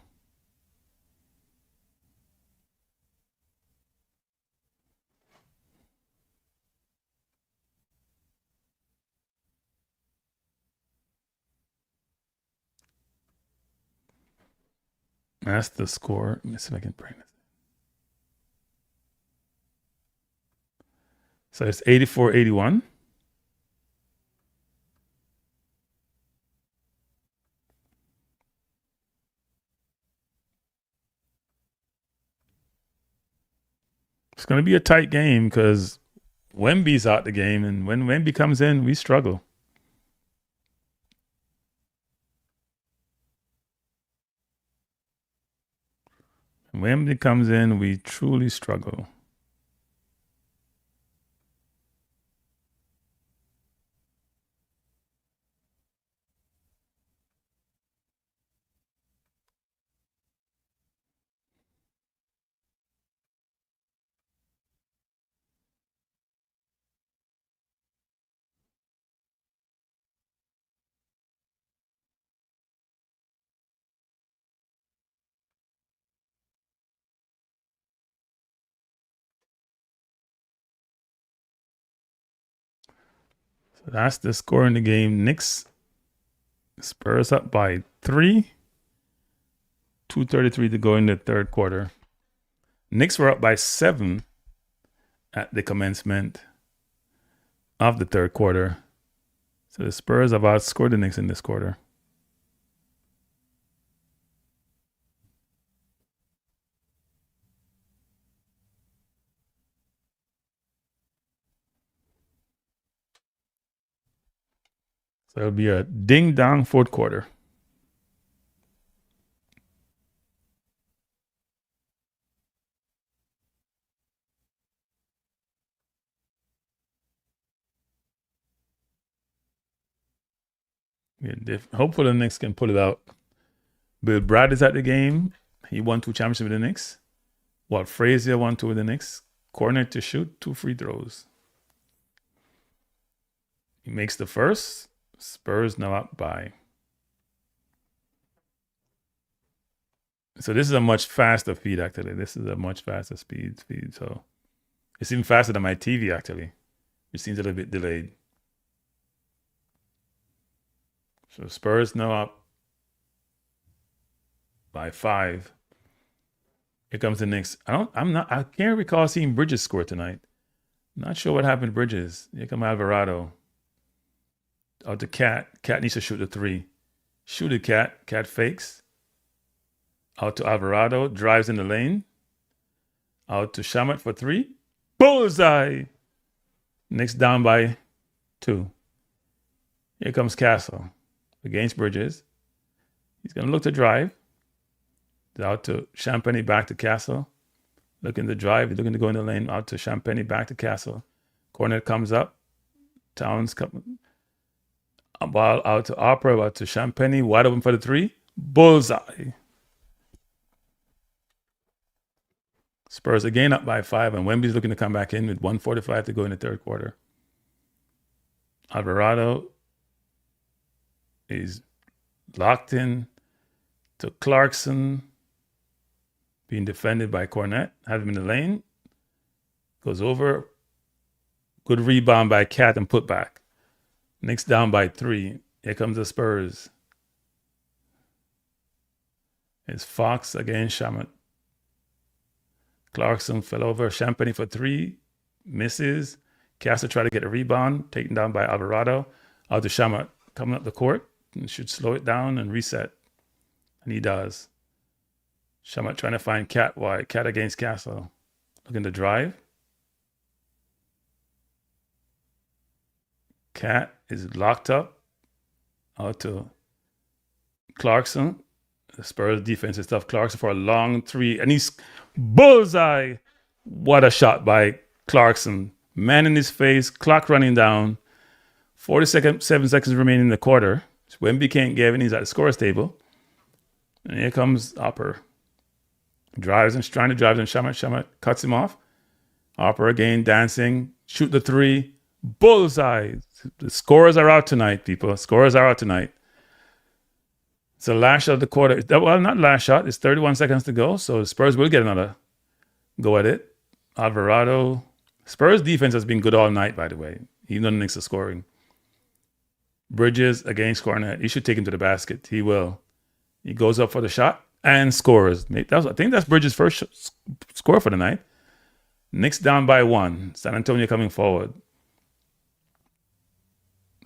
That's the score. Let me see if I can bring this. So it's 84-81. It's going to be a tight game because Wemby's out the game, and when Wemby comes in, we struggle. When Wemby comes in, we truly struggle. So that's the score in the game. Knicks, Spurs up by 3. 2:33 to go in the third quarter. Knicks were up by 7 at the commencement of the third quarter. So the Spurs have outscored the Knicks in this quarter. So it'll be a ding-dong fourth quarter. Hopefully the Knicks can pull it out. Bill Brad is at the game. He won 2 championships with the Knicks. Walt Frazier won 2 with the Knicks. Corner to shoot 2 free throws. He makes the first. Spurs now up by So this is a much faster feed, actually. This is a much faster speed. So it's even faster than my TV, actually. It seems a little bit delayed. So Spurs now up by 5. Here comes the Knicks. I can't recall seeing Bridges score tonight. Not sure what happened to Bridges. Here come Alvarado. Out to Cat. Cat needs to shoot the 3. Shoot it, Cat. Cat fakes. Out to Alvarado. Drives in the lane. Out to Shamet for 3. Bullseye! Knicks down by 2. Here comes Castle against Bridges. He's going to look to drive. Out to Champagny, back to Castle. Looking to drive. He's looking to go in the lane. Out to Champagny, back to Castle. Cornet comes up. Towns come. Ball out to Opera, out to Champagny. Wide open for the 3. Bullseye. Spurs again up by 5, and Wemby's looking to come back in with 1:45 to go in the third quarter. Alvarado is locked in to Clarkson, being defended by Cornet. Have him in the lane. Goes over. Good rebound by Cat and put back. Knicks down by 3. Here comes the Spurs. It's Fox against Shamet. Clarkson fell over. Champagny for 3. Misses. Castle tried to get a rebound. Taken down by Alvarado. Out to Shamet. Coming up the court. And should slow it down and reset. And he does. Shamet trying to find Cat wide. Cat against Castle. Looking to drive. Cat is locked up. Out to Clarkson. The Spurs defense is tough. Clarkson for a long 3. And he's bullseye. What a shot by Clarkson. Man in his face. Clock running down. 7 seconds remaining in the quarter. So Wemby can't give in. He's at the scorer's table. And here comes Hopper. Drives and trying to drive, and Shamet cuts him off. Hopper again dancing. Shoot the 3. Bullseye. The scorers are out tonight, people. Scorers are out tonight. It's the last shot of the quarter. Well, not last shot. It's 31 seconds to go. So the Spurs will get another go at it. Alvarado. Spurs defense has been good all night, by the way. Even though the Knicks are scoring. Bridges against Cornet. He should take him to the basket. He will. He goes up for the shot and scores. I think that's Bridges' first score for the night. Knicks down by 1. San Antonio coming forward.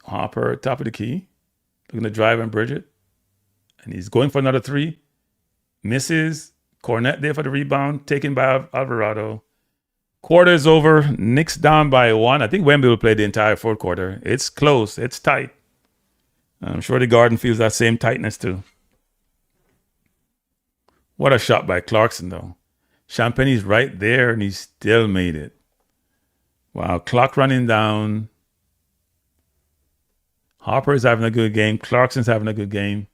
Hopper, top of the key. Looking to drive and Bridget. And he's going for another 3. Misses. Cornet there for the rebound. Taken by Alvarado. Quarter is over. Knicks down by 1. I think Wemby will play the entire fourth quarter. It's close. It's tight. I'm sure the Garden feels that same tightness too. What a shot by Clarkson, though. Champagny's right there, and he still made it. Wow, clock running down. Hopper's having a good game. Clarkson's having a good game.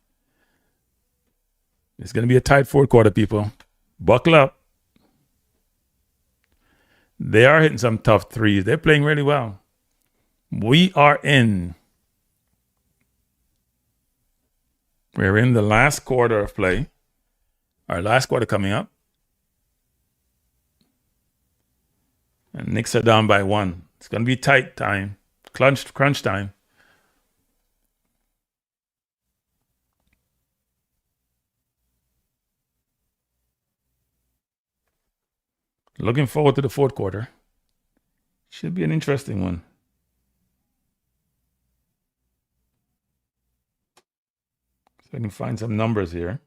It's going to be a tight fourth quarter, people. Buckle up. They are hitting some tough 3s. They're playing really well. We are in. We're in the last quarter of play. Our last quarter coming up. And Knicks are down by 1. It's going to be tight time. Crunch time. Looking forward to the fourth quarter. Should be an interesting one. So I can find some numbers here.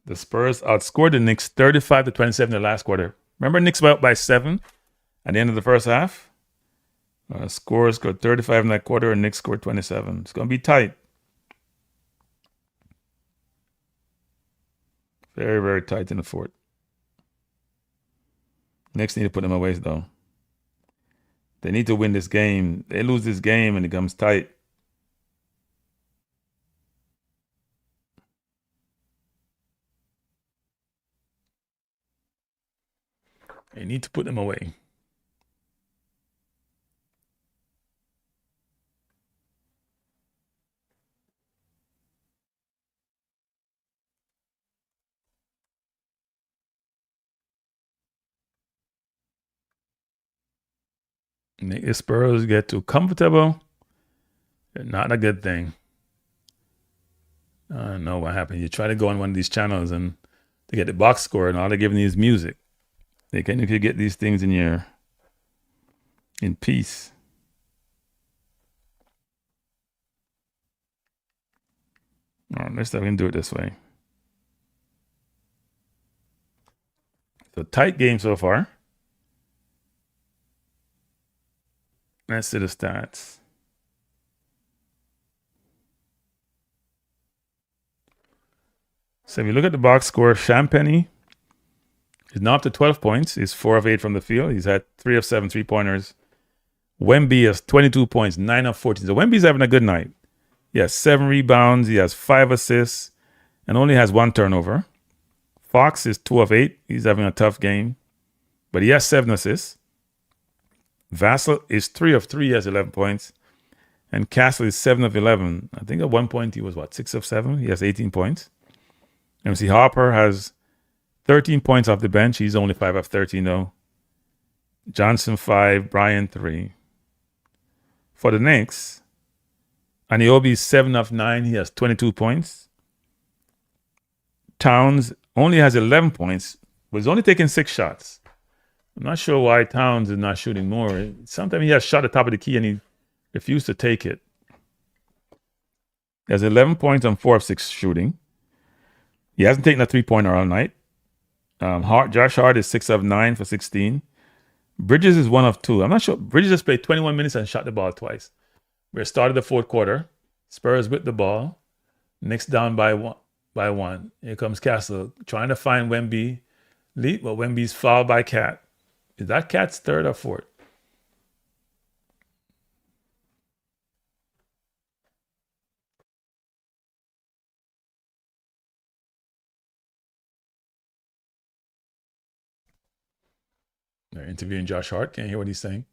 The Spurs outscored the Knicks 35-27 in the last quarter. Remember, Knicks were up by 7 at the end of the first half? Scores scored 35 in that quarter, and Knicks scored 27. It's going to be tight. Very, very tight in the fourth. Knicks need to put them away, though. They need to win this game. They lose this game, and it becomes tight. They need to put them away. Make the Spurs get too comfortable. Not a good thing. I don't know what happened. You try to go on one of these channels and to get the box score, and all they're giving you is music. They can, if you get these things in peace. All right, let's see if we can do it this way. So tight game so far. Let's see the stats. So if you look at the box score, Champagny is now up to 12 points. He's 4 of 8 from the field. He's had 3 of 7 3-pointers. Wemby has 22 points, 9 of 14. So Wemby's having a good night. He has 7 rebounds. He has 5 assists and only has 1 turnover. Fox is 2 of 8. He's having a tough game, but he has 7 assists. Vassell is 3 of 3. He has 11 points. And Castle is 7 of 11. I think at one point he was, 6 of 7? He has 18 points. MC Harper has 13 points off the bench. He's only 5 of 13, though. Johnson 5, Bryan 3. For the Knicks, Anunoby is 7 of 9. He has 22 points. Towns only has 11 points, but he's only taking 6 shots. I'm not sure why Towns is not shooting more. Sometimes he has shot at the top of the key and he refused to take it. He has 11 points on 4 of 6 shooting. He hasn't taken a 3-pointer all night. Josh Hart is 6 of 9 for 16. Bridges is 1 of 2. I'm not sure. Bridges just played 21 minutes and shot the ball twice. We started the fourth quarter. Spurs with the ball. Knicks down by one. Here comes Castle trying to find Wemby. Well, Wemby's fouled by Cat. Is that Cat's third or fourth? They're interviewing Josh Hart. Can't hear what he's saying.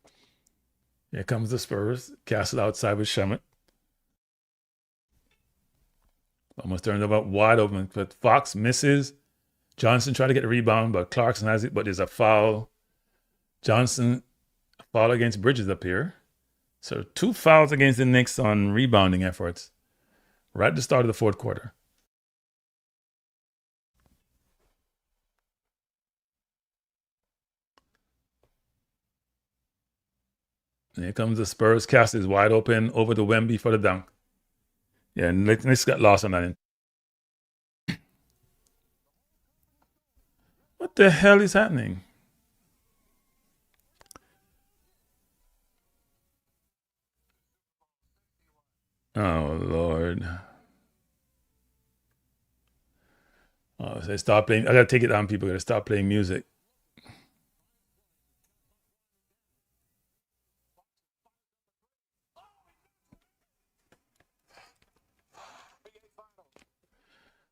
Here comes the Spurs. Castle outside with Shemet. Almost turned about wide open, but Fox misses. Johnson tried to get the rebound, but Clarkson has it, but there's a foul. Johnson, a foul against Bridges up here. So 2 fouls against the Knicks on rebounding efforts right at the start of the fourth quarter. And here comes the Spurs. Cast is wide open over to Wemby for the dunk. Yeah, and Knicks got lost on that. What the hell is happening? Oh, Lord. Oh, so stop playing. I got to take it down, people. Got to stop playing music.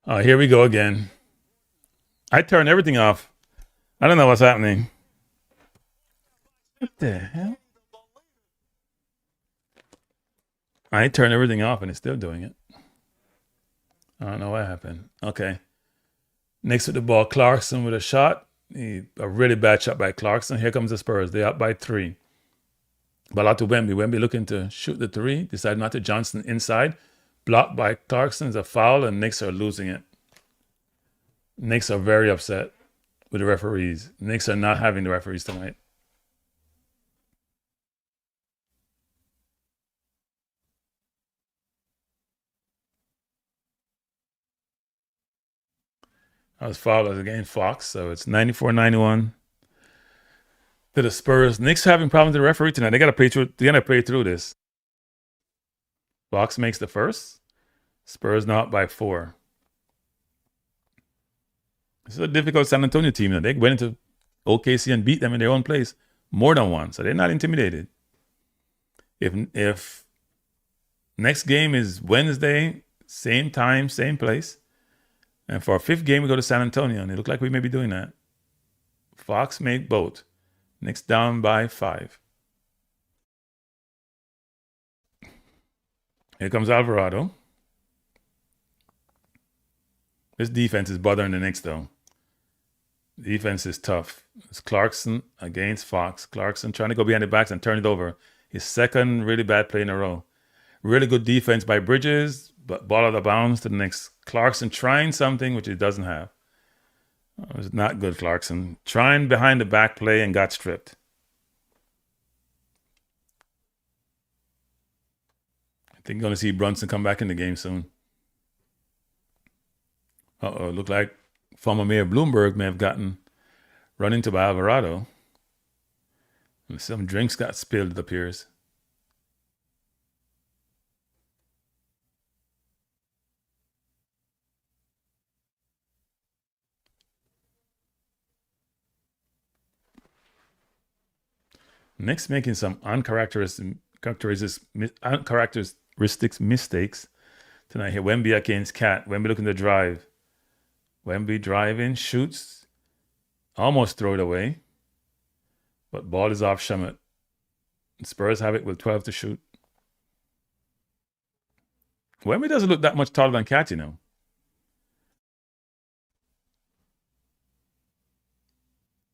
Oh, here we go again. I turned everything off. I don't know what's happening. What the hell? I turned everything off and it's still doing it. I don't know what happened. Okay. Knicks with the ball. Clarkson with a shot. A really bad shot by Clarkson. Here comes the Spurs. They're up by 3. Ball out to Wemby. Wemby looking to shoot the 3. Decided not to. Johnson inside. Blocked by Clarkson. It's a foul and Knicks are losing it. Knicks are very upset with the referees. Knicks are not having the referees tonight. I was fouled against Fox, so it's 94-91 to the Spurs. Knicks having problems with the referee tonight. They gotta play through this. Fox makes the first. Spurs now up by 4. This is a difficult San Antonio team. They went into OKC and beat them in their own place more than once, so they're not intimidated. If next game is Wednesday, same time, same place, and for our 5th game we go to San Antonio, and it looked like we may be doing that. Fox make both. Knicks down by 5. Here comes Alvarado. This defense is bothering the Knicks, though. Defense is tough. It's Clarkson against Fox. Clarkson trying to go behind the backs and turn it over. His second really bad play in a row. Really good defense by Bridges, but ball out of bounds to the Knicks. Clarkson trying something which he doesn't have. It was not good, Clarkson. Trying behind the back play and got stripped. I think you're going to see Brunson come back in the game soon. Look like former Mayor Bloomberg may have gotten run into by Alvarado. And some drinks got spilled, it appears. Knicks making some uncharacteristic mistakes tonight here. Wemby against Cat. Wemby looking to drive. Wemby driving, shoots, almost throw it away, but ball is off Shamet. Spurs have it with 12 to shoot. Wemby doesn't look that much taller than Cat, you know.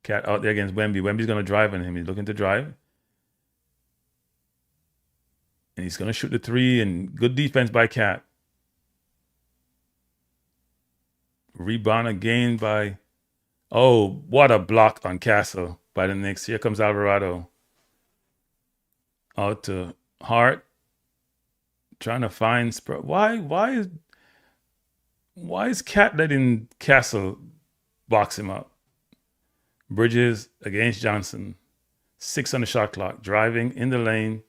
Cat out there against Wemby. Wemby's going to drive on him. He's looking to drive. And he's going to shoot the three, and good defense by Cat. Rebound again by... Oh, what a block on Castle by the Knicks. Here comes Alvarado. Out to Hart. Trying to find Spurs. Why is Cat letting Castle box him up? Bridges against Johnson. 6 on the shot clock. Driving in the lane.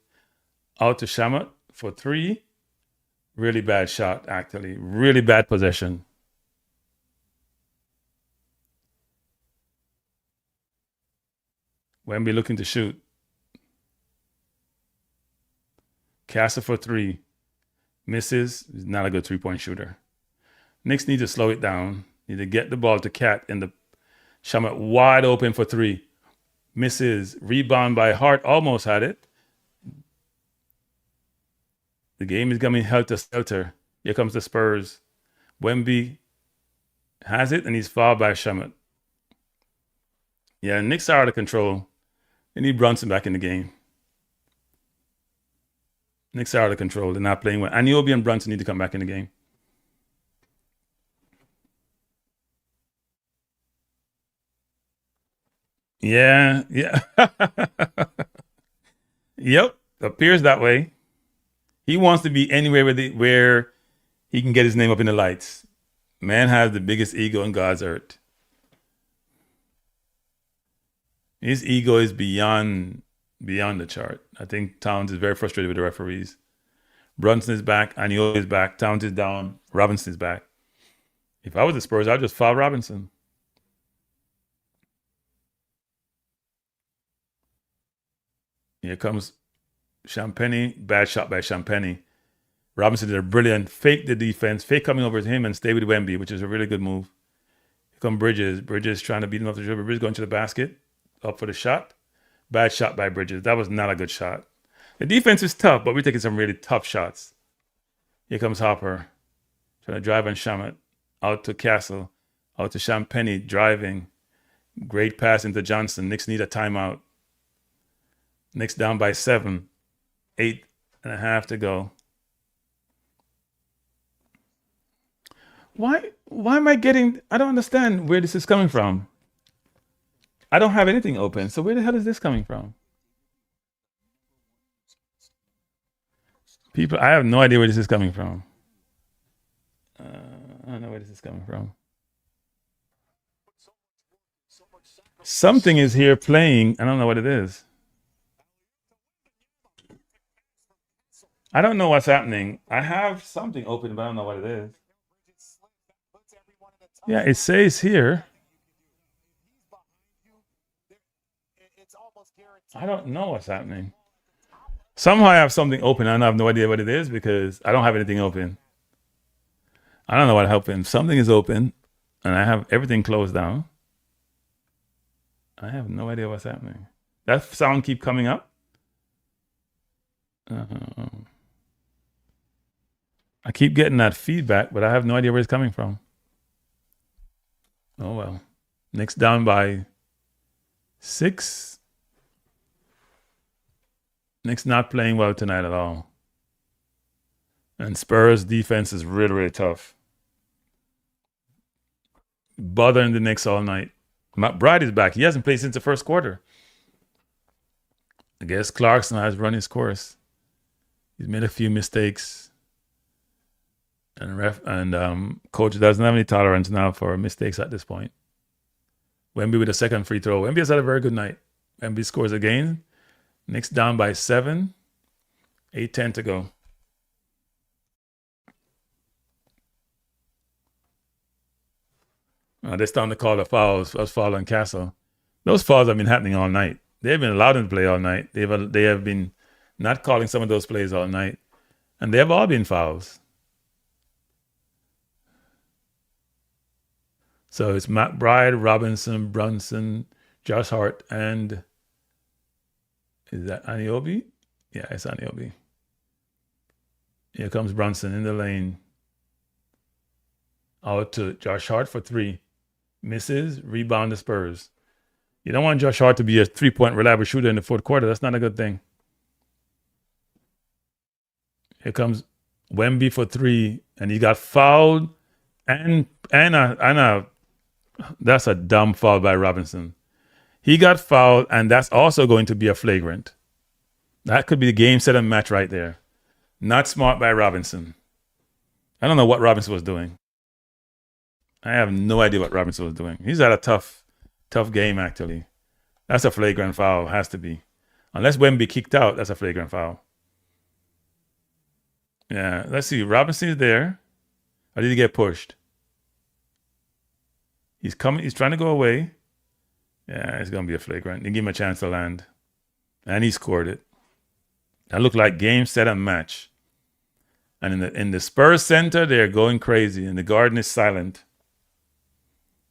Out to Shamet for 3. Really bad shot, actually. Really bad possession. Wemby looking to shoot. Castle for 3. Misses. He's not a good 3-point shooter. Knicks need to slow it down. Need to get the ball to Cat and the Shamet wide open for 3. Misses. Rebound by Hart. Almost had it. The game is coming helter-skelter. Here comes the Spurs. Wemby has it, and he's fouled by Shamet. Yeah, Knicks are out of control. They need Brunson back in the game. Knicks are out of control. They're not playing well. Anunoby and Brunson need to come back in the game. Yeah. Yep, appears that way. He wants to be anywhere where he can get his name up in the lights. Man has the biggest ego in God's earth. His ego is beyond the chart. I think Towns is very frustrated with the referees. Brunson is back. Anunoby is back. Towns is down. Robinson is back. If I was the Spurs, I'd just foul Robinson. Here comes Champagny. Bad shot by Champagny. Robinson did a brilliant fake the defense, fake coming over to him and stay with Wemby, which is a really good move. Here come Bridges. Bridges trying to beat him off the dribble. Bridges going to the basket. Up for the shot. Bad shot by Bridges. That was not a good shot. The defense is tough, but we're taking some really tough shots. Here comes Hopper. Trying to drive on Shamet. Out to Castle. Out to Champagny. Driving. Great pass into Johnson. Knicks need a timeout. Knicks down by 7. 8.5 to go. Why am I getting... I don't understand where this is coming from. I don't have anything open. So where the hell is this coming from? People, I have no idea where this is coming from. I don't know where this is coming from. Something is here playing. I don't know what it is. I don't know what's happening. I have something open, but I don't know what it is. Yeah, it says here. I don't know what's happening. Somehow I have something open. I have no idea what it is because I don't have anything open. I don't know what happened. Something is open and I have everything closed down. I have no idea what's happening. That sound keep coming up. I keep getting that feedback, but I have no idea where it's coming from. Oh, well. Knicks down by 6. Knicks not playing well tonight at all. And Spurs defense is really, really tough. Bothering the Knicks all night. McBride is back. He hasn't played since the first quarter. I guess Clarkson has run his course. He's made a few mistakes. And coach doesn't have any tolerance now for mistakes at this point. Wemby with a second free throw. Wemby has had a very good night. Wemby scores again. Knicks down by 7. 8:10 to go. They're starting to call the fouls. Us foul on Castle. Those fouls have been happening all night. They've been allowed to play all night. They have been not calling some of those plays all night. And they have all been fouls. So it's McBride, Robinson, Brunson, Josh Hart, and is that Anunoby? Yeah, it's Anunoby. Here comes Brunson in the lane. Out to Josh Hart for 3. Misses, rebound the Spurs. You don't want Josh Hart to be a 3-point reliable shooter in the fourth quarter. That's not a good thing. Here comes Wemby for 3, and he got fouled, and that's a dumb foul by Robinson. He got fouled, and that's also going to be a flagrant. That could be the game, set, and match right there. Not smart by Robinson. I don't know what Robinson was doing. I have no idea what Robinson was doing. He's had a tough game, actually. That's a flagrant foul. Has to be. Unless Wemby kicked out, that's a flagrant foul. Yeah, let's see. Robinson is there. Or did he get pushed? He's coming. He's trying to go away. Yeah, it's going to be a flagrant. They give him a chance to land. And he scored it. That looked like game, set, and match. And in the Spurs center, they're going crazy. And the Garden is silent.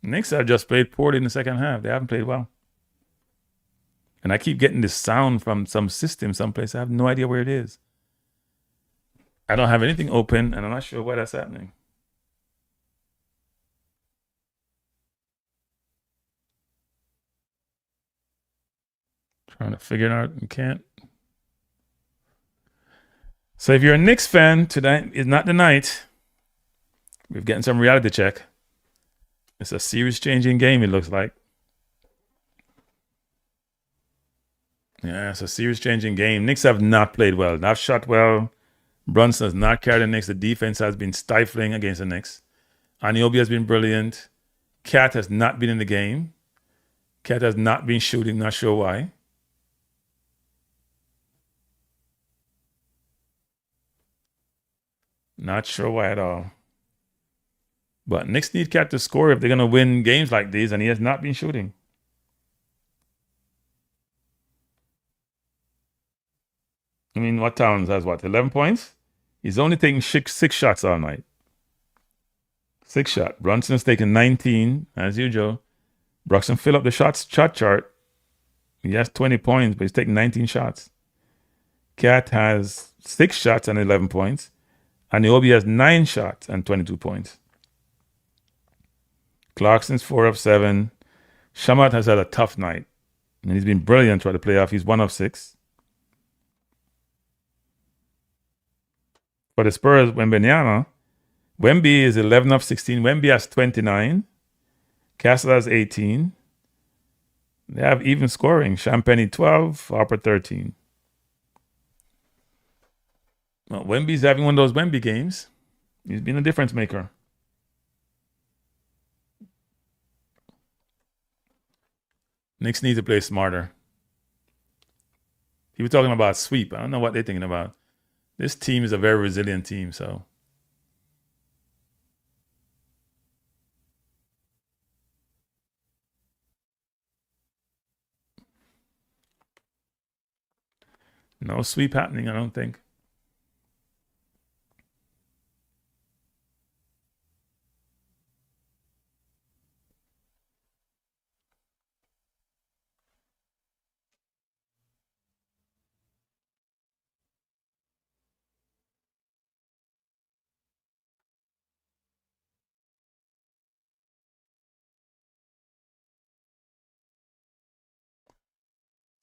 Knicks have just played poorly in the second half. They haven't played well. And I keep getting this sound from some system someplace. I have no idea where it is. I don't have anything open, and I'm not sure why that's happening. Trying to figure it out and can't. So if you're a Knicks fan, tonight is not the night. We're getting some reality check. It's a series-changing game, it looks like. Yeah, it's a series-changing game. Knicks have not played well. Not shot well. Brunson has not carried the Knicks. The defense has been stifling against the Knicks. Anunoby has been brilliant. Cat has not been in the game. Cat has not been shooting. Not sure why. Not sure why at all. But Knicks need Cat to score if they're going to win games like these, and he has not been shooting. I mean, what Towns has, 11 points? He's only taking 6 shots all night. 6 shots. Brunson's taking 19, as usual. Brunson fill up the shot chart. He has 20 points, but he's taking 19 shots. Cat has 6 shots and 11 points. And Anunoby has 9 shots and 22 points. Clarkson's 4 of 7. Shamat has had a tough night. And he's been brilliant throughout the playoff. He's 1 of 6. For the Spurs, Wembanyama, Wemby is 11 of 16. Wemby has 29. Castle has 18. They have even scoring. Champagny 12, Harper 13. Well, Wemby's having one of those Wemby games. He's been a difference maker. Knicks need to play smarter. He was talking about sweep. I don't know what they're thinking about. This team is a very resilient team, so. No sweep happening, I don't think.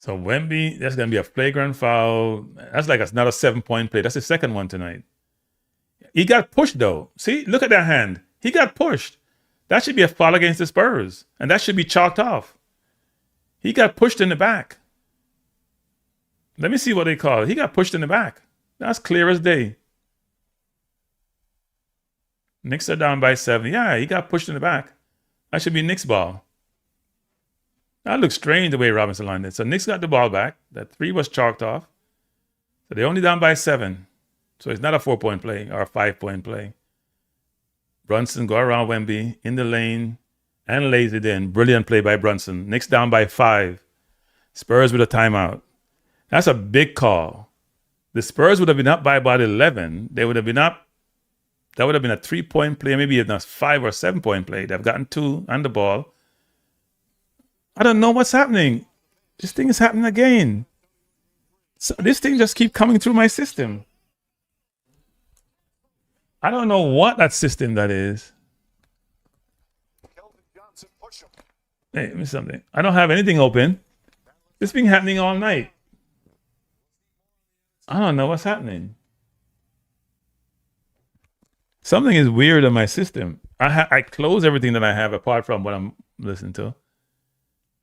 So Wemby, that's going to be a flagrant foul. That's like another 7-point play. That's the second one tonight. He got pushed, though. See, look at that hand. He got pushed. That should be a foul against the Spurs, and that should be chalked off. He got pushed in the back. Let me see what they call it. He got pushed in the back. That's clear as day. Knicks are down by 7. Yeah, he got pushed in the back. That should be Knicks ball. That looks strange the way Robinson lined it. So Knicks got the ball back. That 3 was chalked off. So they're only down by 7. So it's not a 4-point play or a 5-point play. Brunson go around Wemby in the lane and lays it in. Brilliant play by Brunson. Knicks down by 5. Spurs with a timeout. That's a big call. The Spurs would have been up by about 11. They would have been up. That would have been a 3-point play, maybe a 5 or 7-point play. They've gotten 2 on the ball. I don't know what's happening. This thing is happening again. So this thing just keeps coming through my system. I don't know what that system that is. Hey, let me something. I don't have anything open. This been happening all night. I don't know what's happening. Something is weird on my system. I close everything that I have apart from what I'm listening to.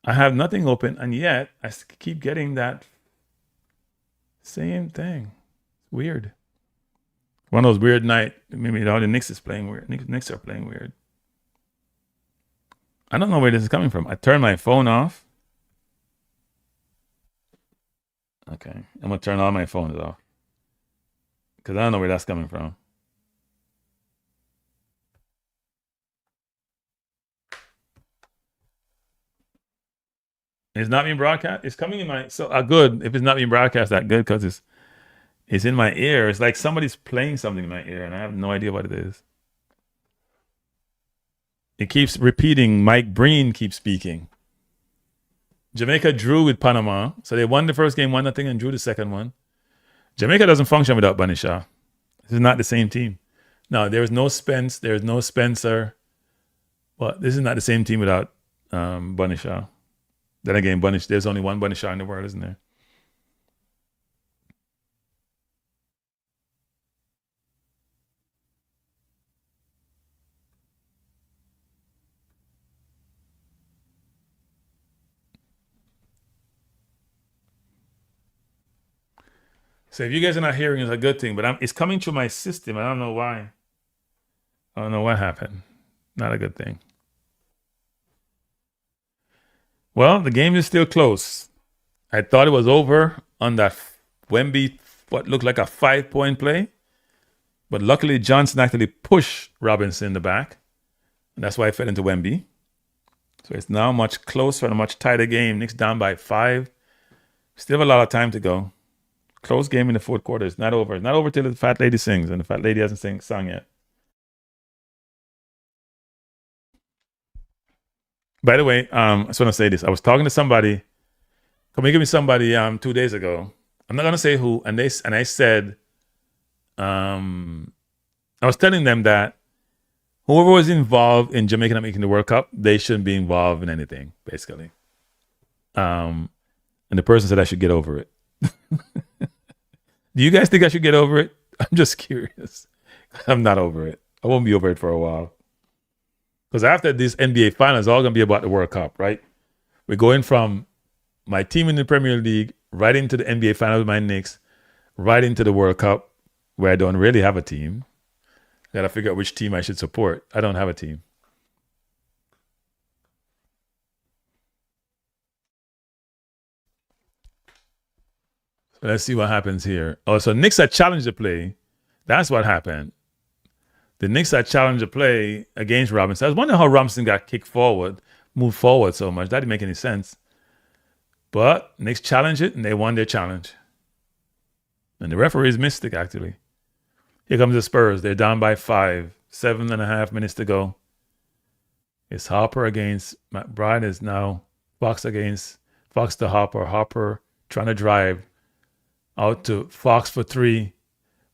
I have nothing open, and yet I keep getting that same thing. It's weird. One of those weird nights. Maybe all the Knicks is playing weird. Knicks are playing weird. I don't know where this is coming from. I turned my phone off. Okay. I'm going to turn all my phones off. Because I don't know where that's coming from. It's not being broadcast. It's coming in my... So good. If it's not being broadcast, that good because it's in my ear. It's like somebody's playing something in my ear and I have no idea what it is. It keeps repeating. Mike Breen keeps speaking. Jamaica drew with Panama. So they won the first game 1-0 and drew the second one. Jamaica doesn't function without Bunny Shaw. This is not the same team. No, there is no Spence. There is no Spencer. Well, this is not the same team without Bunny Shaw. Then again, there's only one Bunny Shaw in the world, isn't there? So if you guys are not hearing, it's a good thing. But it's coming through my system. I don't know why. I don't know what happened. Not a good thing. Well, the game is still close. I thought it was over on that Wemby, what looked like a 5-point play. But luckily, Johnson actually pushed Robinson in the back. And that's why I fell into Wemby. So it's now much closer and a much tighter game. Knicks down by 5. Still have a lot of time to go. Close game in the fourth quarter. It's not over. It's not over till the fat lady sings. And the fat lady hasn't sung yet. By the way, I just want to say this. I was talking to somebody. Give me somebody 2 days ago. I'm not gonna say who. And I said, I was telling them that whoever was involved in Jamaica not making the World Cup, they shouldn't be involved in anything, basically. And the person said I should get over it. Do you guys think I should get over it? I'm just curious. I'm not over it. I won't be over it for a while. Because after this NBA Finals, it's all going to be about the World Cup, right? We're going from my team in the Premier League right into the NBA Finals with my Knicks, right into the World Cup, where I don't really have a team. I got to figure out which team I should support. I don't have a team. So let's see what happens here. Oh, so Knicks had challenged the play. That's what happened. The Knicks had challenged the play against Robinson. I was wondering how Robinson got kicked forward, moved forward so much. That didn't make any sense. But Knicks challenged it, and they won their challenge. And the referees missed it, actually. Here comes the Spurs. They're down by 5. 7.5 minutes to go. It's Harper against McBride. Is now Fox to Harper. Harper trying to drive out to Fox for 3.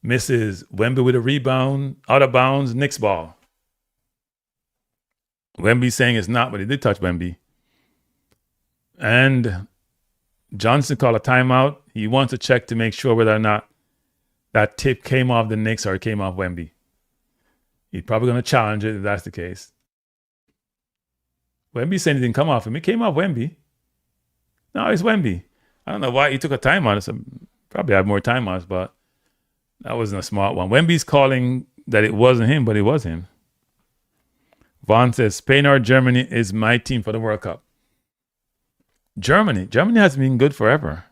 Misses. Wemby with a rebound. Out of bounds. Knicks ball. Wemby saying it's not, but he did touch Wemby. And Johnson called a timeout. He wants to check to make sure whether or not that tip came off the Knicks or it came off Wemby. He's probably going to challenge it if that's the case. Wemby said it didn't come off him. It came off Wemby. No, it's Wemby. I don't know why he took a timeout. So probably had more timeouts, but that wasn't a smart one. Wemby's calling that it wasn't him, but it was him. Vaughn says, Spain or Germany is my team for the World Cup. Germany has been good forever.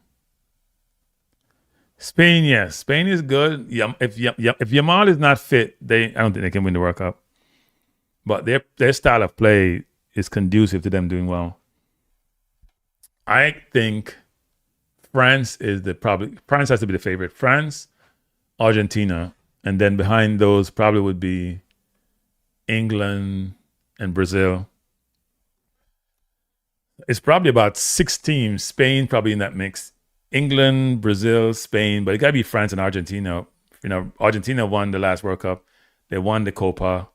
Spain, yes. Spain is good. If Yamal is not fit, I don't think they can win the World Cup. But their style of play is conducive to them doing well. I think France has to be the favorite. France, Argentina, and then behind those probably would be England and Brazil. It's probably about 6 teams. Spain probably in that mix. England, Brazil, Spain, but it got to be France and Argentina. Argentina won the last World Cup. They won the Copa.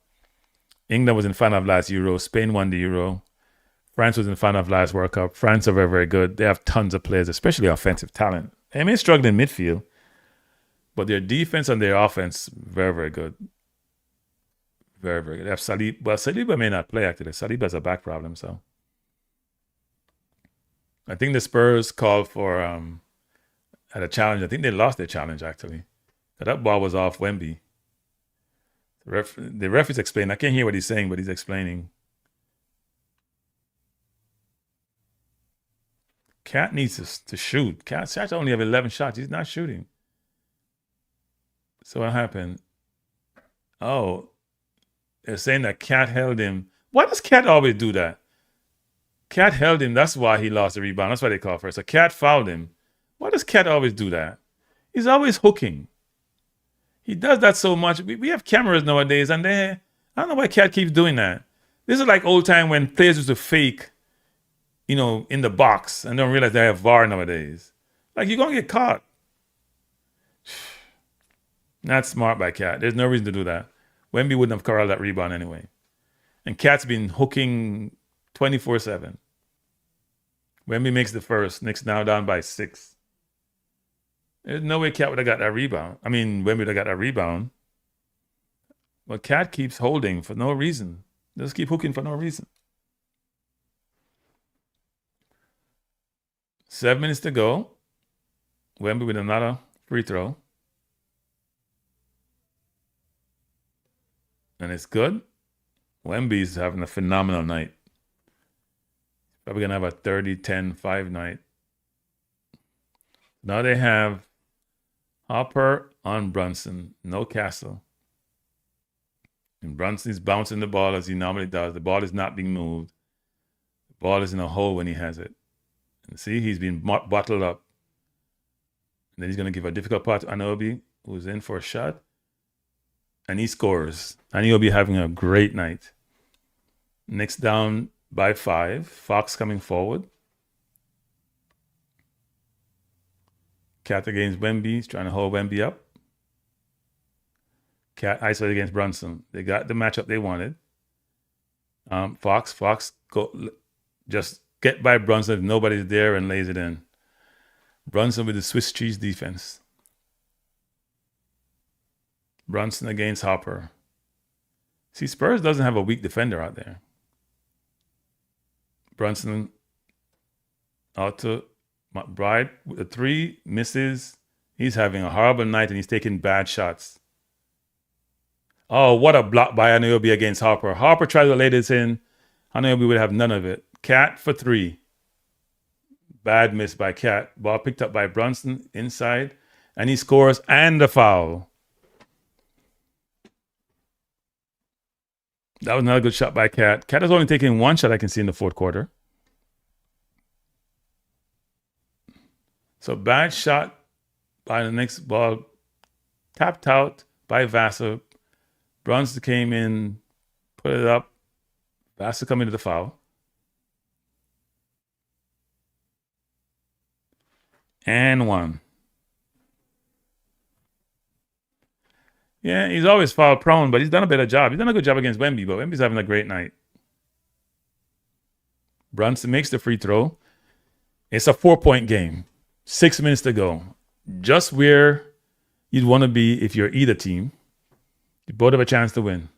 England was in the final of last Euro. Spain won the Euro. France was in the final of last World Cup. France are very, very good. They have tons of players, especially offensive talent. They may struggle in midfield, but their defense and their offense, very, very good. Very, very good. They have Saliba. Well, Saliba may not play, actually. Saliba has a back problem, so. I think the Spurs called for at a challenge. I think they lost their challenge, actually. That ball was off Wemby. The ref is explaining. I can't hear what he's saying, but he's explaining. Cat needs to shoot. Cat only have 11 shots. He's not shooting. So what happened? Oh, they're saying that Cat held him. Why does Cat always do that? Cat held him. That's why he lost the rebound. That's why they call for it. So Cat fouled him. Why does Cat always do that? He's always hooking. He does that so much. We have cameras nowadays, and I don't know why Cat keeps doing that. This is like old time when players used to fake, in the box and don't realize they have VAR nowadays. Like, you're going to get caught. Not smart by Cat. There's no reason to do that. Wemby wouldn't have corralled that rebound anyway. And Cat's been hooking 24/7. Wemby makes the first. Knicks now down by 6. There's no way Cat would have got that rebound. Wemby would have got that rebound. But Cat keeps holding for no reason. Just keep hooking for no reason. 7 minutes to go. Wemby with another free throw. And it's good. Wemby's having a phenomenal night. Probably going to have a 30-10-5 night. Now they have Hopper on Brunson. No Castle. And Brunson's bouncing the ball as he normally does. The ball is not being moved. The ball is in a hole when he has it. And see, he's been bottled up. And then he's going to give a difficult pass to Anunoby, who's in for a shot. And he scores. And he'll be having a great night. Knicks down by 5. Fox coming forward. Cat against Wemby. He's trying to hold Wemby up. Cat isolated against Brunson. They got the matchup they wanted. Fox just get by Brunson if nobody's there and lays it in. Brunson with the Swiss cheese defense. Brunson against Hopper. See, Spurs doesn't have a weak defender out there. Brunson out to McBride with a 3, misses. He's having a horrible night and he's taking bad shots. Oh, what a block by Anunoby against Hopper. Hopper tried to lay this in. Anunoby would have none of it. Cat for 3. Bad miss by Cat. Ball picked up by Brunson inside. And he scores and the foul. That was another good shot by Cat. Cat is only taking 1 shot I can see in the fourth quarter. So bad shot by the Knicks. Ball tapped out by Vassar. Brunson came in, put it up. Vassar coming to the foul. And 1. Yeah, he's always foul prone, but he's done a better job. He's done a good job against Wemby, but Wemby's having a great night. Brunson makes the free throw. It's a 4-point game. 6 minutes to go. Just where you'd want to be if you're either team. You both have a chance to win.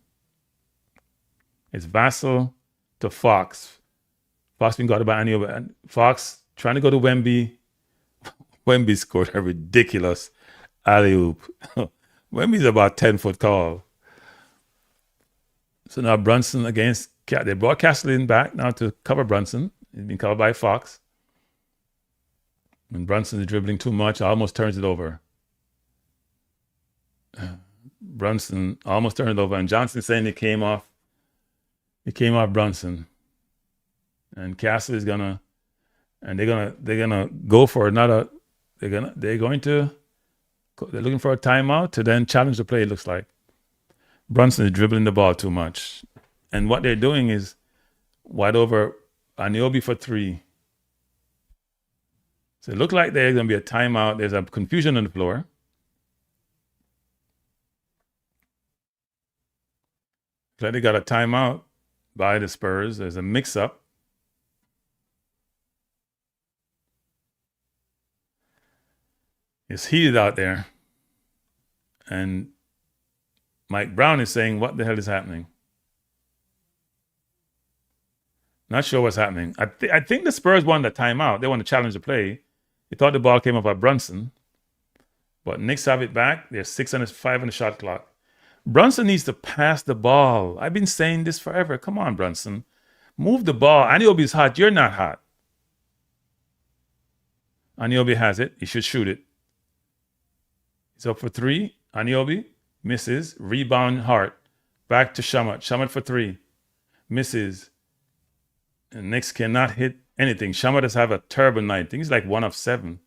It's Vassell to Fox. Fox being guarded by Anio. Fox trying to go to Wemby. Wemby scored a ridiculous alley-oop. Wemby's about 10 foot tall. So now Brunson against Cat. They brought Castellin back now to cover Brunson. He's been covered by Fox. And Brunson is dribbling too much, almost turns it over. Brunson almost turned it over. And Johnson saying it came off Brunson. And Castle is they're gonna go for another. They're looking for a timeout to then challenge the play. It looks like Brunson is dribbling the ball too much, and what they're doing is wide over Aniobi for 3. So it looks like there's gonna be a timeout. There's a confusion on the floor. Glad they got a timeout by the Spurs. There's a mix-up. It's heated out there. And Mike Brown is saying, what the hell is happening? Not sure what's happening. I think the Spurs wanted a timeout. They want to challenge the play. They thought the ball came up by Brunson. But Knicks have it back. There's 6:05 on the shot clock. Brunson needs to pass the ball. I've been saying this forever. Come on, Brunson. Move the ball. Aniobi's hot. You're not hot. Aniobi has it. He should shoot it. He's up for 3. Aniobi misses. Rebound Hart. Back to Shamat. Shamat for 3. Misses. And Knicks cannot hit anything. Shamat has have a terrible night. I think he's like 1 of 7.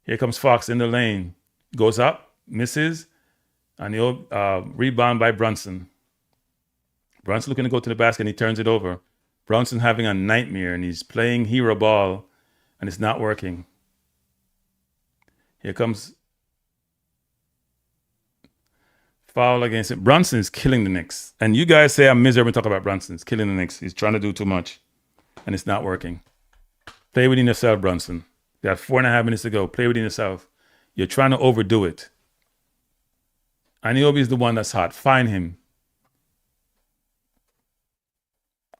Here comes Fox in the lane. Goes up. Misses. Aniobi, rebound by Brunson. Brunson looking to go to the basket and he turns it over. Brunson having a nightmare and he's playing hero ball and it's not working. Here comes foul against it. Brunson is killing the Knicks. And you guys say I'm miserable talking about Brunson. He's killing the Knicks. He's trying to do too much. And it's not working. Play within yourself, Brunson. You got 4.5 minutes to go. Play within yourself. You're trying to overdo it. Aniobi is the one that's hot. Find him.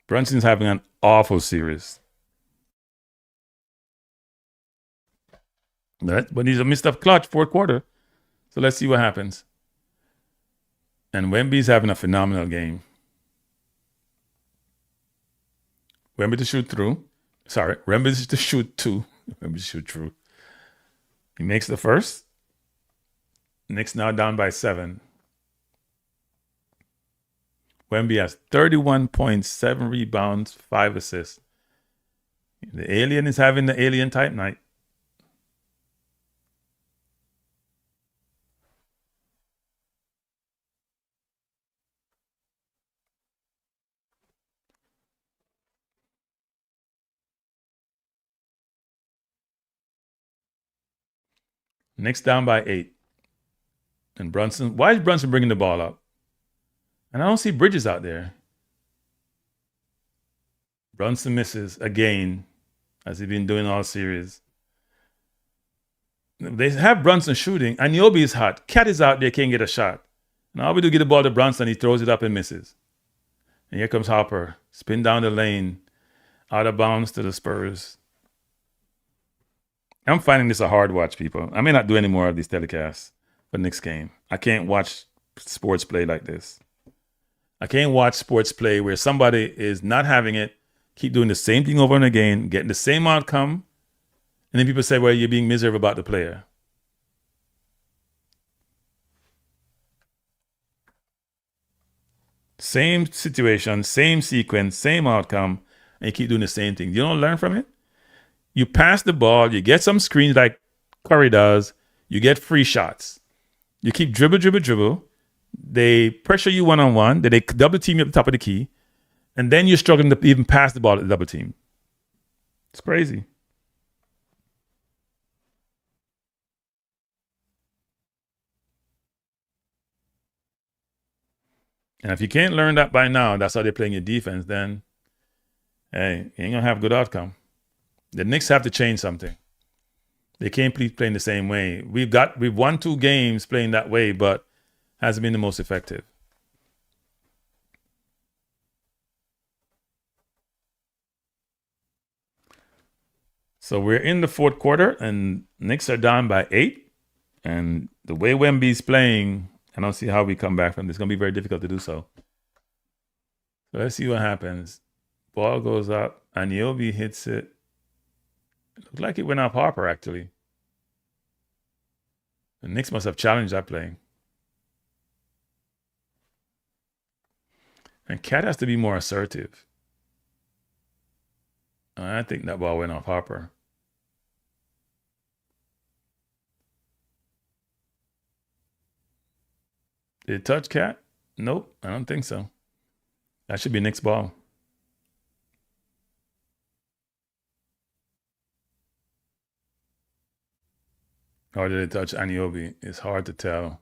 Brunson's having an awful series. But he's a missed up clutch 4th quarter. So let's see what happens. And Wemby's having a phenomenal game. Wemby to shoot through. Sorry, Wemby to shoot 2. Wemby to shoot through. He makes the first. Knicks now down by 7. Wemby has 31 points, 7 rebounds, 5 assists. The alien is having the alien type night. Knicks down by 8. And Brunson, why is Brunson bringing the ball up? And I don't see Bridges out there. Brunson misses again, as he's been doing all series. They have Brunson shooting. Aniobi is hot. Cat is out there, can't get a shot. Now we do get the ball to Brunson, he throws it up and misses. And here comes Hopper. Spin down the lane. Out of bounds to the Spurs. I'm finding this a hard watch, people. I may not do any more of these telecasts for the next game. I can't watch sports play like this. I can't watch sports play where somebody is not having it, keep doing the same thing over and again, getting the same outcome, and then people say, well, you're being miserable about the player. Same situation, same sequence, same outcome, and you keep doing the same thing. You don't learn from it? You pass the ball, you get some screens like Curry does, you get free shots. You keep dribble. They pressure you one-on-one, then they double team you at the top of the key, and then you're struggling to even pass the ball at the double team. It's crazy. And if you can't learn that by now, that's how they're playing your defense, then, hey, you ain't going to have a good outcome. The Knicks have to change something. They can't keep playing the same way. We've won 2 games playing that way, but hasn't been the most effective. So we're in the fourth quarter, and Knicks are down by 8. And the way Wemby's playing, I don't see how we come back from this. It's going to be very difficult to do so. So let's see what happens. Ball goes up, and Yobi hits it. It looked like it went off Harper, actually. The Knicks must have challenged that play. And Cat has to be more assertive. I think that ball went off Harper. Did it touch Cat? Nope, I don't think so. That should be Knicks ball. Or did it touch Anunoby? It's hard to tell.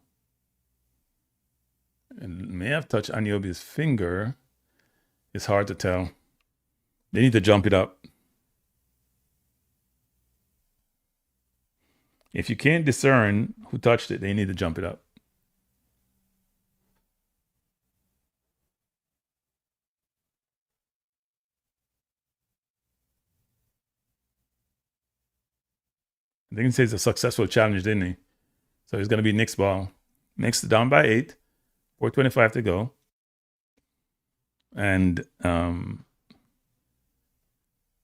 It may have touched Anunoby's finger. It's hard to tell. They need to jump it up. If you can't discern who touched it, they need to jump it up. I think it says a successful challenge, didn't he? So it's going to be Knicks ball. Knicks down by 8. 4:25 to go. And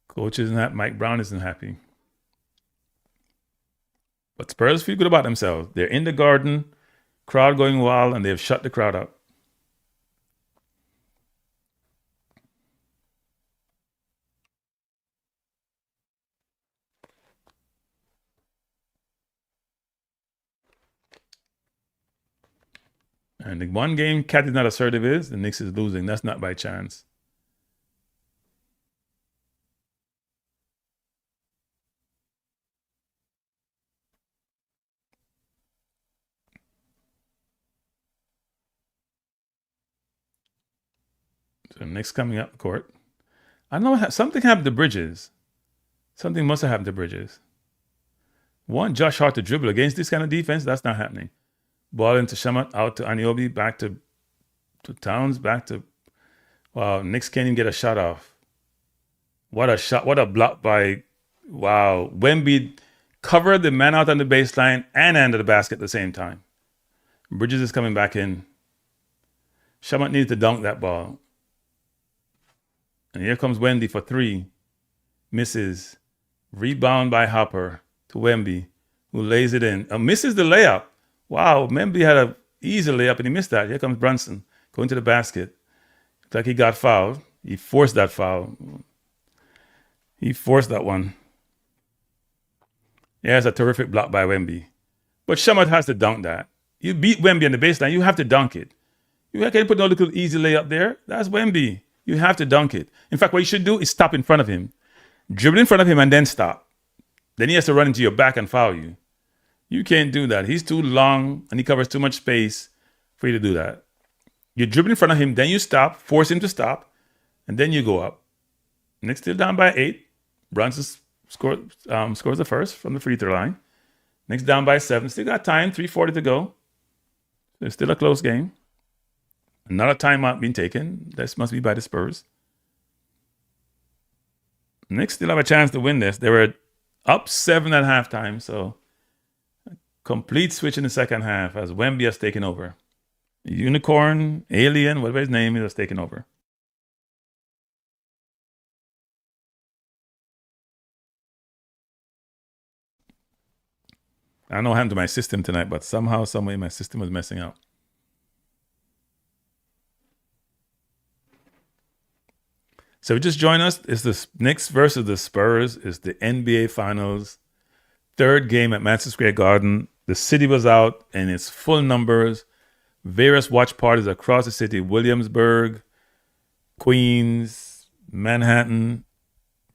coach isn't happy. Mike Brown isn't happy. But Spurs feel good about themselves. They're in the Garden, crowd going wild, and they've shut the crowd up. And the one game Cat is not assertive is the Knicks is losing. That's not by chance. So Knicks coming up court. I don't know, something happened to Bridges. Something must have happened to Bridges. One, Josh Hart to dribble against this kind of defense, that's not happening. Ball into Shamat, out to Anunoby, back to Towns, back to... Wow, Knicks can't even get a shot off. What a shot, what a block by... Wow, Wemby covered the man out on the baseline and under the basket at the same time. Bridges is coming back in. Shamat needs to dunk that ball. And here comes Wemby for 3. Misses. Rebound by Hopper to Wemby, who lays it in. Misses the layup. Wow, Wemby had an easy layup and he missed that. Here comes Brunson going to the basket. Looks like he got fouled. He forced that foul. He forced that one. Yeah, it's a terrific block by Wemby. But Shamat has to dunk that. You beat Wemby on the baseline, you have to dunk it. You can't put no little easy layup there. That's Wemby. You have to dunk it. In fact, what you should do is stop in front of him. Dribble in front of him and then stop. Then he has to run into your back and foul you. You can't do that. He's too long and he covers too much space for you to do that. You dribble in front of him, then you stop, force him to stop, and then you go up. Knicks still down by 8. Brunson scores the first from the free throw line. Knicks down by 7. Still got time, 3:40 to go. It's still a close game. Not a timeout being taken. This must be by the Spurs. Knicks still have a chance to win this. They were up 7 at halftime, so complete switch in the second half as Wemby has taken over. Unicorn, Alien, whatever his name is, has taken over. I don't know what happened to my system tonight, but somehow, some way, my system was messing up. So if you just join us, it's the Knicks versus the Spurs. It's the NBA Finals. 3rd game at Madison Square Garden. The city was out in its full numbers. Various watch parties across the city. Williamsburg, Queens, Manhattan,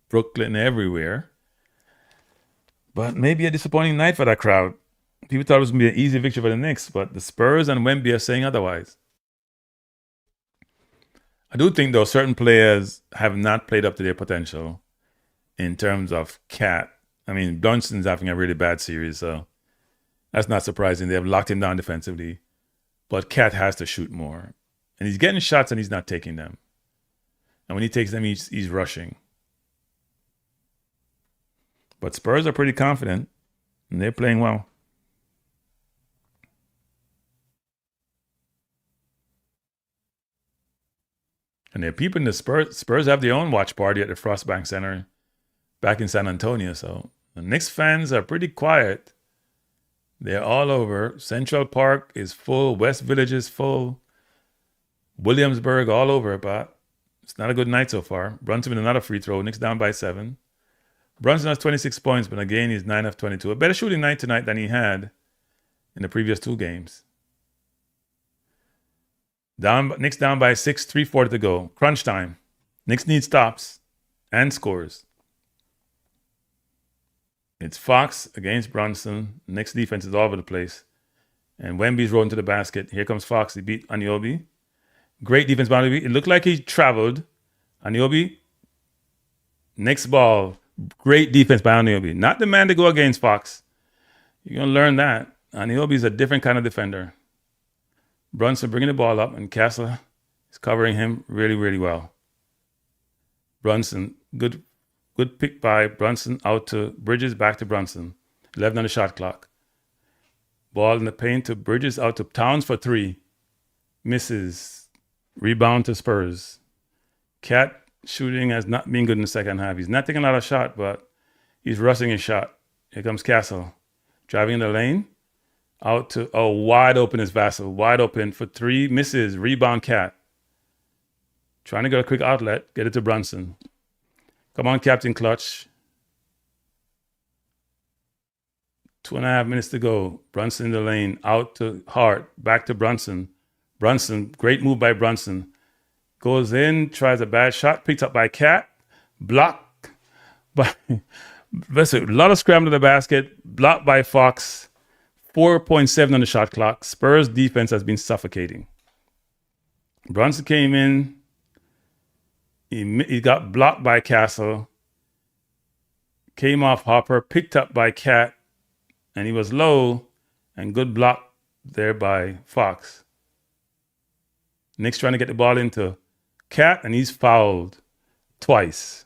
Brooklyn, everywhere. But maybe a disappointing night for that crowd. People thought it was going to be an easy victory for the Knicks, but the Spurs and Wemby are saying otherwise. I do think, though, certain players have not played up to their potential in terms of Cat. I mean, Brunson's having a really bad series, so that's not surprising. They've locked him down defensively. But Cat has to shoot more. And he's getting shots and he's not taking them. And when he takes them, he's rushing. But Spurs are pretty confident, and they're playing well. And they're peeping the Spurs. Spurs have their own watch party at the Frostbank Center back in San Antonio. So the Knicks fans are pretty quiet. They're all over. Central Park is full. West Village is full. Williamsburg all over, but it's not a good night so far. Brunson with another free throw. Knicks down by 7. Brunson has 26 points, but again, he's 9 of 22. A better shooting night tonight than he had in the previous 2 games. Knicks down by 6, 3:40 to go. Crunch time. Knicks need stops and scores. It's Fox against Brunson. Knicks defense is all over the place. And Wemby's rolling to the basket. Here comes Fox. He beat Anunoby. Great defense by Anunoby. It looked like he traveled. Anunoby. Knicks ball. Great defense by Anunoby. Not the man to go against Fox. You're going to learn that. Anunoby's a different kind of defender. Brunson bringing the ball up, and Castle is covering him really, really well. Brunson, good pick by Brunson, out to Bridges, back to Brunson. 11 on the shot clock. Ball in the paint to Bridges, out to Towns for 3. Misses. Rebound to Spurs. Cat shooting has not been good in the second half. He's not taking a lot of shot, but he's rushing his shot. Here comes Castle. Driving in the lane. Out to, wide open is Vassell. Wide open for 3. Misses. Rebound Cat. Trying to get a quick outlet. Get it to Brunson. Come on, Captain Clutch. 2.5 minutes to go. Brunson in the lane. Out to Hart. Back to Brunson. Brunson. Great move by Brunson. Goes in. Tries a bad shot. Picked up by Cat. Blocked by... That's a lot of scramble to the basket. Blocked by Fox. 4.7 on the shot clock. Spurs defense has been suffocating. Brunson came in. He got blocked by Castle. Came off Hopper. Picked up by Cat. And he was low. And good block there by Fox. Knicks trying to get the ball into Cat. And he's fouled twice.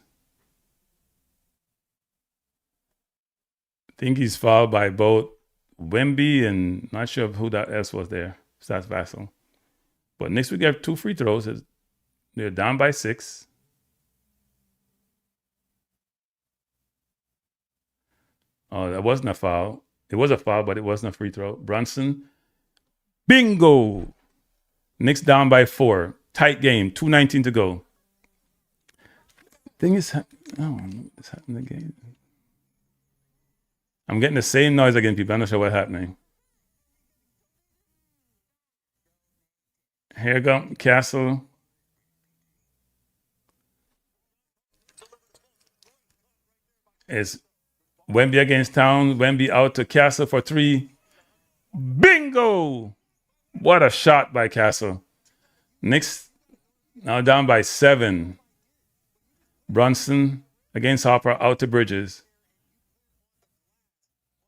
I think he's fouled by both Wemby and not sure who that else was there. That's Vassell. But Knicks will get 2 free throws. They're down by 6. Oh, that wasn't a foul. It was a foul, but it wasn't a free throw. Brunson. Bingo! Knicks down by 4. Tight game. 2:19 to go. Thing is, what's happening again? I'm getting the same noise again, people. I'm not sure what's happening. Here you go, Castle. It's Wemby against Towns. Wemby out to Castle for 3. Bingo! What a shot by Castle. Knicks now down by 7. Brunson against Hopper, out to Bridges.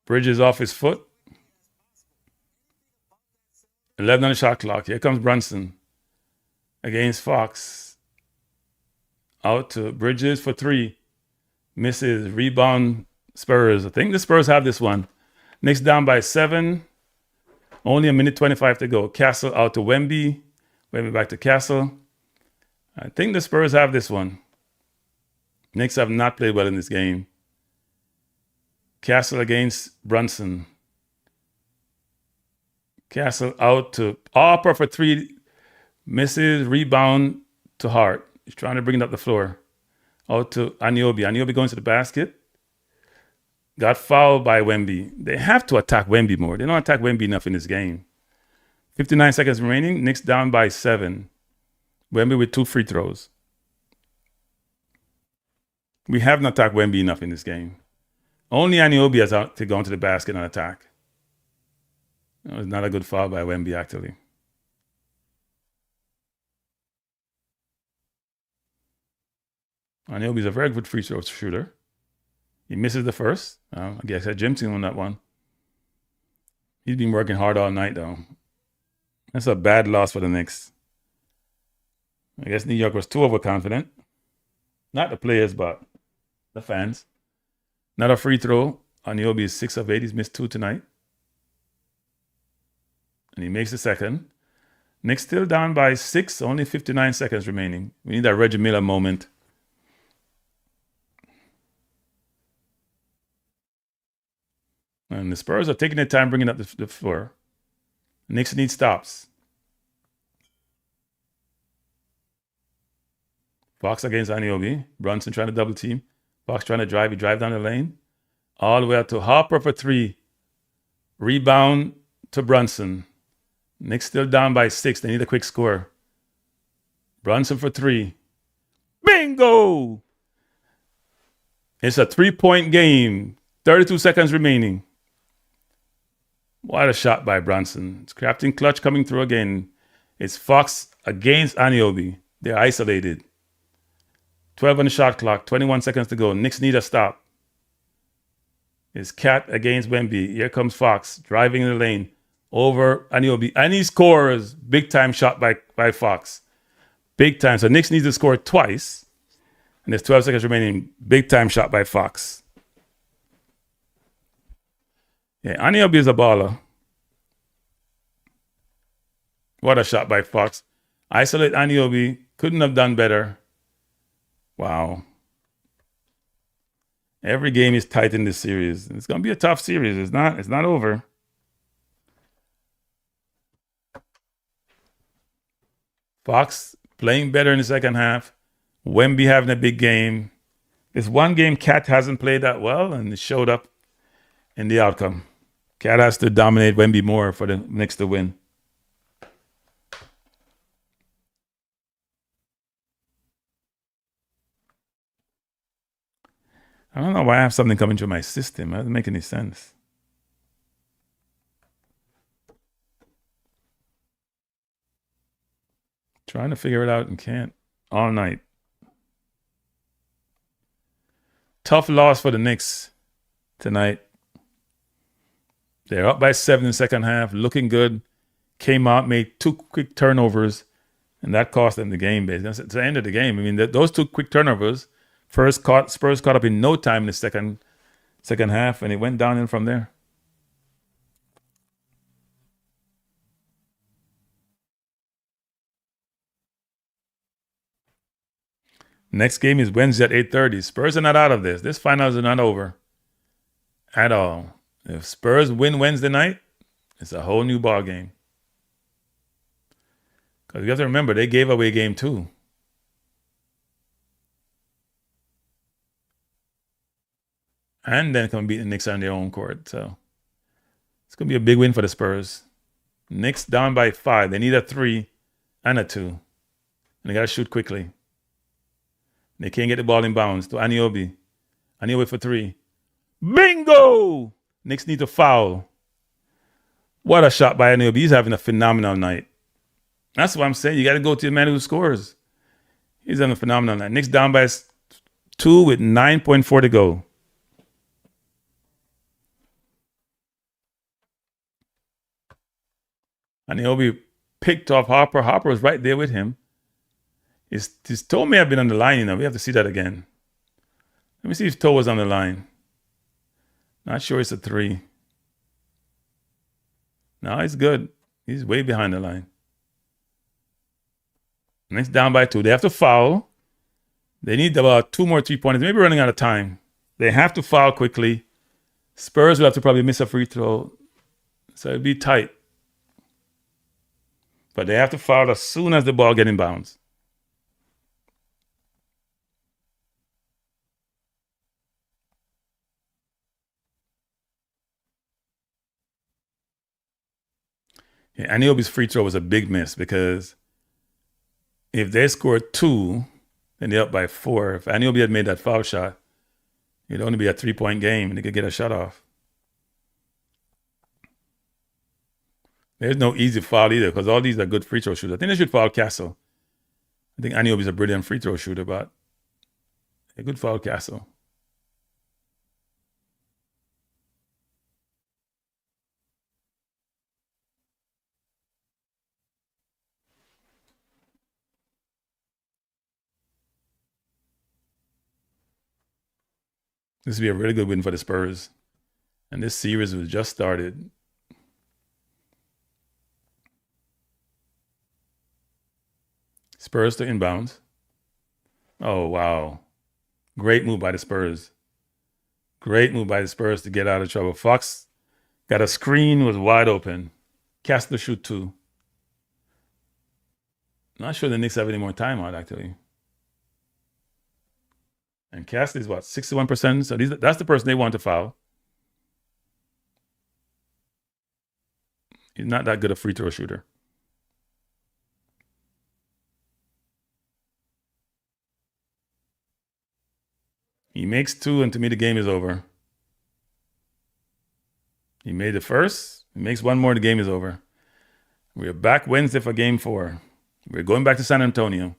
Bridges off his foot. 11 on the shot clock. Here comes Brunson against Fox. Out to Bridges for 3. Misses. Rebound Spurs. I think the Spurs have this one. Knicks down by 7. Only 1:25 to go. Castle out to Wemby. Wemby back to Castle. I think the Spurs have this one. Knicks have not played well in this game. Castle against Brunson. Castle out to Harper for 3. Misses. Rebound to Hart. He's trying to bring it up the floor. Out to Anunoby. Anunoby going to the basket. Got fouled by Wemby. They have to attack Wemby more. They don't attack Wemby enough in this game. 59 seconds remaining. Knicks down by 7. Wemby with 2 free throws. We haven't attacked Wemby enough in this game. Only Anunoby has out to go into the basket and attack. It was not a good foul by Wemby, actually. Anunoby is a very good free throw shooter. He misses the first. I guess I Jim team on that one. He's been working hard all night, though. That's a bad loss for the Knicks. I guess New York was too overconfident. Not the players, but the fans. Not a free throw. Anunoby is 6 of 8. He's missed 2 tonight. And he makes the second. Knicks still down by 6. Only 59 seconds remaining. We need that Reggie Miller moment. And the Spurs are taking their time bringing up the floor. Knicks need stops. Fox against Anunoby. Brunson trying to double team. Fox trying to drive. He drive down the lane. All the way up to Harper for 3. Rebound to Brunson. Knicks still down by 6. They need a quick score. Brunson for 3. Bingo! It's a 3-point game. 32 seconds remaining. What a shot by Brunson. It's crafting clutch coming through again. It's Fox against Anunoby. They're isolated. 12 on the shot clock. 21 seconds to go. Knicks need a stop. It's Cat against Wemby. Here comes Fox driving in the lane over Anunoby. And he scores. Big time shot by Fox. Big time. So Knicks needs to score twice. And there's 12 seconds remaining. Big time shot by Fox. Yeah, Anunoby is a baller. What a shot by Fox. Isolate Anunoby. Couldn't have done better. Wow. Every game is tight in this series. It's going to be a tough series. It's not over. Fox playing better in the second half. Wemby having a big game. It's one game Cat hasn't played that well, and it showed up in the outcome. Cat has to dominate Wemby more for the Knicks to win. I don't know why I have something coming through my system. It doesn't make any sense. Trying to figure it out and can't. All night. Tough loss for the Knicks tonight. They're up by 7 in the second half, looking good. Came out, made 2 quick turnovers, and that cost them the game, basically. It's the end of the game. I mean, those 2 quick turnovers, Spurs caught up in no time in the second half, and it went down from there. Next game is Wednesday at 8:30. Spurs are not out of this. This finals are not over at all. If Spurs win Wednesday night, it's a whole new ball game. Because you have to remember, they gave away game 2. And then come beat the Knicks on their own court. So it's going to be a big win for the Spurs. Knicks down by 5. They need a 3 and a 2. And they got to shoot quickly. They can't get the ball in bounds to Anunoby. Anunoby for 3. Bingo! Knicks need to foul. What a shot by Anunoby. He's having a phenomenal night. That's what I'm saying. You got to go to the man who scores. He's having a phenomenal night. Knicks down by 2 with 9.4 to go. Anunoby picked off Harper. Harper was right there with him. His toe may have been on the line, We have to see that again. Let me see if toe was on the line. Not sure it's a 3. No, he's good. He's way behind the line. Next down by 2. They have to foul. They need about 2 more 3-pointers. Maybe running out of time. They have to foul quickly. Spurs will have to probably miss a free throw. So it'll be tight. But they have to foul as soon as the ball gets in bounds. Yeah, Anunoby's free throw was a big miss because if they scored 2, then they're up by 4. If Anunoby had made that foul shot, it'd only be a 3-point game and they could get a shot off. There's no easy foul either because all these are good free throw shooters. I think they should foul Castle. I think Anunoby's a brilliant free throw shooter, but they could foul Castle. This would be a really good win for the Spurs. And this series was just started. Spurs to inbounds. Oh, wow. Great move by the Spurs. Great move by the Spurs to get out of trouble. Fox got a screen, was wide open. Cast the shoot two. Not sure the Knicks have any more timeout, actually. And Cast is what, 61%? So that's the person they want to foul. He's not that good a free throw shooter. He makes two, and to me, the game is over. He made the first. He makes one more, the game is over. We're back Wednesday for game 4. We're going back to San Antonio.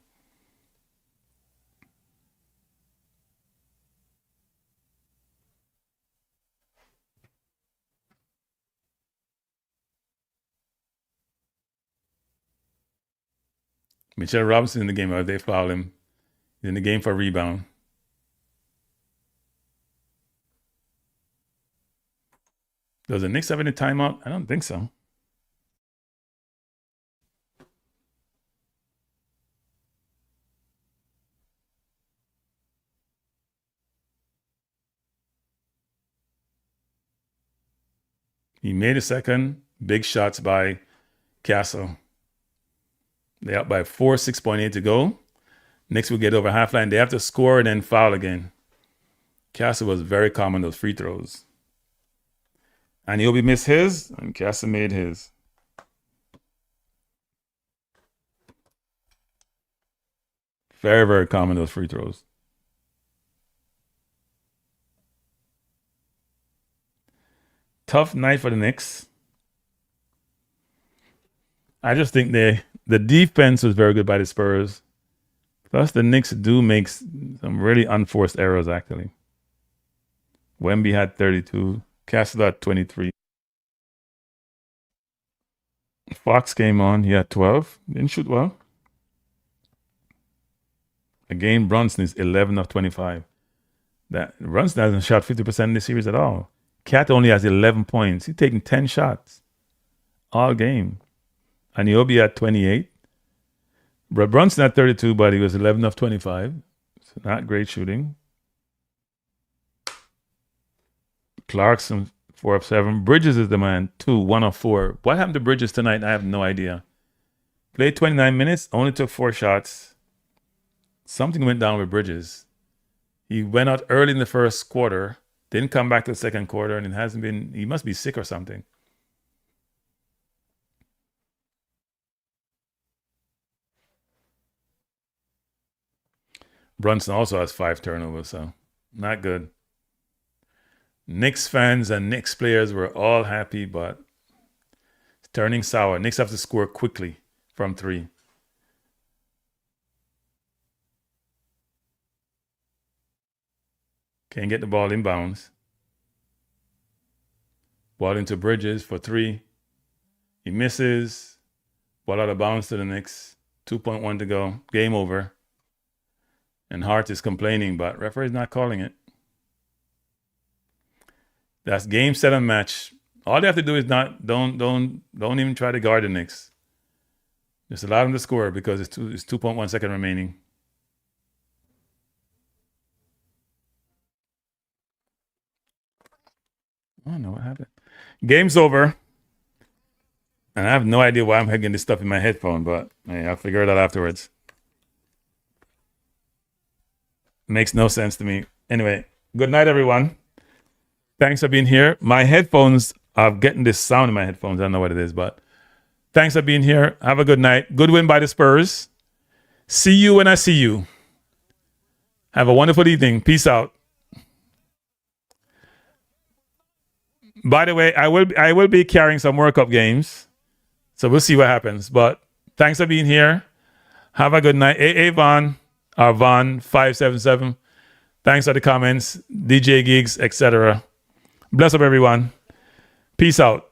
Mitchell Robinson in the game. They foul him. He's in the game for a rebound. Does the Knicks have any timeout? I don't think so. He made a second. Big shots by Castle. They're up by 4, 6.8 to go. Knicks will get over half line. They have to score and then foul again. Castle was very calm on those free throws. And Obi missed his, and Castle made his. Very, very calm on those free throws. Tough night for the Knicks. I just think the defense was very good by the Spurs. Plus, the Knicks do make some really unforced errors, actually. Wemby had 32. Castle had 23. Fox came on. He had 12. Didn't shoot well. Again, Brunson is 11 of 25. That Brunson hasn't shot 50% in this series at all. Cat only has 11 points. He's taking 10 shots all game. And Obi had 28. Brunson had 32, but he was 11 of 25. So not great shooting. Clarkson, 4 of 7. Bridges is the man, 2, 1 of 4. What happened to Bridges tonight? I have no idea. Played 29 minutes, only took 4 shots. Something went down with Bridges. He went out early in the first quarter, didn't come back to the second quarter, and it hasn't been, he must be sick or something. Brunson also has 5 turnovers, so not good. Knicks fans and Knicks players were all happy, but it's turning sour. Knicks have to score quickly from 3. Can't get the ball inbounds. Ball into Bridges for 3. He misses. Ball out of bounds to the Knicks. 2.1 to go. Game over. And Hart is complaining, but referee's not calling it. That's game 7 match. All they have to do is don't even try to guard the Knicks. Just allow them to score because it's 2.1 second remaining. I don't know what happened. Game's over. And I have no idea why I'm getting this stuff in my headphone, but hey, I'll figure it out afterwards. Makes no sense to me. Anyway, good night, everyone. Thanks for being here. My headphones, I'm getting this sound in my headphones. I don't know what it is, but thanks for being here. Have a good night. Good win by the Spurs. See you when I see you. Have a wonderful evening. Peace out. By the way, I will be carrying some World Cup games. So we'll see what happens. But thanks for being here. Have a good night. AA Von, or Von577. Thanks for the comments, DJ Gigs, etc. Bless up, everyone. Peace out.